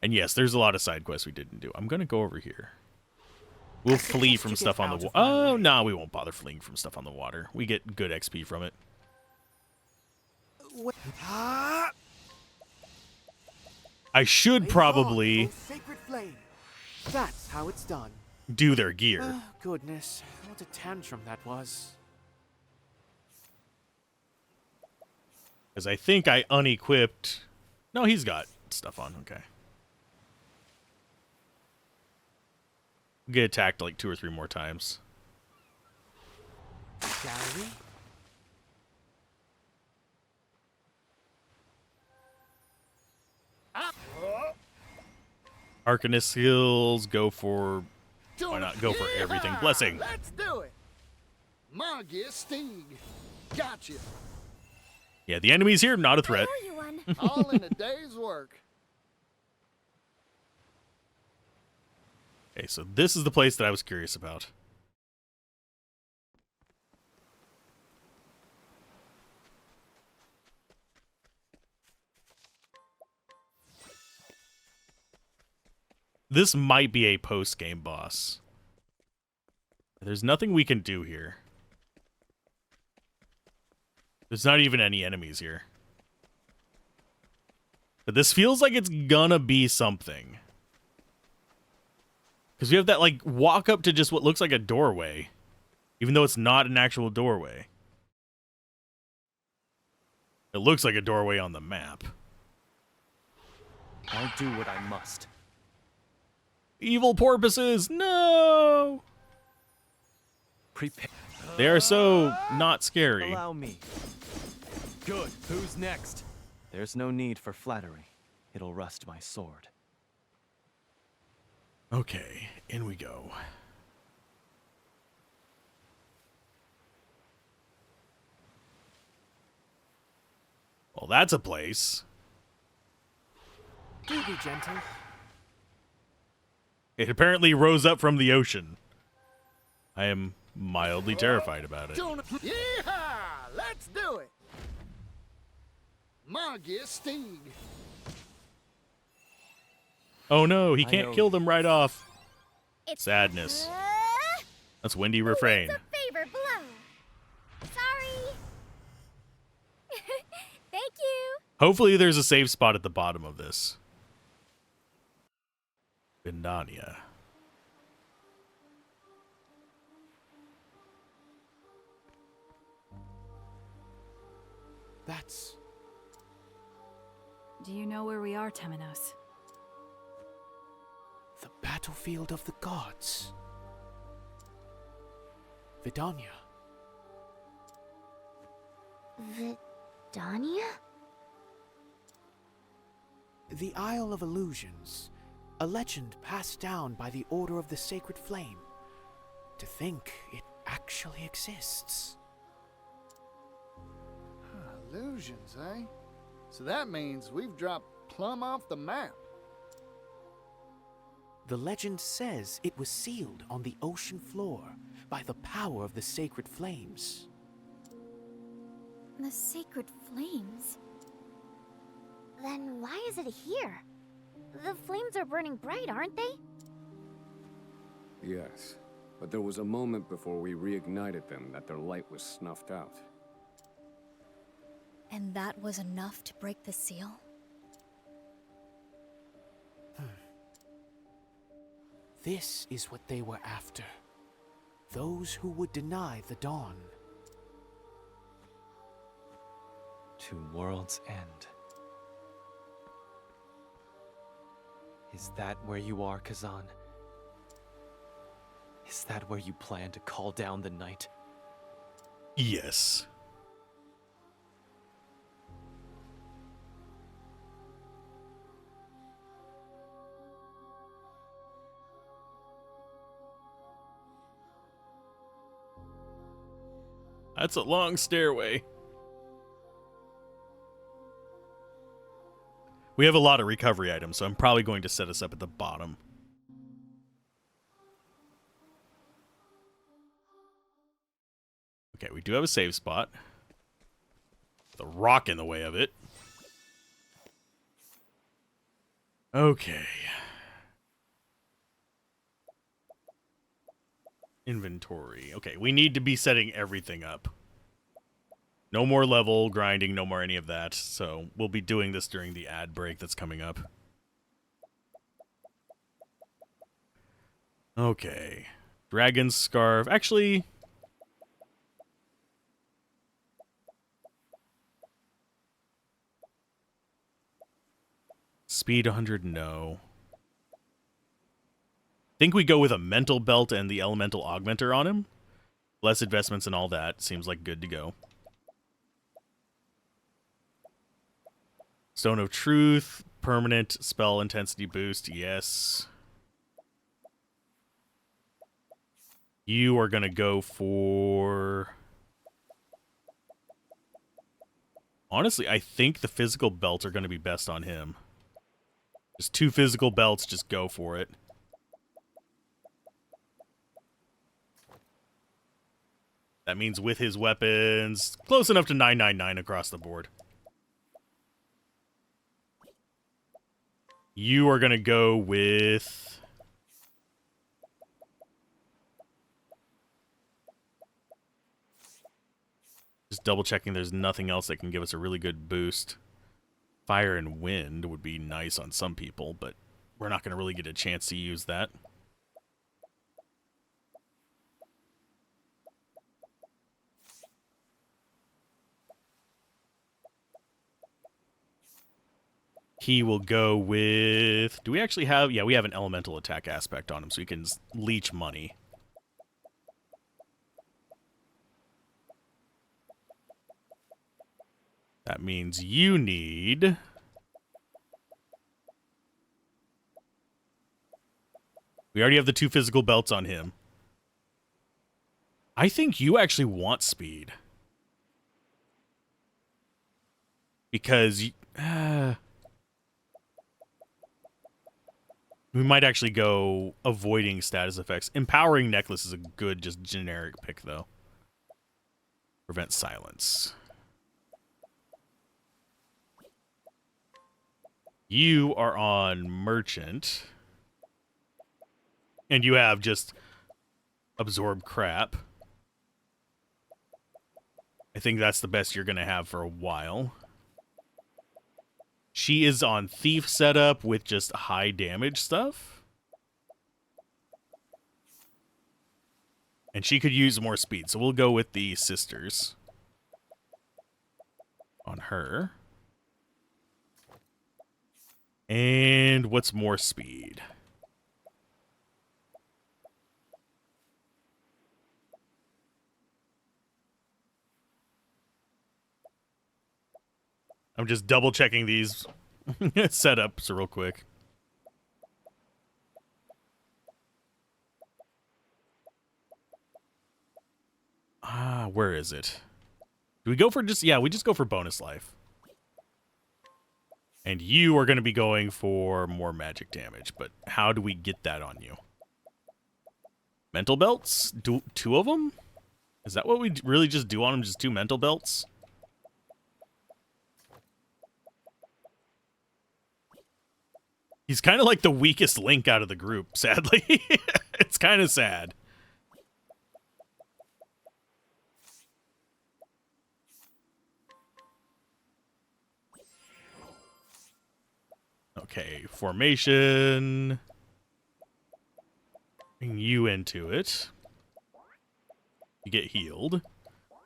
And yes, there's a lot of side quests we didn't do. I'm going to go over here. We'll flee from stuff on the water. Oh, no, we won't bother fleeing from stuff on the water. We get good XP from it. I should probably... Sacred flame. That's how it's done. do their gear. Oh, goodness, what a tantrum that was. Because I think I unequipped... No, he's got stuff on. Okay. Get attacked like 2 or 3 more times. Shall we? Arcanist skills, go for... Do Why it. not go for everything? Yeehaw! Blessing. Let's do it. Margia Steeg. Gotcha. Yeah, the enemies here, not a threat. I owe you one. All in a day's work. Okay, so this is the place that I was curious about. This might be a post-game boss. There's nothing we can do here. There's not even any enemies here. But this feels like it's gonna be something. Because we have that, like, walk up to just what looks like a doorway. Even though it's not an actual doorway. It looks like a doorway on the map. I'll do what I must. Evil porpoises! No! Prepare. They are so not scary. Allow me. Good. Who's next? There's no need for flattery. It'll rust my sword. Okay, in we go. Well, that's a place. Do be gentle. It apparently rose up from the ocean. I am mildly terrified about it. Don't. Yeehaw! Let's do it. Margia Steeg. Oh no, he I can't know. kill them right off. It's Sadness. That's Windy refrain. It's a favor blow. Sorry. Thank you. Hopefully there's a safe spot at the bottom of this. Vindania. That's... Do you know where we are, Temenos? the battlefield of the gods. Vidania. Vidania? The Isle of Illusions. A legend passed down by the Order of the Sacred Flame. To think it actually exists. Illusions, eh? So that means we've dropped plumb off the map. The legend says it was sealed on the ocean floor by the power of the sacred flames. The sacred flames? Then why is it here? The flames are burning bright, aren't they? Yes, but there was a moment before we reignited them that their light was snuffed out. And that was enough to break the seal? This is what they were after. Those who would deny the dawn. To world's end. Is that where you are, Kazan? Is that where you plan to call down the night? Yes. That's a long stairway. We have a lot of recovery items, so I'm probably going to set us up at the bottom. Okay, we do have a save spot. The rock in the way of it. Okay. Inventory. Okay, we need to be setting everything up. No more level grinding, no more any of that. So we'll be doing this during the ad break that's coming up. Okay. Dragon Scarf. Actually... Speed 100, no. Think we go with a mental belt and the elemental augmenter on him. Less investments and all that. Seems like good to go. Stone of Truth. Permanent spell intensity boost. Yes. You are going to go for... Honestly, I think the physical belts are going to be best on him. Just 2 physical belts, just go for it. That means with his weapons, close enough to 999 across the board. You are going to go with... Just double checking there's nothing else that can give us a really good boost. Fire and wind would be nice on some people, but we're not going to really get a chance to use that. He will go with... Do we actually have... Yeah, we have an elemental attack aspect on him, so he can leech money. That means you need... We already have the 2 physical belts on him. I think you actually want speed. Because... we might actually go avoiding status effects. Empowering Necklace is a good, just generic pick, though. Prevent silence. You are on Merchant. And you have just absorb crap. I think that's the best you're going to have for a while. She is on Thief setup with just high damage stuff. And she could use more speed, so we'll go with the Sisters on her. And what's more speed? I'm just double checking these setups real quick. Where is it? Do we go for just... Yeah, we just go for bonus life. And you are going to be going for more magic damage. But how do we get that on you? Mental belts? 2 of them? Is that what we really just do on him? Just 2 mental belts? He's kind of like the weakest link out of the group, sadly. It's kind of sad. Okay, formation. Bring you into it. You get healed.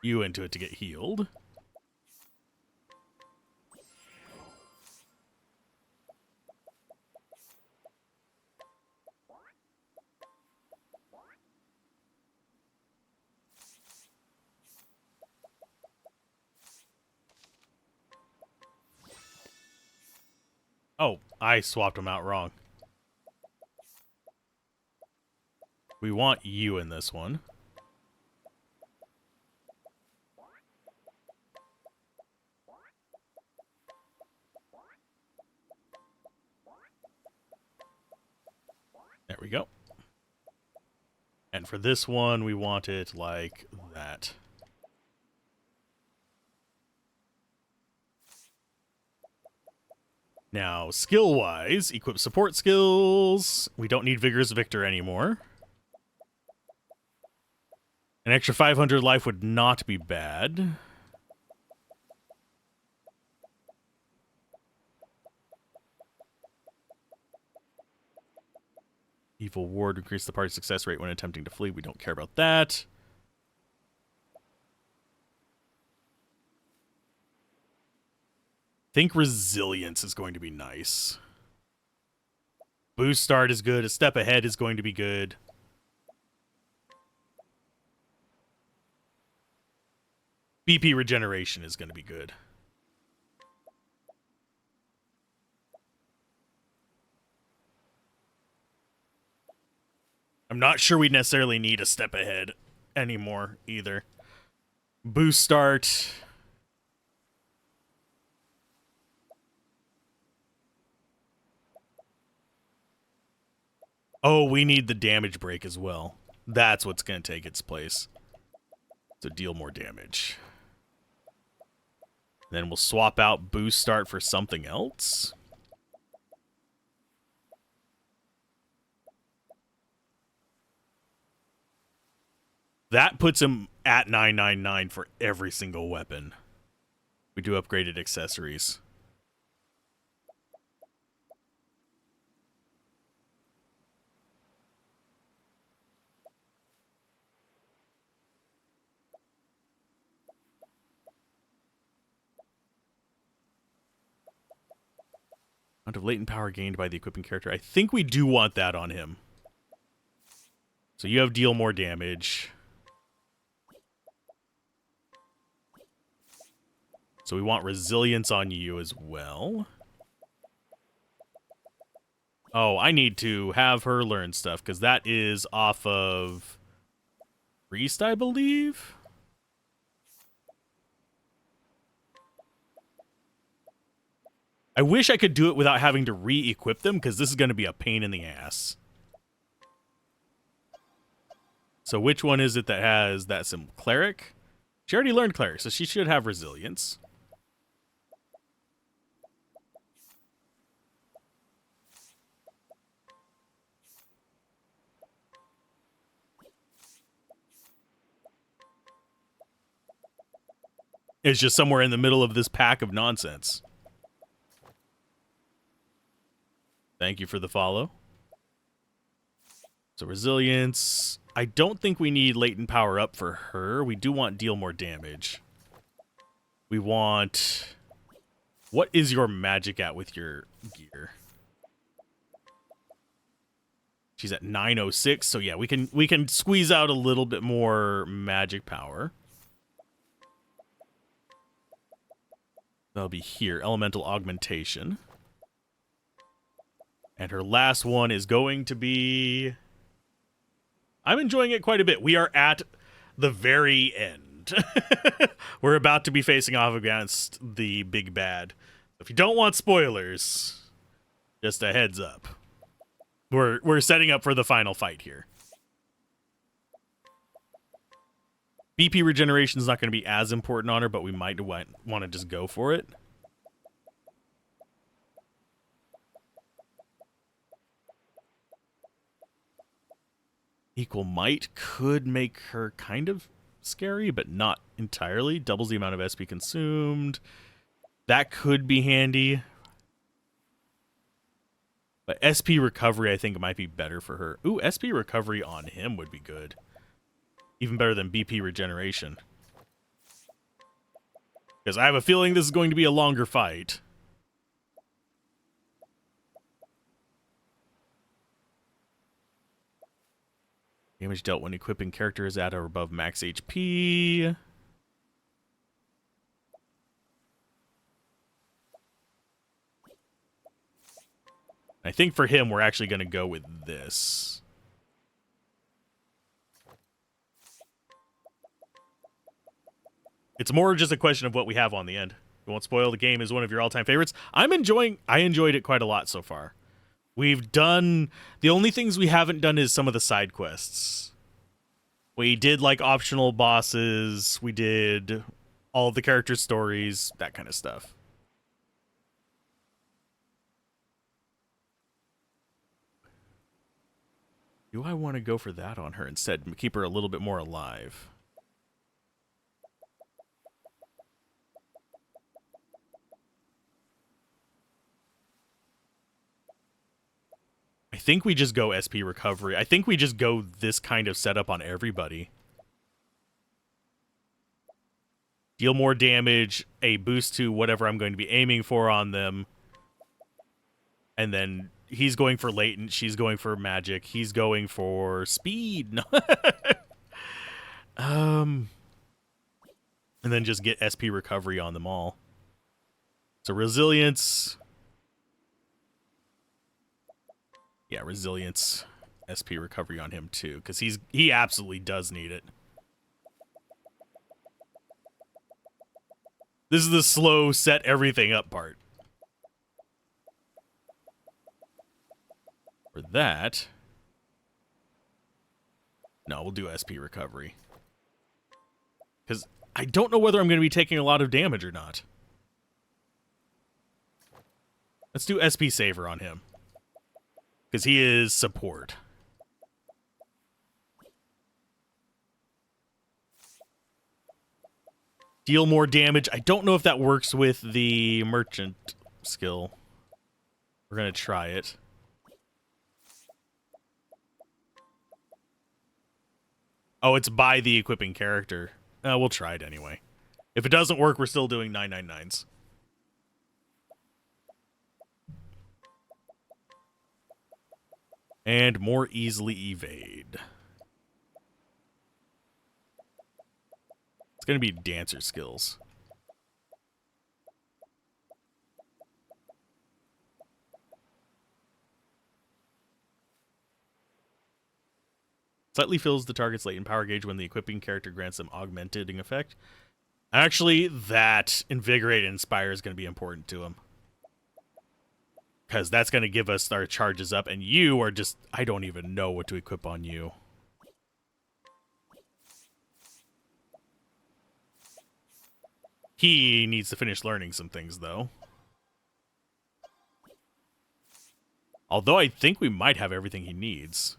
You into it to get healed. Oh, I swapped them out wrong. We want you in this one. There we go. And for this one, we want it like that. Now, skill-wise, equip support skills. We don't need Vigorous Victor anymore. An extra 500 life would not be bad. Evil ward increase the party's success rate when attempting to flee. We don't care about that. Think resilience is going to be nice. Boost start is good. A step ahead is going to be good. BP regeneration is going to be good. I'm not sure we necessarily need a step ahead anymore either. Boost start. Oh, we need the damage break as well. That's what's going to take its place. So deal more damage. Then we'll swap out boost start for something else. That puts him at 999 for every single weapon. We do upgraded accessories. Amount of latent power gained by the equipping character. I think we do want that on him. So you have deal more damage. So we want resilience on you as well. Oh, I need to have her learn stuff because that is off of Priest, I believe. I wish I could do it without having to re-equip them because this is going to be a pain in the ass. So which one is it that has that symbol? Cleric? She already learned Cleric, so she should have resilience. It's just somewhere in the middle of this pack of nonsense. Thank you for the follow. So resilience. I don't think we need latent power up for her. We do want deal more damage. We want... What is your magic at with your gear? She's at 906, so yeah, we can squeeze out a little bit more magic power. That'll be here, elemental augmentation. And her last one is going to be... I'm enjoying it quite a bit. We are at the very end. We're about to be facing off against the big bad. If you don't want spoilers, just a heads up. We're setting up for the final fight here. BP regeneration is not going to be as important on her, but we might want to just go for it. Equal might could make her kind of scary, but not entirely. Doubles the amount of SP consumed. That could be handy. But SP recovery, I think, might be better for her. Ooh, SP recovery on him would be good. Even better than BP regeneration. Because I have a feeling this is going to be a longer fight. Damage dealt when equipping character is at or above max HP. I think for him, we're actually going to go with this. It's more just a question of what we have on the end. You won't spoil the game is one of your all-time favorites. I enjoyed it quite a lot so far. We've done... The only things we haven't done is some of the side quests. We did, like, optional bosses. We did all of the character stories, that kind of stuff. Do I want to go for that on her instead? Keep her a little bit more alive. I think we just go SP recovery. I think we just go this kind of setup on everybody. Deal more damage, a boost to whatever I'm going to be aiming for on them. And then he's going for latent, she's going for magic, he's going for speed. And then just get SP recovery on them all. So resilience. Yeah, resilience, SP recovery on him too, because he absolutely does need it. This is the slow set everything up part. For that, no, we'll do SP recovery. Because I don't know whether I'm going to be taking a lot of damage or not. Let's do SP saver on him. Because he is support. Deal more damage. I don't know if that works with the merchant skill. We're going to try it. Oh, it's by the equipping character. We'll try it anyway. If it doesn't work, we're still doing 999s. And more easily evade. It's going to be dancer skills. Slightly fills the target's latent power gauge when the equipping character grants them augmenting effect. Actually, that Invigorate and Inspire is going to be important to him. Because that's going to give us our charges up, and you are just... I don't even know what to equip on you. He needs to finish learning some things, though. Although I think we might have everything he needs.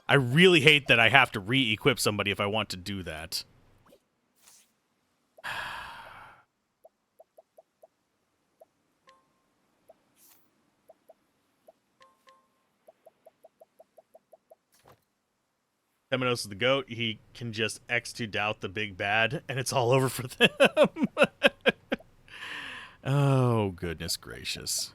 I really hate that I have to re-equip somebody if I want to do that. Temenos is the goat. He can just X2 doubt the big bad, and it's all over for them. Oh, goodness gracious.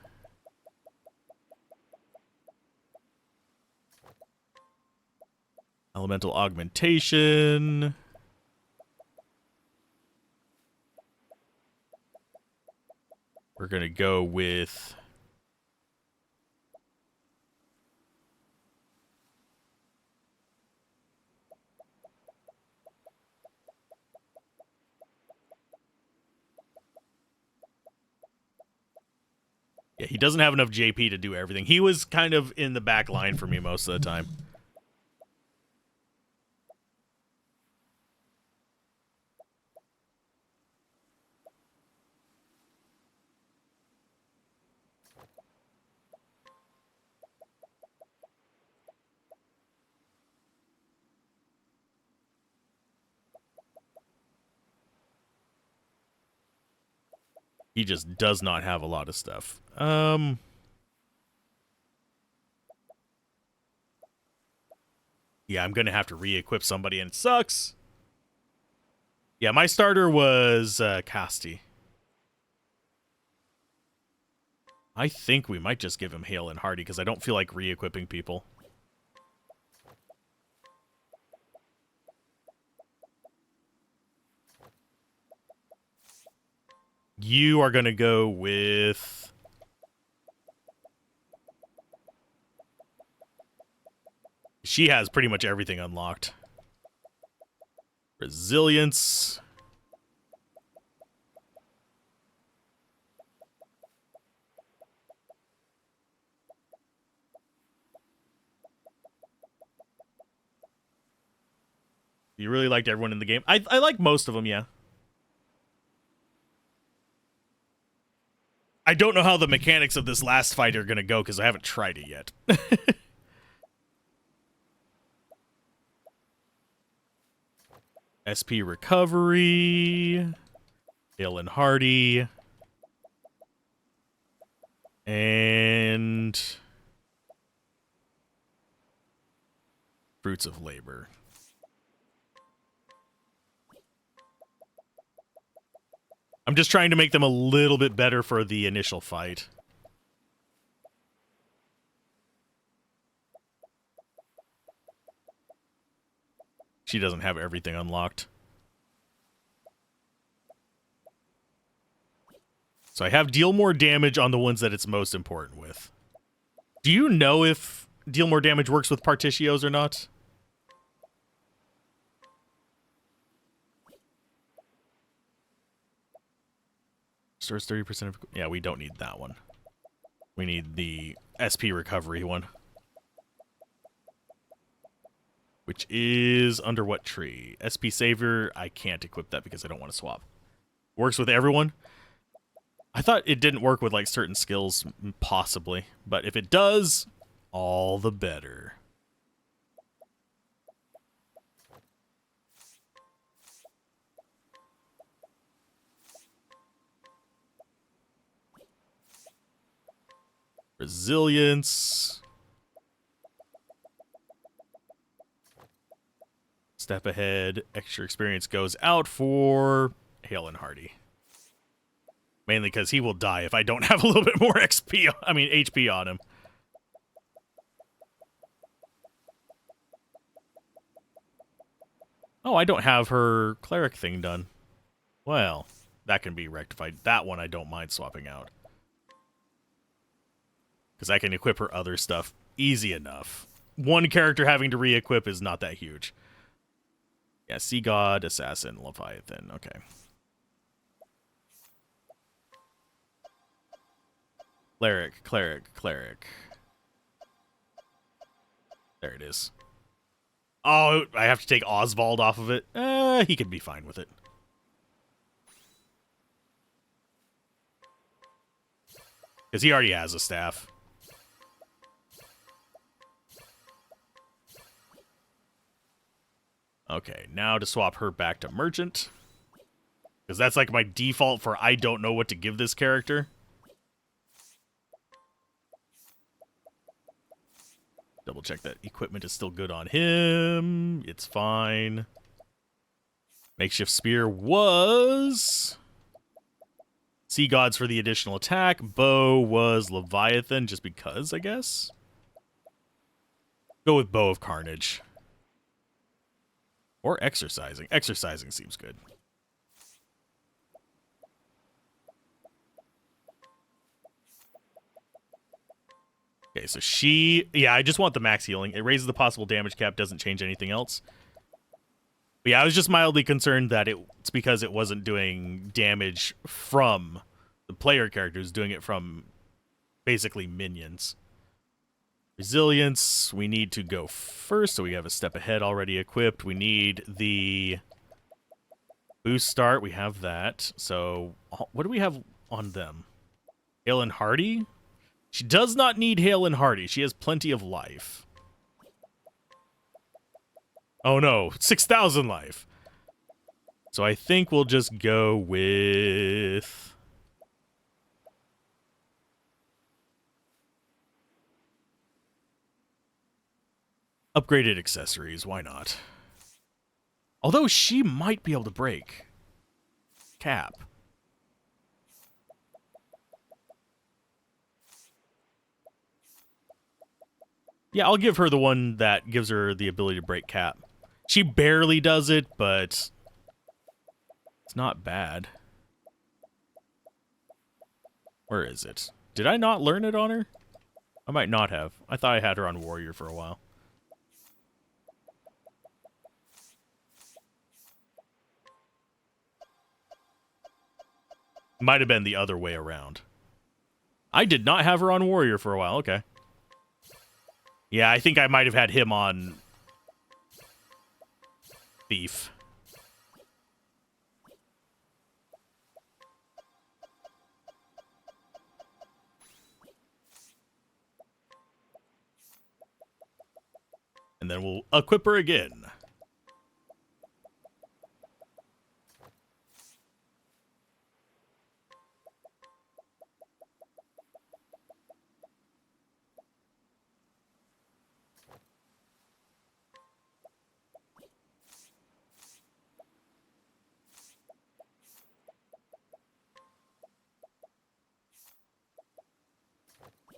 Elemental augmentation. We're going to go with... Yeah, he doesn't have enough JP to do everything. He was kind of in the back line for me most of the time. He just does not have a lot of stuff. Yeah, I'm going to have to re-equip somebody, and it sucks. Yeah, my starter was Casti. I think we might just give him Hale and Hardy, because I don't feel like re-equipping people. You are going to go with... She has pretty much everything unlocked. Resilience. You really liked everyone in the game? I like most of them, yeah. I don't know how the mechanics of this last fight are going to go because I haven't tried it yet. SP recovery. Hale and Hardy. And fruits of labor. I'm just trying to make them a little bit better for the initial fight. She doesn't have everything unlocked. So I have deal more damage on the ones that it's most important with. Do you know if deal more damage works with Partitios or not? Restores 30% of... Yeah, we don't need that one. We need the SP recovery one. Which is under what tree? SP Savior, I can't equip that because I don't want to swap. Works with everyone? I thought it didn't work with like certain skills, possibly. But if it does, all the better. Resilience. Step ahead. Extra experience goes out for Hale and Hardy. Mainly because he will die if I don't have a little bit more HP on him. Oh, I don't have her cleric thing done. Well, that can be rectified. That one I don't mind swapping out. Because I can equip her other stuff easy enough. One character having to re-equip is not that huge. Yeah, Sea God, Assassin, Leviathan. Okay. Cleric. There it is. Oh, I have to take Oswald off of it? He could be fine with it. Because he already has a staff. Okay, now to swap her back to Merchant. Because that's like my default for I don't know what to give this character. Double check that equipment is still good on him. It's fine. Makeshift Spear was... Sea Gods for the additional attack. Bow was Leviathan, just because, I guess. Go with Bow of Carnage. Or Exercising. Exercising seems good. Okay, so she... Yeah, I just want the max healing. It raises the possible damage cap, doesn't change anything else. But yeah, I was just mildly concerned that it's because it wasn't doing damage from the player characters, doing it from basically minions. Resilience, we need to go first, so we have a step ahead already equipped. We need the boost start, we have that. So, what do we have on them? Hale and Hardy? She does not need Hale and Hardy. She has plenty of life. Oh no, 6,000 life. So I think we'll just go with... upgraded accessories, why not? Although she might be able to break cap. Yeah, I'll give her the one that gives her the ability to break cap. She barely does it, but it's not bad. Where is it? Did I not learn it on her? I might not have. I thought I had her on Warrior for a while. Might have been the other way around. I did not have her on Warrior for a while. Okay. Yeah, I think I might have had him on Thief. And then we'll equip her again.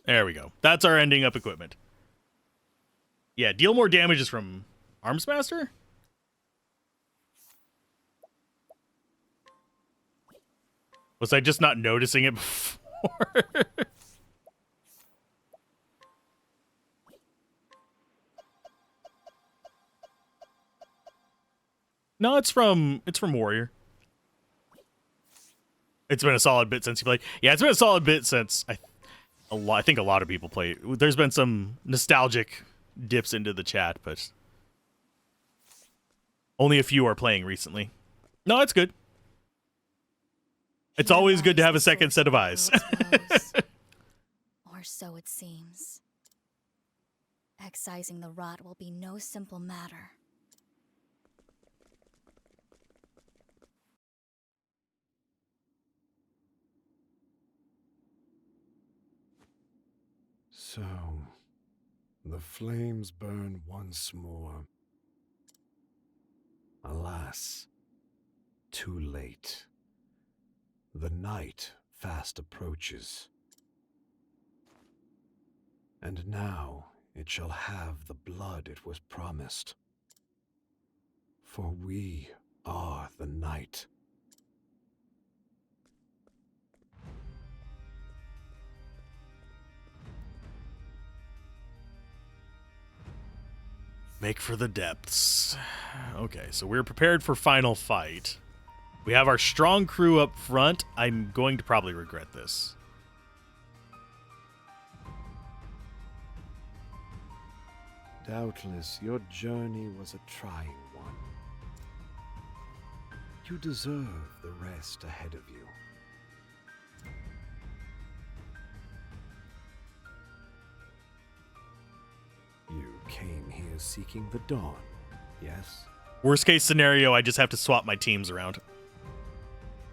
There we go. That's our ending up equipment. Yeah, deal more damage is from Armsmaster? Was I just not noticing it before? No, it's from Warrior. It's been a solid bit since you played. Yeah, it's been a solid bit since I think a lot of people play. There's been some nostalgic dips into the chat, but only a few are playing recently. No, it's good. It's always good to have a second set of eyes. Or so it seems. Excising the rot will be no simple matter. So, the flames burn once more. Alas, too late. The night fast approaches. And now it shall have the blood it was promised. For we are the night. Make for the depths. Okay, so we're prepared for final fight. We have our strong crew up front. I'm going to probably regret this. Doubtless, your journey was a trying one. You deserve the rest ahead of you. You came here seeking the dawn, yes? Worst case scenario, I just have to swap my teams around.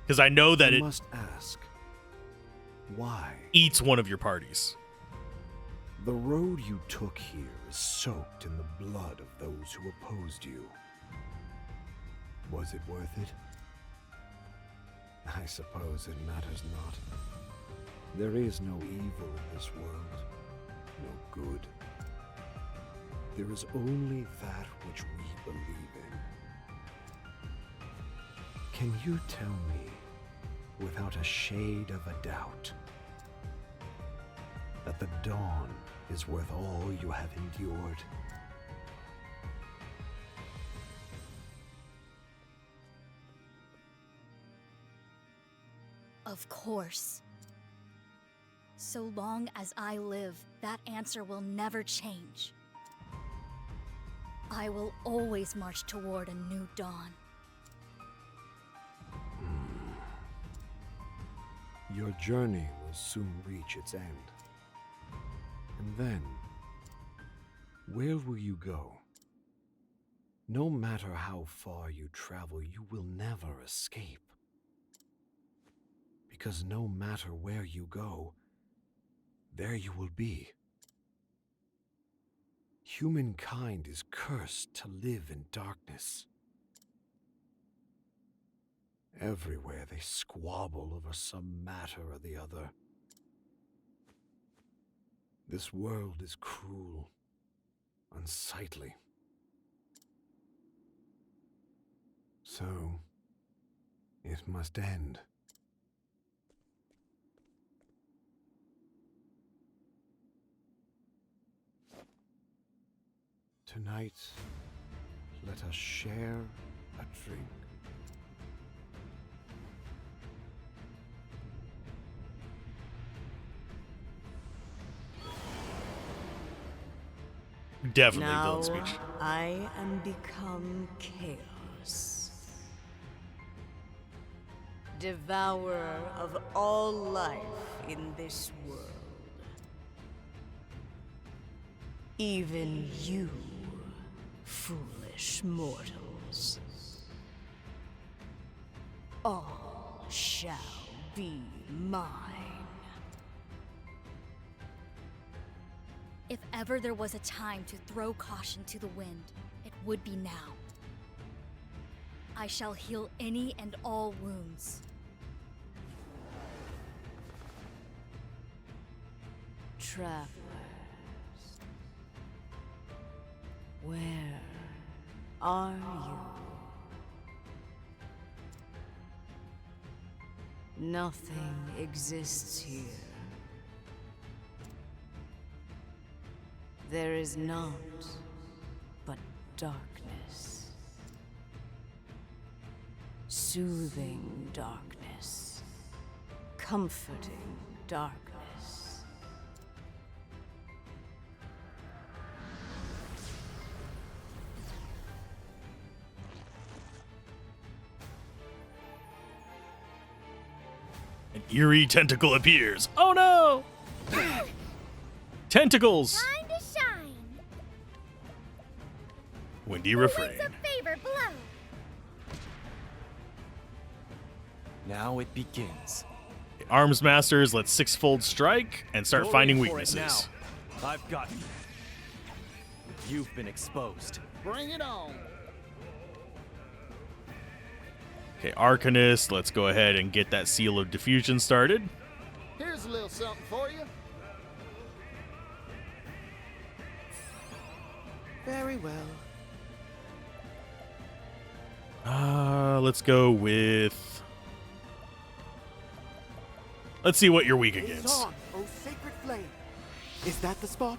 Because I know that I it must ask, why? Eats one of your parties. The road you took here is soaked in the blood of those who opposed you. Was it worth it? I suppose it matters not. There is no evil in this world, no good. There is only that which we believe in. Can you tell me, without a shade of a doubt, that the dawn is worth all you have endured? Of course. So long as I live, that answer will never change. I will always march toward a new dawn. Your journey will soon reach its end. And then, where will you go? No matter how far you travel, you will never escape. Because no matter where you go, there you will be. Humankind is cursed to live in darkness. Everywhere they squabble over some matter or the other. This world is cruel, unsightly. So, it must end. Tonight, let us share a drink. Definitely Now villain speech. I am become chaos. Devourer of all life in this world. Even you, foolish mortals. All shall be mine. If ever there was a time to throw caution to the wind, it would be now. I shall heal any and all wounds. travelers. Where are you? Nothing exists here. There is naught but darkness. Soothing darkness. Comforting darkness. An eerie tentacle appears. Oh no! Tentacles! Time to shine. Windy refrain. Winds of favor blow. Now it begins. Arms Masters, let's sixfold strike and start Go finding in for it weaknesses. now. I've got you. You've been exposed. Bring it on. Okay, Arcanist, let's go ahead and get that Seal of Diffusion started. Here's a little something for you. Very well. Let's go with... Let's see what you're weak It's against. on, oh sacred flame. Is that the spot?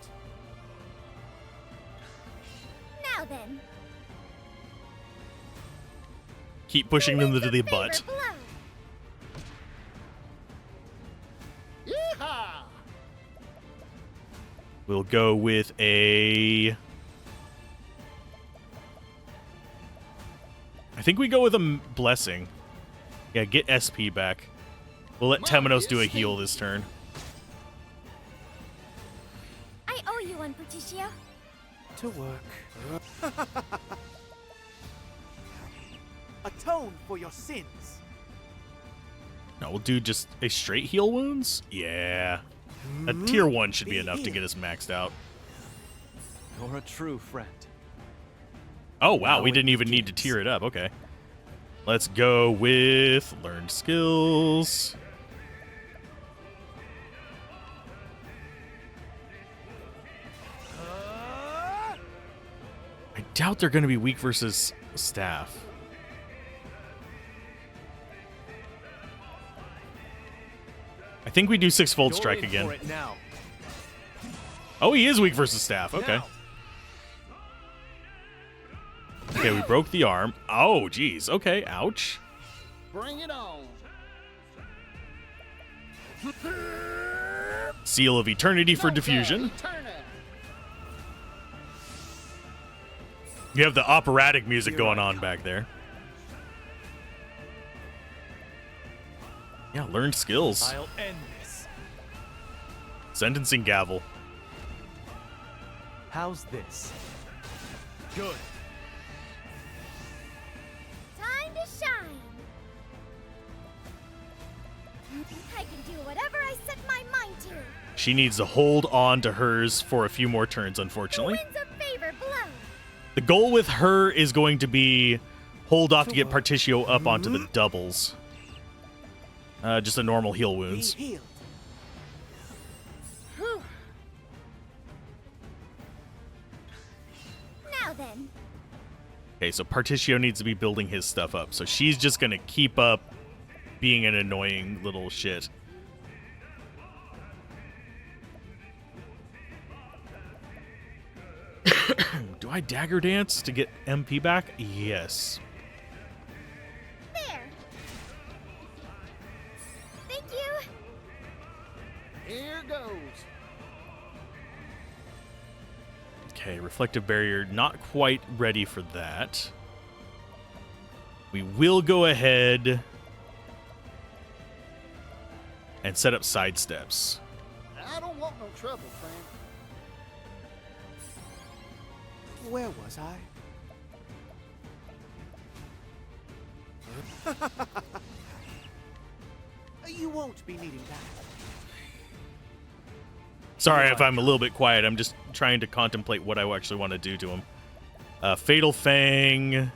Now then. Keep pushing them to the Winds of butt. favor blow. Yeehaw! We'll go with a... I think we go with a blessing. Yeah, get SP back. We'll let Temenos do a heal this turn. I owe you one, Patricio. To work. Atone for your sins. No, we'll do just a straight heal wounds? Yeah. A tier 1 should be enough to get us maxed out. You're a true friend. Oh, wow, we didn't even need to tier it up. Okay. Let's go with learned skills. I doubt they're going to be weak versus staff. I think we do sixfold You're strike in again. for it now. Oh, he is weak versus staff. Okay. Now. Okay, we broke the arm. Oh, geez. Okay, ouch. Bring it on. Seal of Eternity for diffusion. Turn it. You have the operatic music going on back there. Yeah, learned skills. I'll end this. Sentencing gavel. How's this? Good. Time to shine. I can do whatever I set my mind to. She needs to hold on to hers for a few more turns, unfortunately. Winds of favor blow. The goal with her is going to be hold off to get Particio up onto the doubles. Just a normal heal wounds. Be healed. Whew. Now then. Okay, so Particio needs to be building his stuff up. So she's just going to keep up being an annoying little shit. Do I dagger dance to get MP back? Yes. There. Thank you. Here goes. Okay, reflective barrier, not quite ready for that. We will go ahead and set up side steps. I don't want no trouble, friend. Where was I? You won't be needing that. Sorry if I'm a little bit quiet. I'm just trying to contemplate what I actually want to do to him. Fatal Fang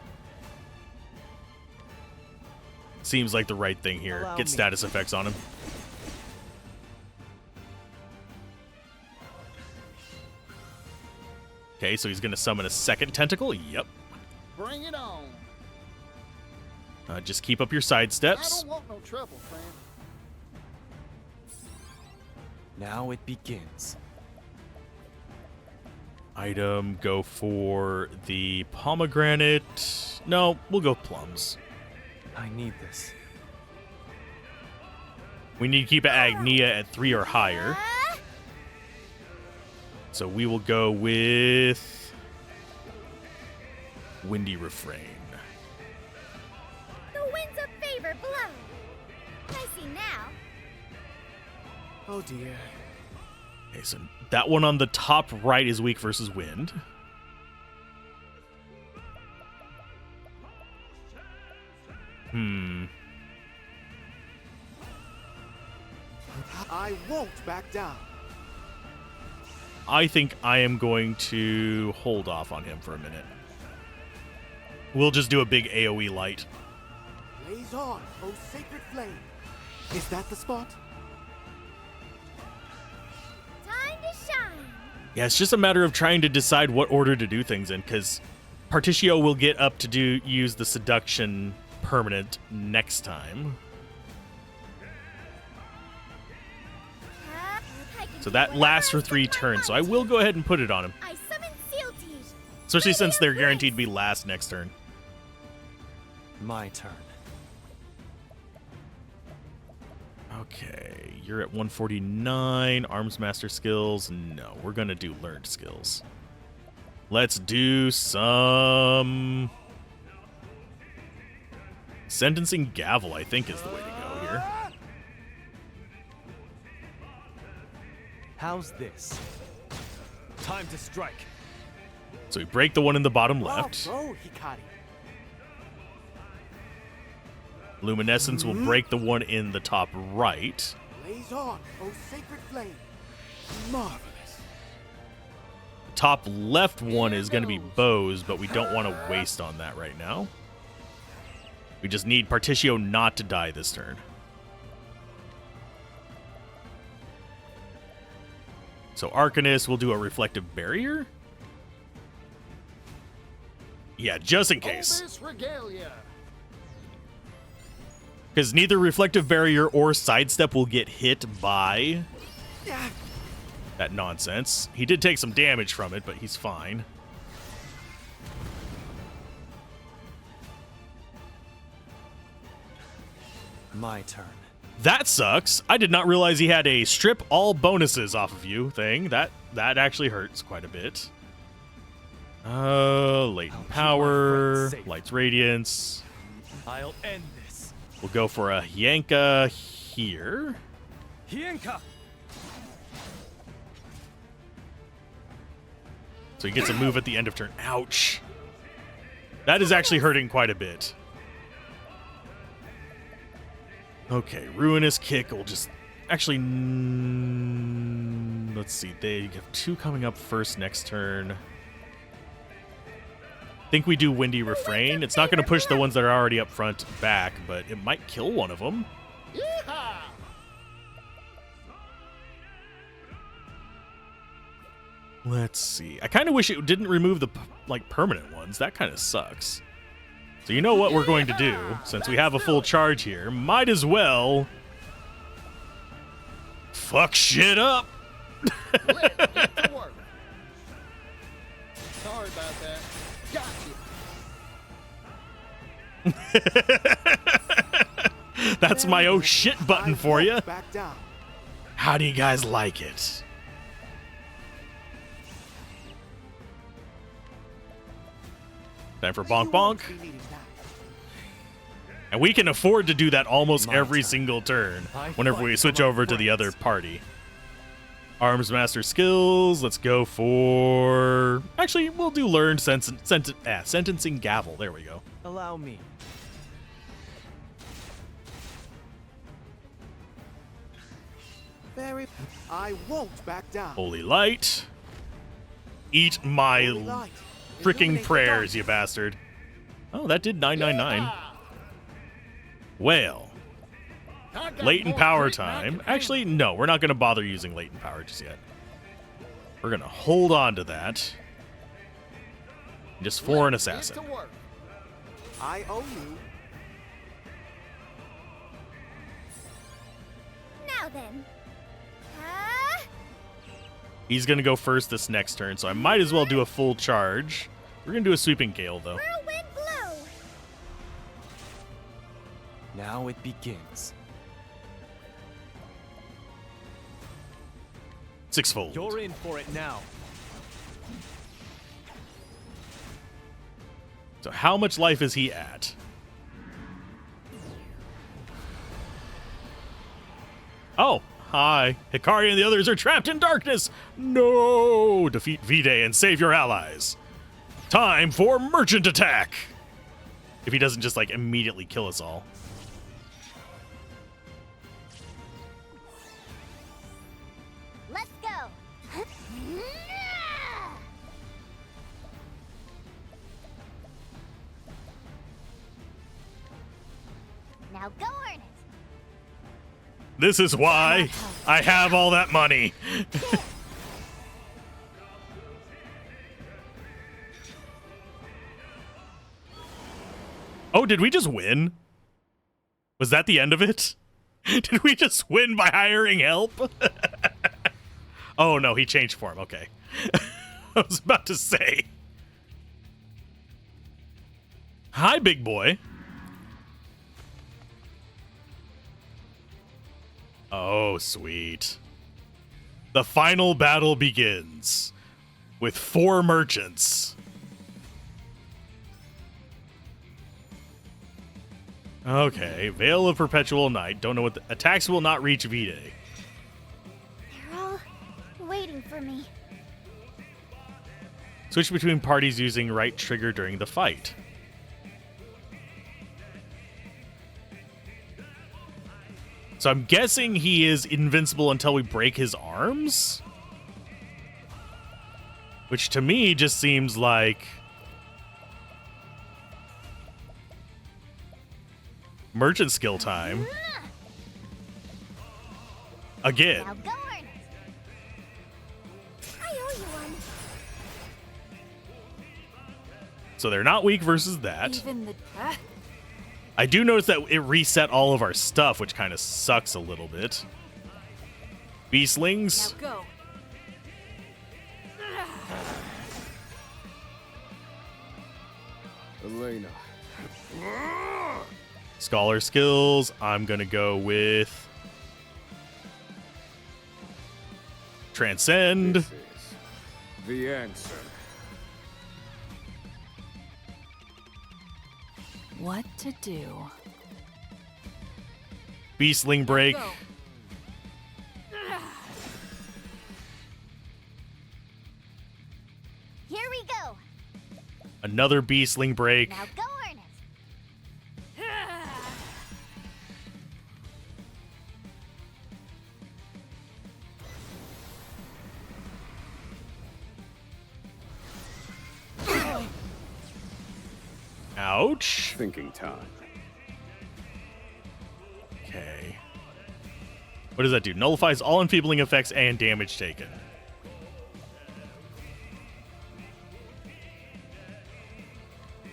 seems like the right thing here. Allow Get me. status effects on him. Okay, so he's going to summon a second tentacle. Yep. Bring it on. Just keep up your side I steps. don't want no trouble, friend. Now it begins. Item, go for the pomegranate. No, we'll go plums. I need this. We need to keep Agnia at 3 or higher. So we will go with Windy Refrain. The winds of favor blow. I see now. Oh dear. Okay, so that one on the top right is weak versus wind. I won't back down. I think I am going to hold off on him for a minute. We'll just do a big AoE light. Blaze on, oh sacred flame. Is that the spot? Time to shine. Yeah, it's just a matter of trying to decide what order to do things in, because Particio will get up to use the seduction permanent next time. So that lasts for 3 turns, so I will go ahead and put it on him. I summon Seal Teeth. Especially since they're guaranteed to be last next turn. My turn. Okay, you're at 149. Arms Master skills. No, we're going to do learned skills. Let's do some... Sentencing Gavel, I think, is the way to go here. How's this? Time to strike. So we break the one in the bottom left. Bravo, Hikari. Luminescence will break the one in the top right. Blaze on, oh sacred flame. Marvelous. The top left one is going to be bows, but we don't want to waste on that right now. We just need Particio not to die this turn. So Arcanist will do a reflective barrier. Yeah, just in case. Orbis Regalia. Because neither reflective barrier or sidestep will get hit by that nonsense. He did take some damage from it, but he's fine. My turn. That sucks. I did not realize he had a strip all bonuses off of you thing. That actually hurts quite a bit. Latent power, Light's Radiance. I'll end this. We'll go for a Yanka here. Hienka! So he gets a move at the end of turn. Ouch. That is actually hurting quite a bit. Okay, Ruinous Kick will just... Actually, let's see. They have 2 coming up first next turn. I think we do Windy Refrain. It's not going to push the ones that are already up front back, but it might kill one of them. Yeehaw! Let's see. I kind of wish it didn't remove the permanent ones. That kind of sucks. So you know what we're going to do, since we have a full charge here. Might as well fuck shit up. Let's get to work. Sorry about that. Got you. That's my oh shit button for you. Back down. How do you guys like it? Time for bonk bonk. And we can afford to do that almost every single turn whenever we switch over to the other party. Arms Master skills. Let's go for... Actually, we'll do learned sentencing gavel. There we go. Allow me. I won't back down. Holy light. Eat my freaking prayers, you bastard. Oh, that did 999. Well, latent power time. Actually, no, we're not going to bother using latent power just yet. We're going to hold on to that. Just for an Let's get assassin. to work. I owe you. Now then. He's gonna go first this next turn, so I might as well do a full charge. We're gonna do a sweeping gale though. Whirlwind blow. Now it begins. Sixfold. You're in for it now. So how much life is he at? Oh, hi. Hikari and the others are trapped in darkness. No! Defeat V-Day and save your allies. Time for merchant attack. If he doesn't just like immediately kill us all. Let's go. Now go earn it. This is why I have all that money. Oh, did we just win? Was that the end of it? Did we just win by hiring help? Oh, no, he changed form. Okay. I was about to say. Hi, big boy. Oh, sweet. The final battle begins with 4 merchants. Okay, Veil of Perpetual Night. Don't know what the attacks will not reach V-Day. They're all waiting for me. Switch between parties using right trigger during the fight. So I'm guessing he is invincible until we break his arms? Which to me just seems like merchant skill time. Again. Now go earn it. I owe you one. So they're not weak versus that. Even the I do notice that it reset all of our stuff, which kind of sucks a little bit. Beastlings. now go. Elena. Scholar skills. I'm going to go with Transcend. This is the answer. What to do? Beastling Break. Go. Here we go. Another Beastling Break. Now go earn it. Ouch. Thinking time. Okay. What does that do? Nullifies all enfeebling effects and damage taken.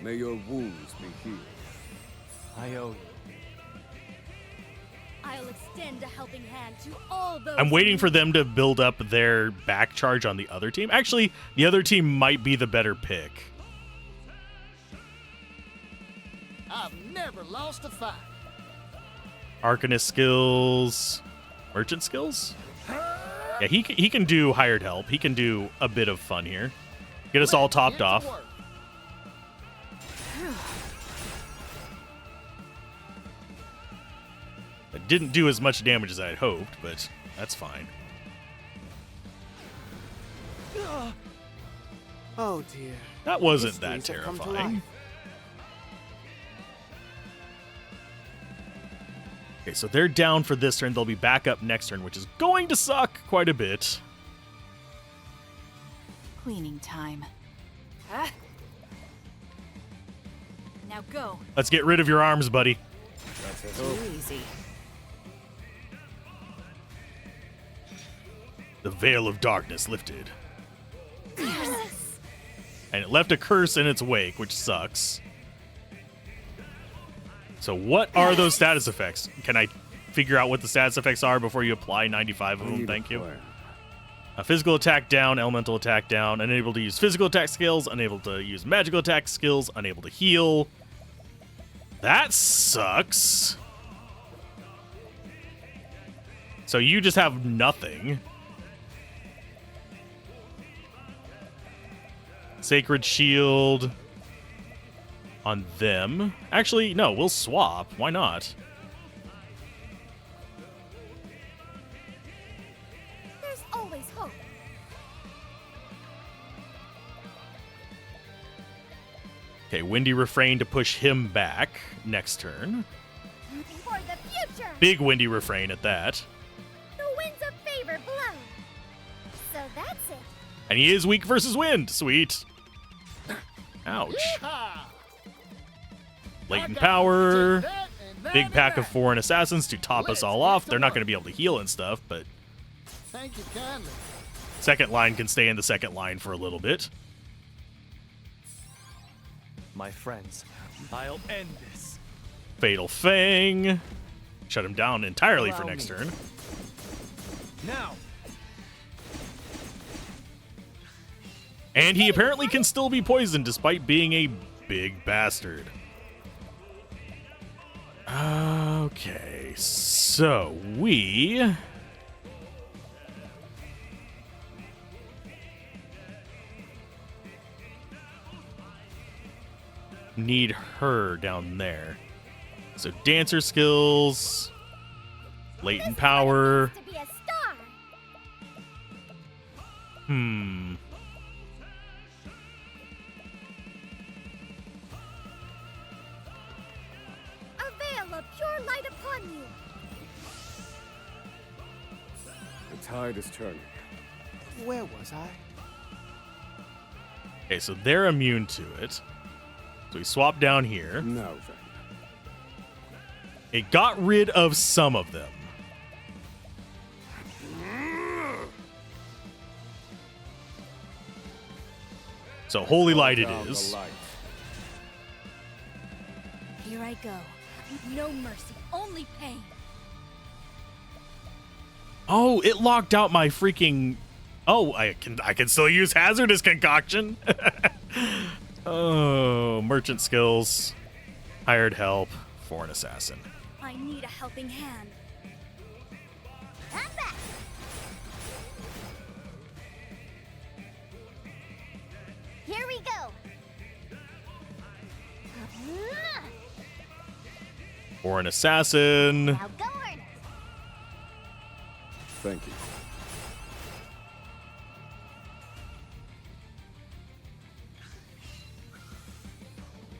May your wounds be healed. I owe you. I'll extend a helping hand to all those. I'm waiting for them to build up their back charge on the other team. Actually, the other team might be the better pick. I've never lost a fight. Arcanist skills. Merchant skills? Yeah, he can do hired help. He can do a bit of fun here. Get us all topped off. It didn't do as much damage as I had hoped, but that's fine. Oh dear. That wasn't that Mysteries have come to terrifying. life. Okay, so they're down for this turn. They'll be back up next turn, which is going to suck quite a bit. Cleaning time. Now go. Let's get rid of your arms, buddy. Too easy. The veil of darkness lifted. And it left a curse in its wake, which sucks. So what are those status effects? Can I figure out what the status effects are before you apply 95 of them? Thank you. A physical attack down, elemental attack down, unable to use physical attack skills, unable to use magical attack skills, unable to heal. That sucks. So you just have nothing. Sacred Shield on them. Actually, no, we'll swap. Why not? There's always hope. Okay, Windy Refrain to push him back next turn. For the future! Big Windy Refrain at that. The winds of favor blow. So that's it. And he is weak versus wind. Sweet. Ouch. Latent power. Big pack of foreign assassins to top us all off. They're not going to be able to heal and stuff, but Thank you kindly. second line can stay in the second line for a little bit. My friends, I'll end this. Fatal Fang. Shut him down entirely for Allow next me. turn. Now! And he apparently can still be poisoned despite being a big bastard. Okay, so we need her down there. So dancer skills, latent power. To be a star. A veil of pure light upon you. The tide is turning. Where was I? Okay, so they're immune to it. So we swap down here. Now then. It got rid of some of them. So Holy Light it Down the is. light. Here I go. No mercy, only pain. Oh, it locked out my freaking... Oh, I can still use Hazardous Concoction. Oh, merchant skills, hired help, foreign assassin. I need a helping hand. I'm back. Here we go. Foreign assassin. Now go earn it. Thank you.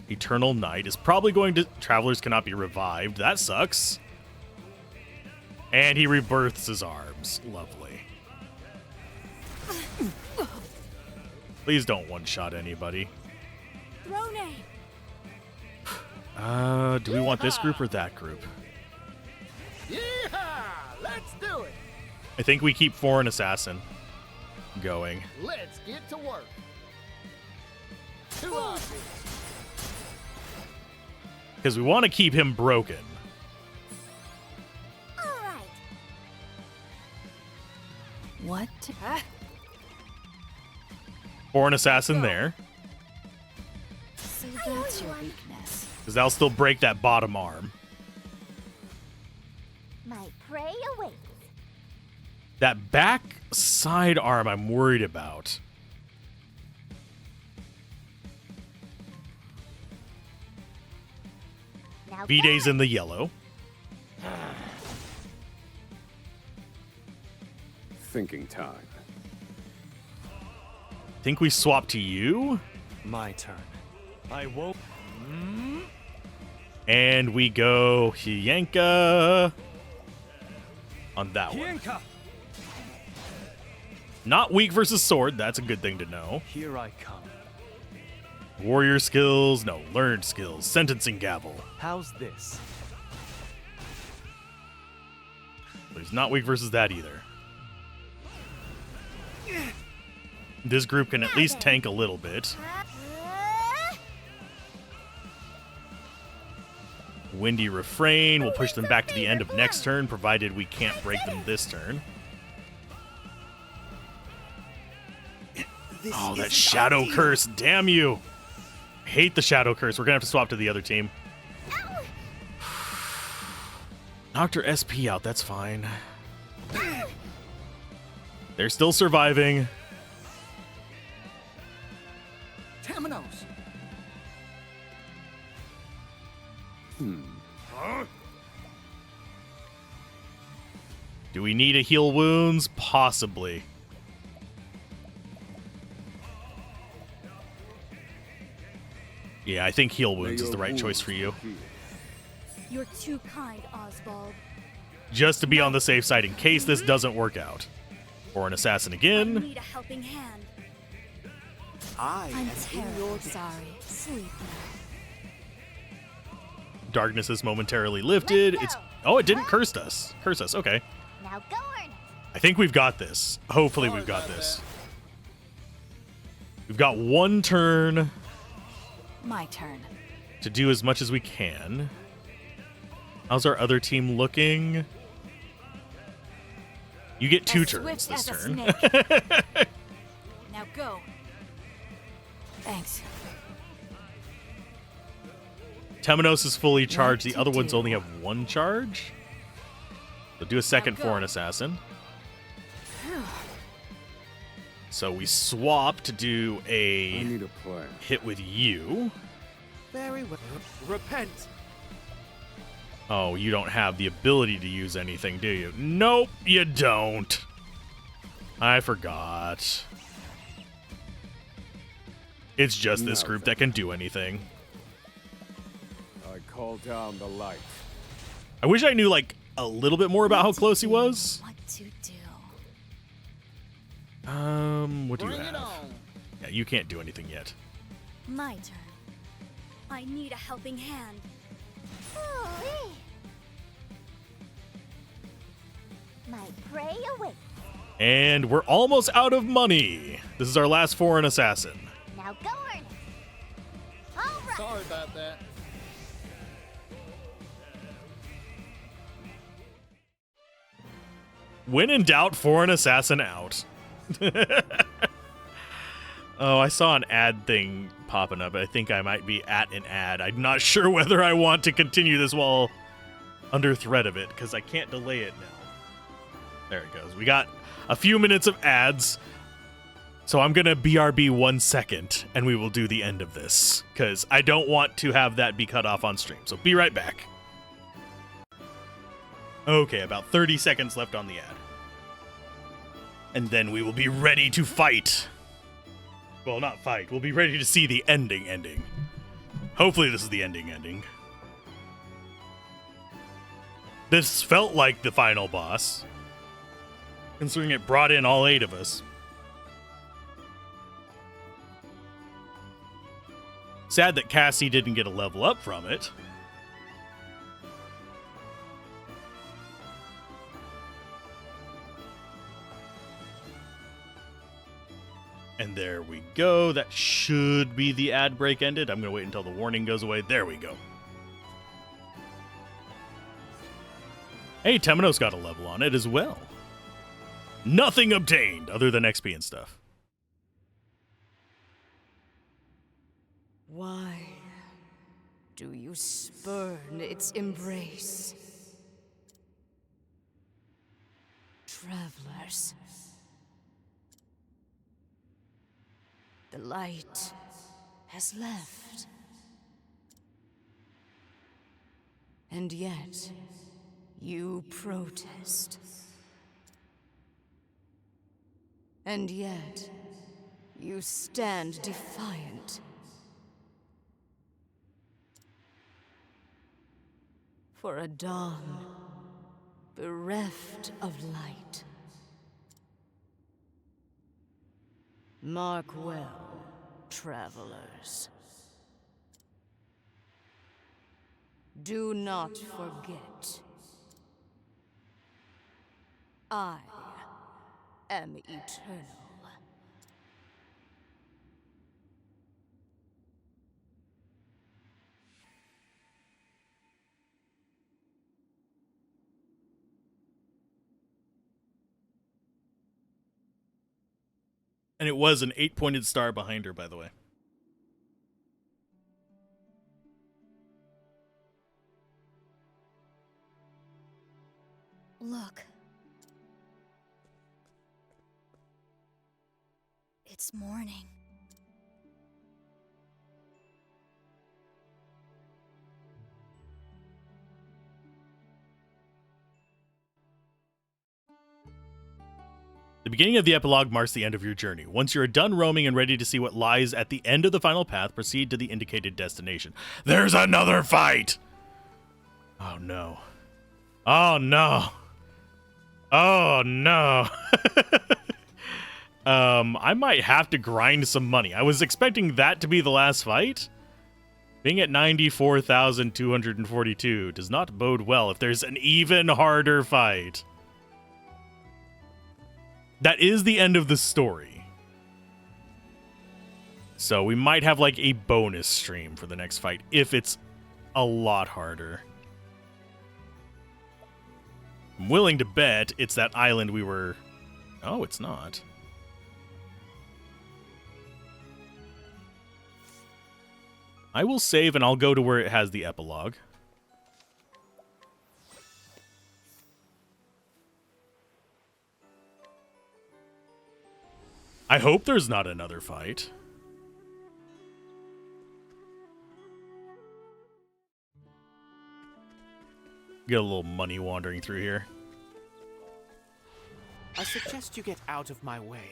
Eternal Night is probably going to... Travelers cannot be revived. That sucks. And he rebirths his arms. Lovely. Please don't one-shot anybody. Throne. Do we want this group or that group? Yeehaw! Let's do it. I think we keep Foreign Assassin going. Let's get to work. Two objects. Because we want to keep him broken. All right. What? Foreign Assassin there. So that's your weakness. Because that'll still break that bottom arm. My prey awaits. That back side arm I'm worried about. Now V-Day's in the yellow. Thinking time. Think we swap to you? My turn. I won't. And we go Hyenka on that one. Hyenka! Not weak versus sword. That's a good thing to know. Here I come. Warrior skills. No, learned skills. Sentencing gavel. How's this? But he's not weak versus that either. This group can at least tank a little bit. Windy Refrain will push them back to the end of next turn, provided we can't break them this turn. Oh, that Shadow Curse, damn you! I hate the Shadow Curse. We're gonna have to swap to the other team. Knocked her SP out, that's fine. They're still surviving. Temenos! Do we need to heal wounds? Possibly. Yeah, I think heal wounds is the right choice for you. You're too kind, Oswald. Just to be on the safe side in case this doesn't work out. Or an assassin I again. need a helping hand. I I'm am in terribly your debt. sorry. Sleep now. Darkness is momentarily lifted. It's it didn't curse us. Okay. Now go earn it. I think we've got this. Hopefully we've got this. We've got one turn My turn. to do as much as we can. How's our other team looking? You get 2 As turns swift this as a turn. snake. Now go. Thanks. Temenos is fully charged. What The to other ones do? only have 1 charge. So do a second go. for an assassin. So we swap to do I a need a plan. hit with you. Very well. Repent. Oh, you don't have the ability to use anything, do you? Nope, you don't. I forgot. It's just this Now group that can do anything. I call down the light. I wish I knew, like, a little bit more about how close he was. What to do? What do you Bring it have? on. Yeah, you can't do anything yet. My turn. I need a helping hand. Ooh-wee. My prey awaits. And we're almost out of money. This is our last for an assassin. Now go earn it. All right. Sorry about that. When in doubt, for an assassin out. Oh, I saw an ad thing popping up. I think I might be at an ad. I'm not sure whether I want to continue this while under threat of it, because I can't delay it now. There it goes. We got a few minutes of ads. So I'm going to BRB 1 second, and we will do the end of this, because I don't want to have that be cut off on stream. So be right back. Okay, about 30 seconds left on the ad. And then we will be ready to fight. Well, not fight. We'll be ready to see the ending. Hopefully this is the ending. This felt like the final boss, considering it brought in all 8 of us. Sad that Cassie didn't get a level up from it. And there we go. That should be the ad break ended. I'm going to wait until the warning goes away. There we go. Hey, Temenos got a level on it as well. Nothing obtained other than XP and stuff. Why do you spurn its embrace? Travelers. The light has left. And yet, you protest. And yet, you stand defiant. For a dawn bereft of light. Mark well, travelers. Do not forget. I am eternal. And it was an 8-pointed star behind her, by the way. Look. It's morning. The beginning of the epilogue marks the end of your journey. Once you are done roaming and ready to see what lies at the end of the final path, proceed to the indicated destination. There's another fight! Oh no. Oh no. Oh no. I might have to grind some money. I was expecting that to be the last fight. Being at 94,242 does not bode well if there's an even harder fight. That is the end of the story. So we might have like a bonus stream for the next fight if it's a lot harder. I'm willing to bet it's that island we were... Oh, it's not. I will save and I'll go to where it has the epilogue. I hope there's not another fight. Get a little money wandering through here. I suggest you get out of my way.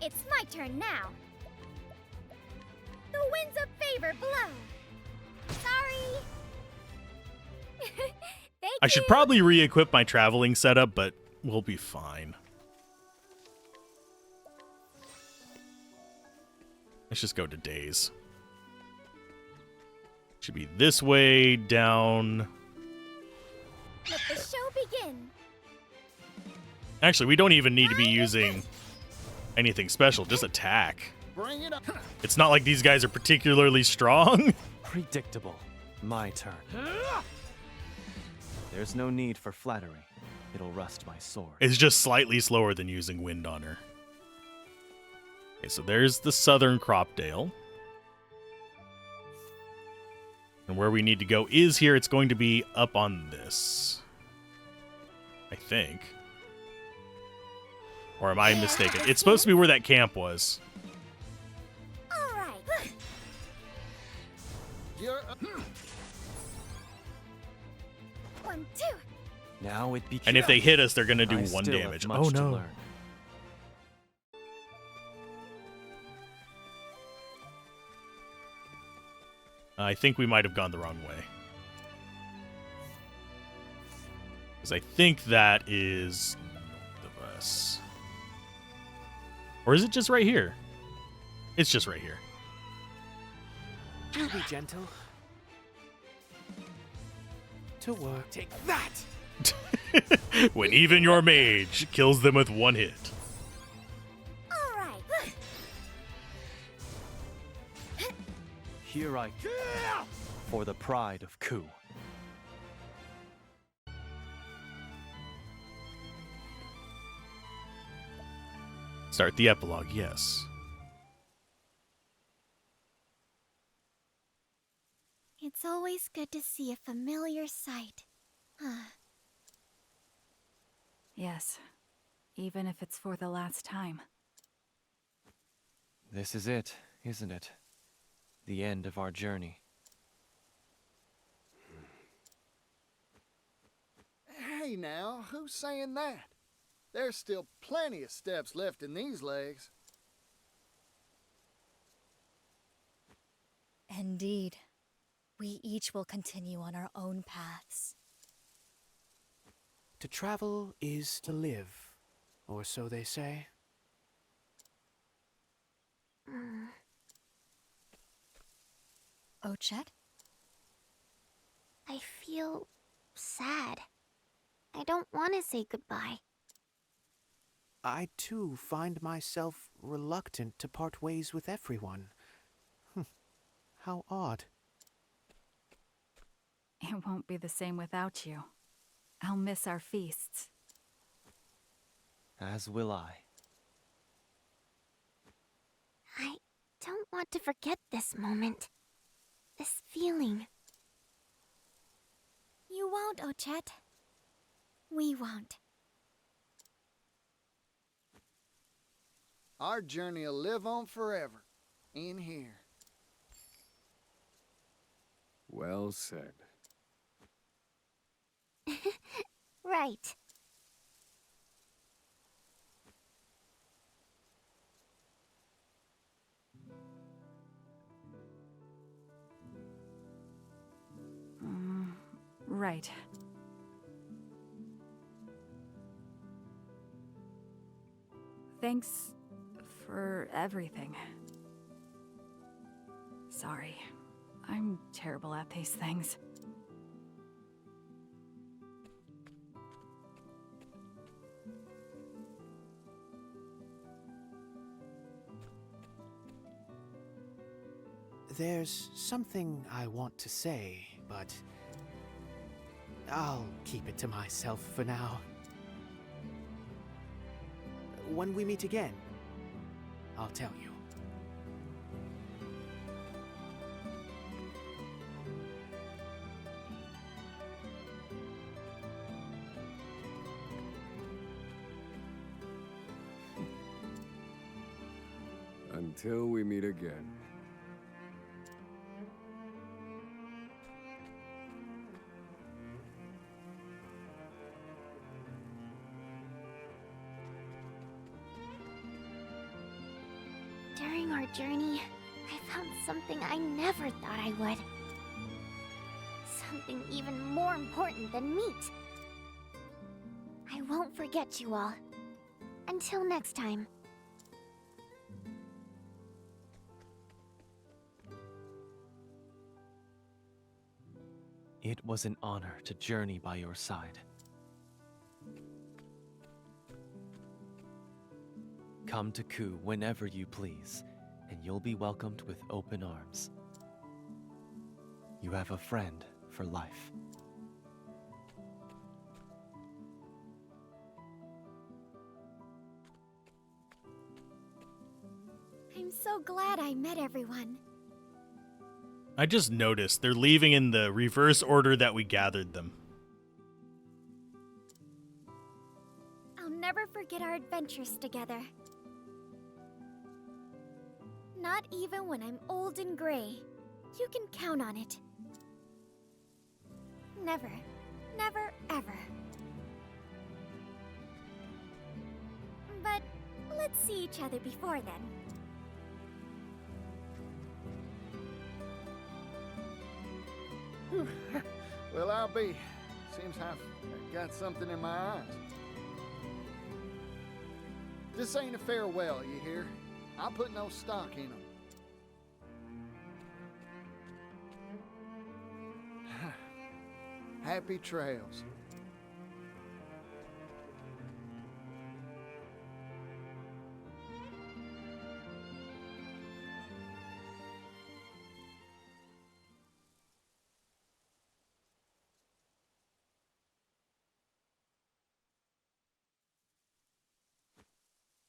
It's my turn now. The winds of favor blow. Sorry. Thank I should probably re-equip my traveling setup, but we'll be fine. Let's just go to days. Should be this way, down. Let the show begin. Actually, we don't even need to be using anything special, just attack. Bring it up. It's not like these guys are particularly strong. Predictable. My turn. There's no need for flattery. It'll rust my sword. It's just slightly slower than using wind on her. Okay, so there's the southern Cropdale. And where we need to go is here. It's going to be up on this. I think. Or am I mistaken? It's supposed to be where that camp was. All right. You're 1, 2. Now it begins. And if they hit us, they're going to do I 1 still have damage. much Oh to no. learn. I think we might have gone the wrong way. Because I think that is north of us. Or is it just right here? It's just right here. Do be gentle. To work. Take that! When even your mage kills them with 1 hit. All right. Here I go. For the pride of Ku. Start the epilogue, yes. It's always good to see a familiar sight. Yes, even if it's for the last time. This is it, isn't it? The end of our journey. Hey now, who's saying that? There's still plenty of steps left in these legs. Indeed. We each will continue on our own paths. To travel is to live, or so they say. Ochet? I feel sad. I don't want to say goodbye. I, too, find myself reluctant to part ways with everyone. How odd. It won't be the same without you. I'll miss our feasts. As will I. I don't want to forget this moment. This feeling. You won't, Ochet. We won't. Our journey'll live on forever. In here. Well said. Right. Right. Thanks for everything. Sorry. I'm terrible at these things. There's something I want to say, but I'll keep it to myself for now. When we meet again, I'll tell you. Until we meet again. During our journey, I found something I never thought I would. Something even more important than meat. I won't forget you all. Until next time. It was an honor to journey by your side. Come to Ku whenever you please, and you'll be welcomed with open arms. You have a friend for life. I'm so glad I met everyone. I just noticed they're leaving in the reverse order that we gathered them. I'll never forget our adventures together. Not even when I'm old and gray. You can count on it. Never, never, ever. But let's see each other before then. Well, I'll be. Seems I've got something in my eyes. This ain't a farewell, you hear? I'll put no stock in them. Happy trails.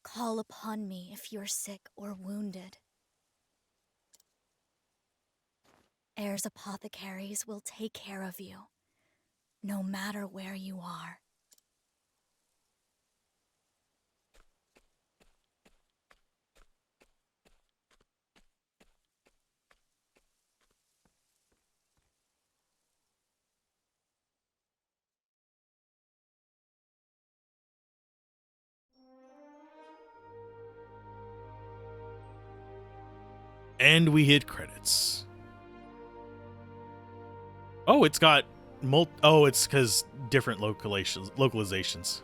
Call upon me if you're sick or wounded. Heir's apothecaries will take care of you, no matter where you are. And we hit credits. Oh, it's got it's because different localizations.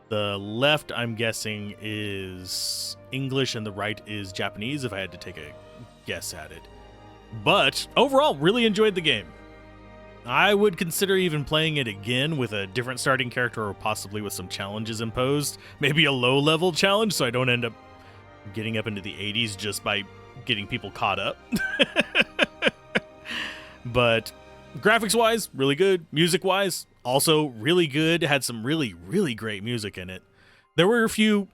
The left, I'm guessing, is English and the right is Japanese, if I had to take a guess at it. But overall, really enjoyed the game. I would consider even playing it again with a different starting character or possibly with some challenges imposed. Maybe a low-level challenge so I don't end up getting up into the 80s just by getting people caught up. But graphics-wise, really good. Music-wise, also really good. Had some really, really great music in it. There were a few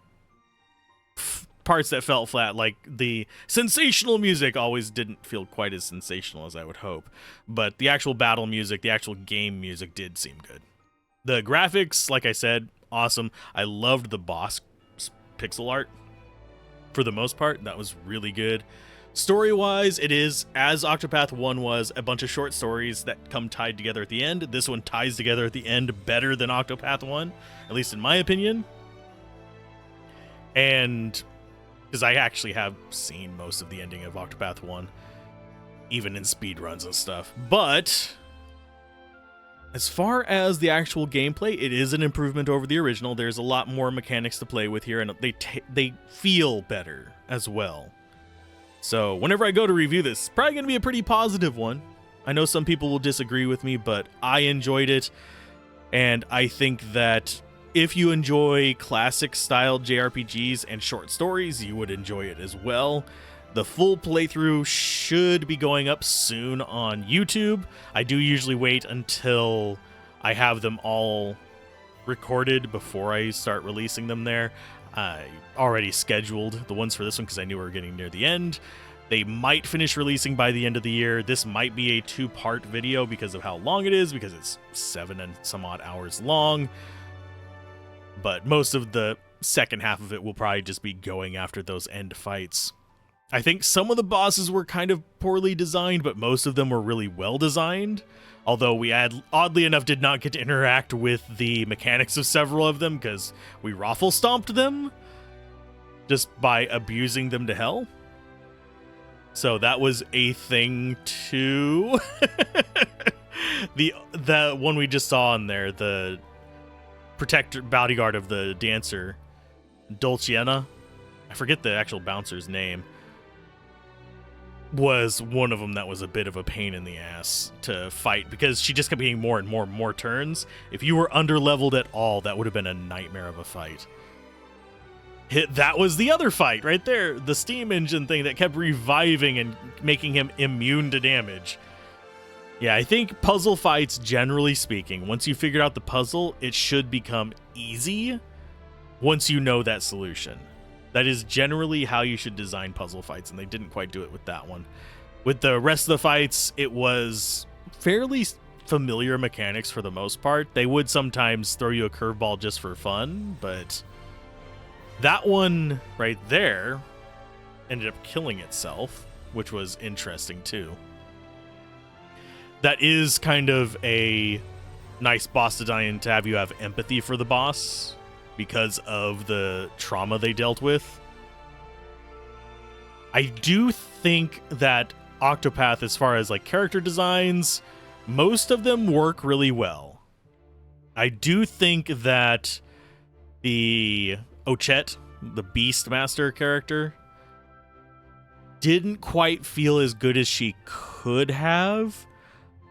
parts that felt flat, like the sensational music always didn't feel quite as sensational as I would hope, but the actual battle music, the actual game music did seem good. The graphics, like I said, awesome. I loved the boss pixel art for the most part. That was really good. Story-wise, it is, as Octopath 1 was, a bunch of short stories that come tied together at the end. This one ties together at the end better than Octopath 1, at least in my opinion. And because I actually have seen most of the ending of Octopath 1, even in speedruns and stuff. But as far as the actual gameplay, it is an improvement over the original. There's a lot more mechanics to play with here, and they feel better as well. So whenever I go to review this, it's probably going to be a pretty positive one. I know some people will disagree with me, but I enjoyed it, and I think that if you enjoy classic-style JRPGs and short stories, you would enjoy it as well. The full playthrough should be going up soon on YouTube. I do usually wait until I have them all recorded before I start releasing them there. I already scheduled the ones for this one because I knew we were getting near the end. They might finish releasing by the end of the year. This might be a 2-part video because of how long it is, because it's 7 and some odd hours long. But most of the second half of it will probably just be going after those end fights. I think some of the bosses were kind of poorly designed, but most of them were really well designed. Although we oddly enough, did not get to interact with the mechanics of several of them because we raffle stomped them just by abusing them to hell. So that was a thing too. The one we just saw in there, the protector bodyguard of the dancer, Dulciana, I forget the actual bouncer's name, was one of them that was a bit of a pain in the ass to fight because she just kept getting more and more turns. If you were underleveled at all, that would have been a nightmare of a fight. That was the other fight right there, the steam engine thing that kept reviving and making him immune to damage. Yeah, I think puzzle fights, generally speaking, once you figured out the puzzle, it should become easy once you know that solution. That is generally how you should design puzzle fights, and they didn't quite do it with that one. With the rest of the fights, it was fairly familiar mechanics for the most part. They would sometimes throw you a curveball just for fun, but that one right there ended up killing itself, which was interesting too. That is kind of a nice boss design to have you have empathy for the boss because of the trauma they dealt with. I do think that Octopath, as far as like character designs, most of them work really well. I do think that the Ochette, the Beastmaster character, didn't quite feel as good as she could have.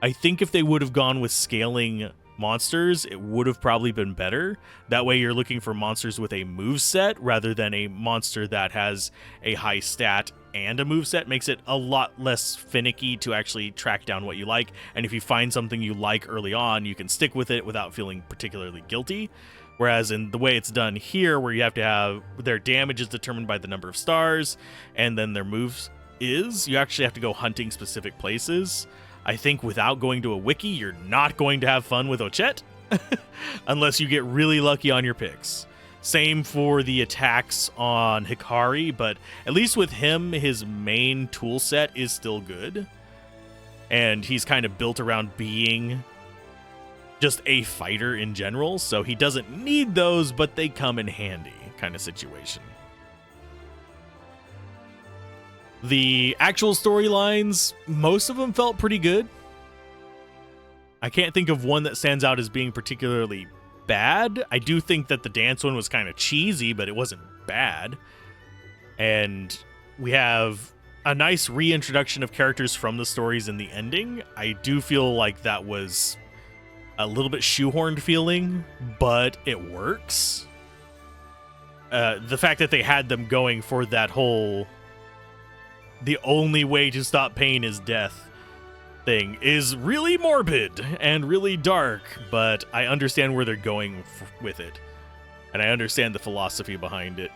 I think if they would have gone with scaling monsters, it would have probably been better. That way you're looking for monsters with a moveset rather than a monster that has a high stat and a moveset. Makes it a lot less finicky to actually track down what you like. And if you find something you like early on, you can stick with it without feeling particularly guilty. Whereas in the way it's done here, where you have to have their damage is determined by the number of stars, and then their moves you actually have to go hunting specific places. I think without going to a wiki, you're not going to have fun with Ochette unless you get really lucky on your picks. Same for the attacks on Hikari, but at least with him, his main tool set is still good. And he's kind of built around being just a fighter in general, so he doesn't need those, but they come in handy kind of situation. The actual storylines, most of them felt pretty good. I can't think of one that stands out as being particularly bad. I do think that the dance one was kind of cheesy, but it wasn't bad. And we have a nice reintroduction of characters from the stories in the ending. I do feel like that was a little bit shoehorned feeling, but it works. The fact that they had them going for that whole the only way to stop pain is death thing is really morbid and really dark, but I understand where they're going with it. and I understand the philosophy behind it.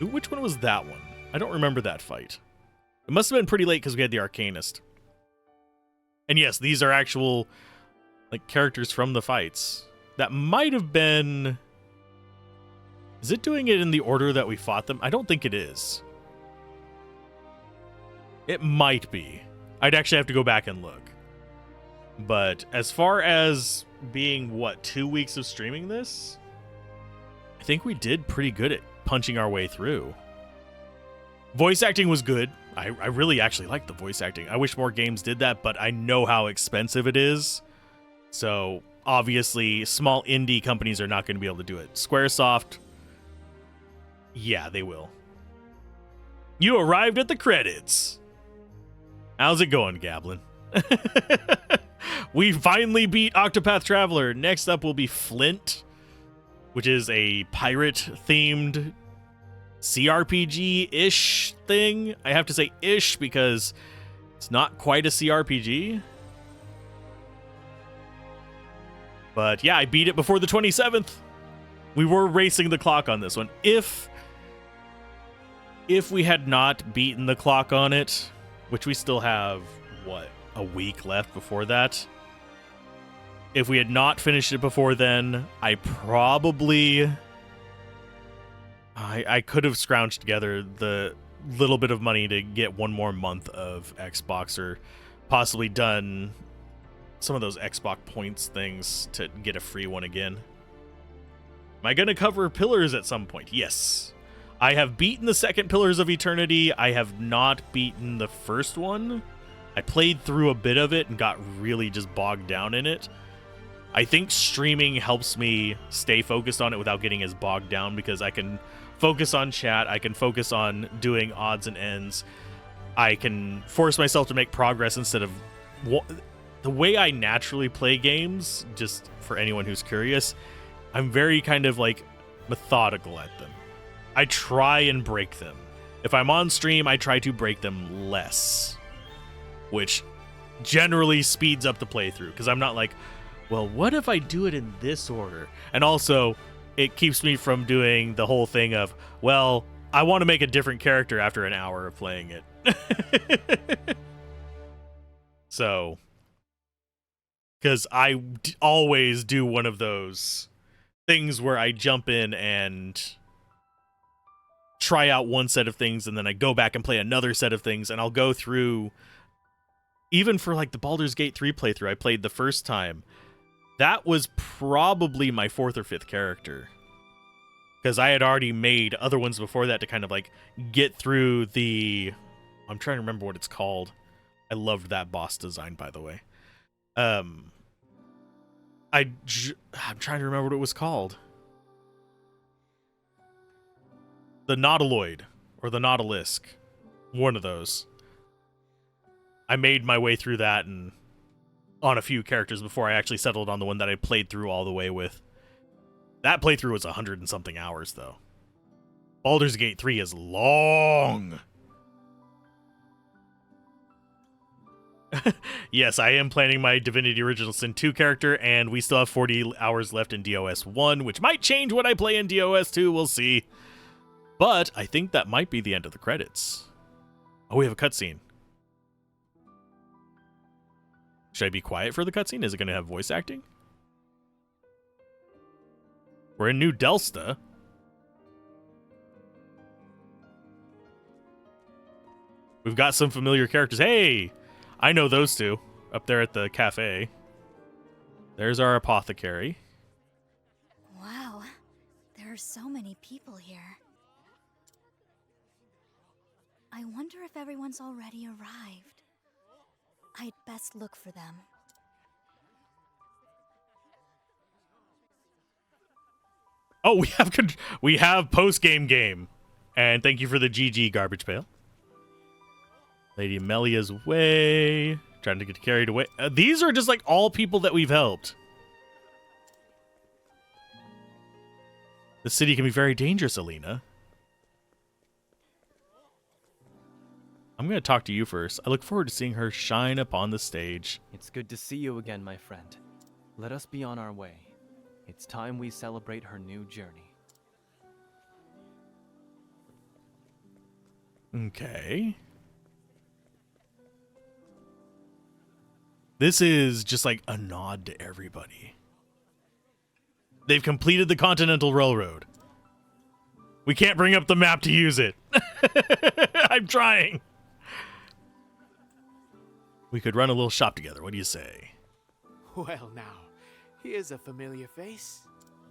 Ooh, which one was that one? I don't remember that fight. It must have been pretty late because we had the Arcanist. And yes, these are actual like characters from the fights. That might have been... Is it doing it in the order that we fought them? I don't think it is. It might be. I'd actually have to go back and look. But as far as being, what, 2 weeks of streaming this? I think we did pretty good at punching our way through. Voice acting was good. I really actually liked the voice acting. I wish more games did that, but I know how expensive it is. So, obviously, small indie companies are not going to be able to do it. Squaresoft, yeah, they will. You arrived at the credits. How's it going, Gablin? We finally beat Octopath Traveler. Next up will be Flint, which is a pirate-themed CRPG-ish thing. I have to say ish because it's not quite a CRPG. But yeah, I beat it before the 27th. We were racing the clock on this one. If we had not beaten the clock on it, which we still have, what, a week left before that? If we had not finished it before then, I probably... I could have scrounged together the little bit of money to get one more month of Xbox, or possibly done some of those Xbox points things to get a free one again. Am I going to cover Pillars at some point? Yes. I have beaten the second Pillars of Eternity. I have not beaten the first one. I played through a bit of it and got really just bogged down in it. I think streaming helps me stay focused on it without getting as bogged down, because I can focus on chat, I can focus on doing odds and ends, I can force myself to make progress instead of... The way I naturally play games, just for anyone who's curious, I'm very kind of like methodical at them. I try and break them. If I'm on stream, I try to break them less, which generally speeds up the playthrough, because I'm not like, well, what if I do it in this order? And also, it keeps me from doing the whole thing of, well, I want to make a different character after an hour of playing it. So, because I always do one of those things where I jump in and try out one set of things, and then I go back and play another set of things, and I'll go through, even for like the Baldur's Gate 3 playthrough I played the first time, that was probably my 4th or 5th character, because I had already made other ones before that to kind of like get through the... I'm trying to remember what it's called. I loved that boss design, by the way. I'm trying to remember what it was called. The Nautiloid, or the Nautilisk. One of those. I made my way through that and on a few characters before I actually settled on the one that I played through all the way with. That playthrough was 100 and something hours, though. Baldur's Gate 3 is long. Yes, I am planning my Divinity Original Sin 2 character, and we still have 40 hours left in DOS 1, which might change what I play in DOS 2, we'll see. But I think that might be the end of the credits. Oh, we have a cutscene. Should I be quiet for the cutscene? Is it going to have voice acting? We're in New Delsta. We've got some familiar characters. Hey! I know those two up there at the cafe. There's our apothecary. Wow, there are so many people here. I wonder if everyone's already arrived. I'd best look for them. Oh, we have post-game game. And thank you for the GG garbage pail. Lady Melia's way. Trying to get carried away. These are just like all people that we've helped. The city can be very dangerous, Alina. I'm going to talk to you first. I look forward to seeing her shine upon the stage. It's good to see you again, my friend. Let us be on our way. It's time we celebrate her new journey. Okay. This is just like a nod to everybody. They've completed the Continental Railroad. We can't bring up the map to use it. I'm trying. We could run a little shop together. What do you say? Well, now, here's a familiar face.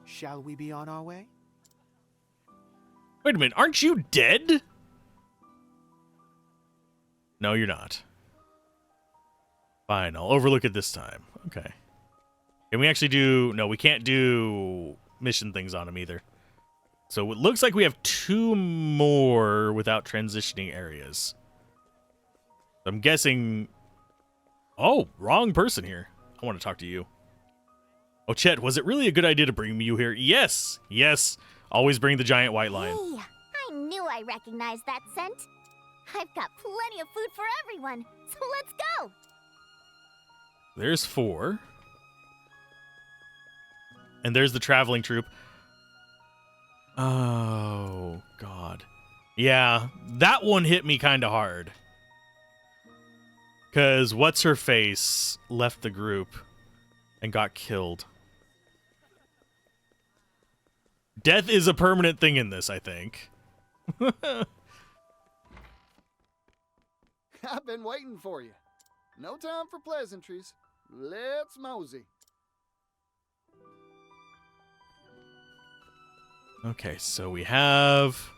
Shall we be on our way? Wait a minute. Aren't you dead? No, you're not. Fine. I'll overlook it this time. Okay. Can we actually do... No, we can't do mission things on him either. So it looks like we have 2 more without transitioning areas. I'm guessing... Oh, wrong person here. I want to talk to you. Oh, Chet, was it really a good idea to bring you here? Yes. Yes. Always bring the giant white lion. Hey, I knew I recognized that scent. I've got plenty of food for everyone, so let's go. There's 4. And there's the traveling troupe. Oh, God. Yeah, that one hit me kind of hard. Because What's-Her-Face left the group and got killed. Death is a permanent thing in this, I think. I've been waiting for you. No time for pleasantries. Let's mosey. Okay, so we have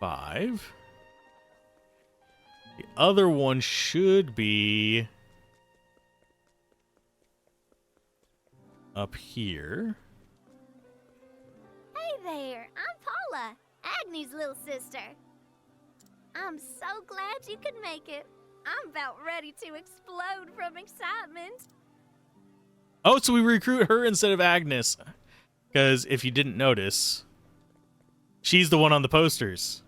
5. The other one should be up here. Hey there, I'm Paula, Agni's little sister. I'm so glad you could make it. I'm about ready to explode from excitement. Oh, so we recruit her instead of Agnes. Because if you didn't notice, she's the one on the posters.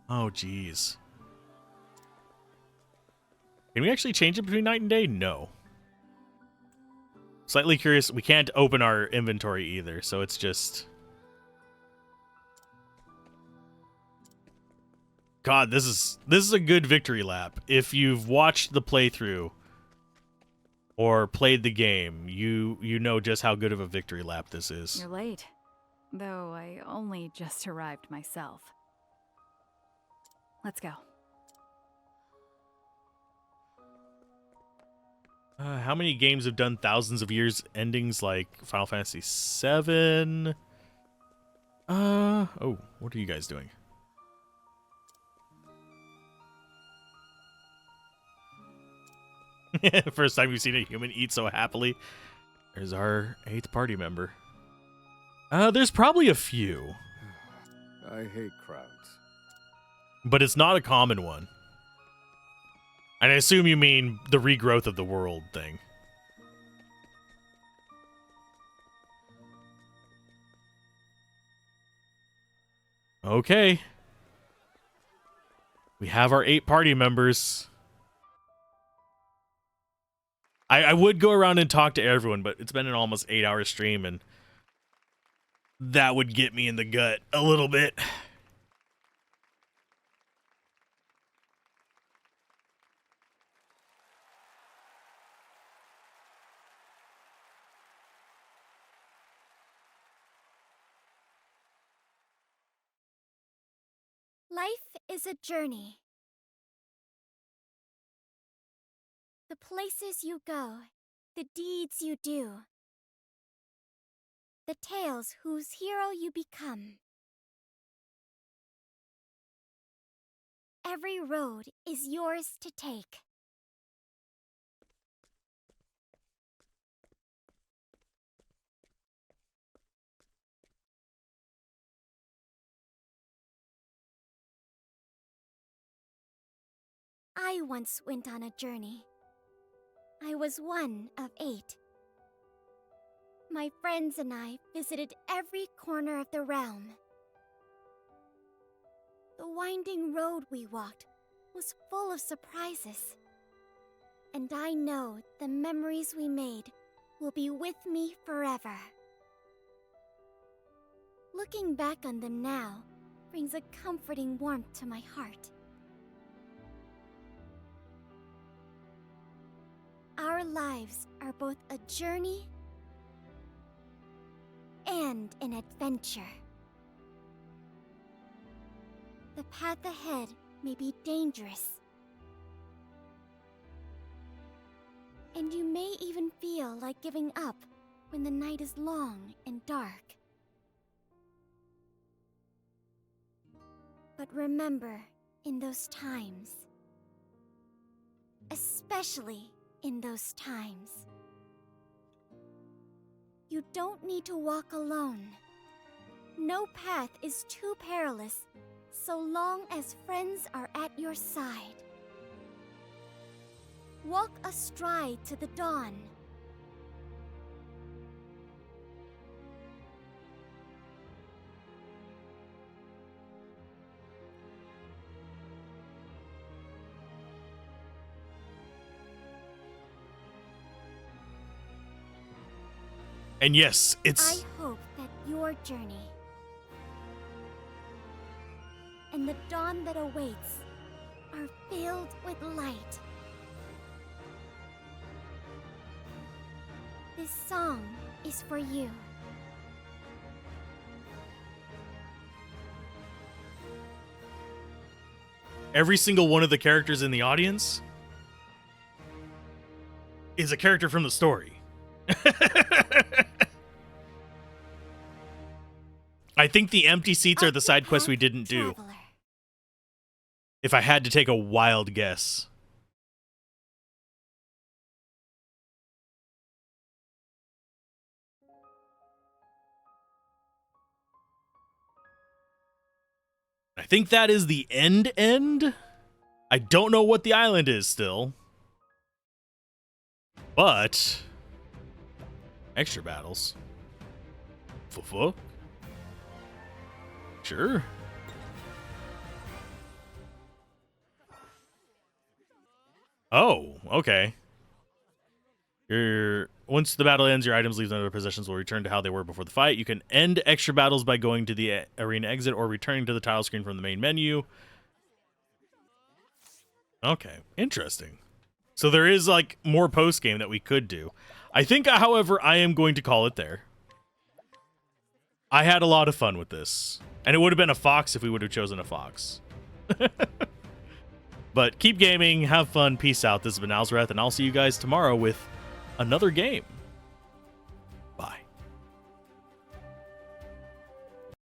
Oh, jeez. Can we actually change it between night and day? No. Slightly curious. We can't open our inventory either, so it's just... God, this is a good victory lap. If you've watched the playthrough or played the game, you know just how good of a victory lap this is. You're late. Though I only just arrived myself. Let's go. How many games have done thousands of years endings like Final Fantasy VII? Oh, what are you guys doing? First time you've seen a human eat so happily. There's our 8th party member. There's probably a few. I hate crowds. But it's not a common one. And I assume you mean the regrowth of the world thing. Okay. We have our 8 party members. I would go around and talk to everyone, but it's been an almost 8-hour stream, and that would get me in the gut a little bit. Life is a journey. The places you go, the deeds you do, the tales whose hero you become. Every road is yours to take. I once went on a journey. I was one of 8. My friends and I visited every corner of the realm. The winding road we walked was full of surprises. And I know the memories we made will be with me forever. Looking back on them now brings a comforting warmth to my heart. Our lives are both a journey and an adventure. The path ahead may be dangerous, and you may even feel like giving up when the night is long and dark. But remember, in those times, especially in those times, you don't need to walk alone. No path is too perilous so long as friends are at your side. Walk astride to the dawn. And yes, it's... I hope that your journey and the dawn that awaits are filled with light. This song is for you. Every single one of the characters in the audience is a character from the story. I think the empty seats are the side quests we didn't do. Traveler. If I had to take a wild guess. I think that is the end. I don't know what the island is still. But extra battles. Fuck. Sure. Oh, okay. Once the battle ends, your items leave other possessions will return to how they were before the fight. You can end extra battles by going to the arena exit or returning to the title screen from the main menu. Okay, interesting. So there is like more post game that we could do. I think, however, I am going to call it there. I had a lot of fun with this. And it would have been a fox if we would have chosen a fox. But keep gaming, have fun, peace out. This has been Alzorath, and I'll see you guys tomorrow with another game.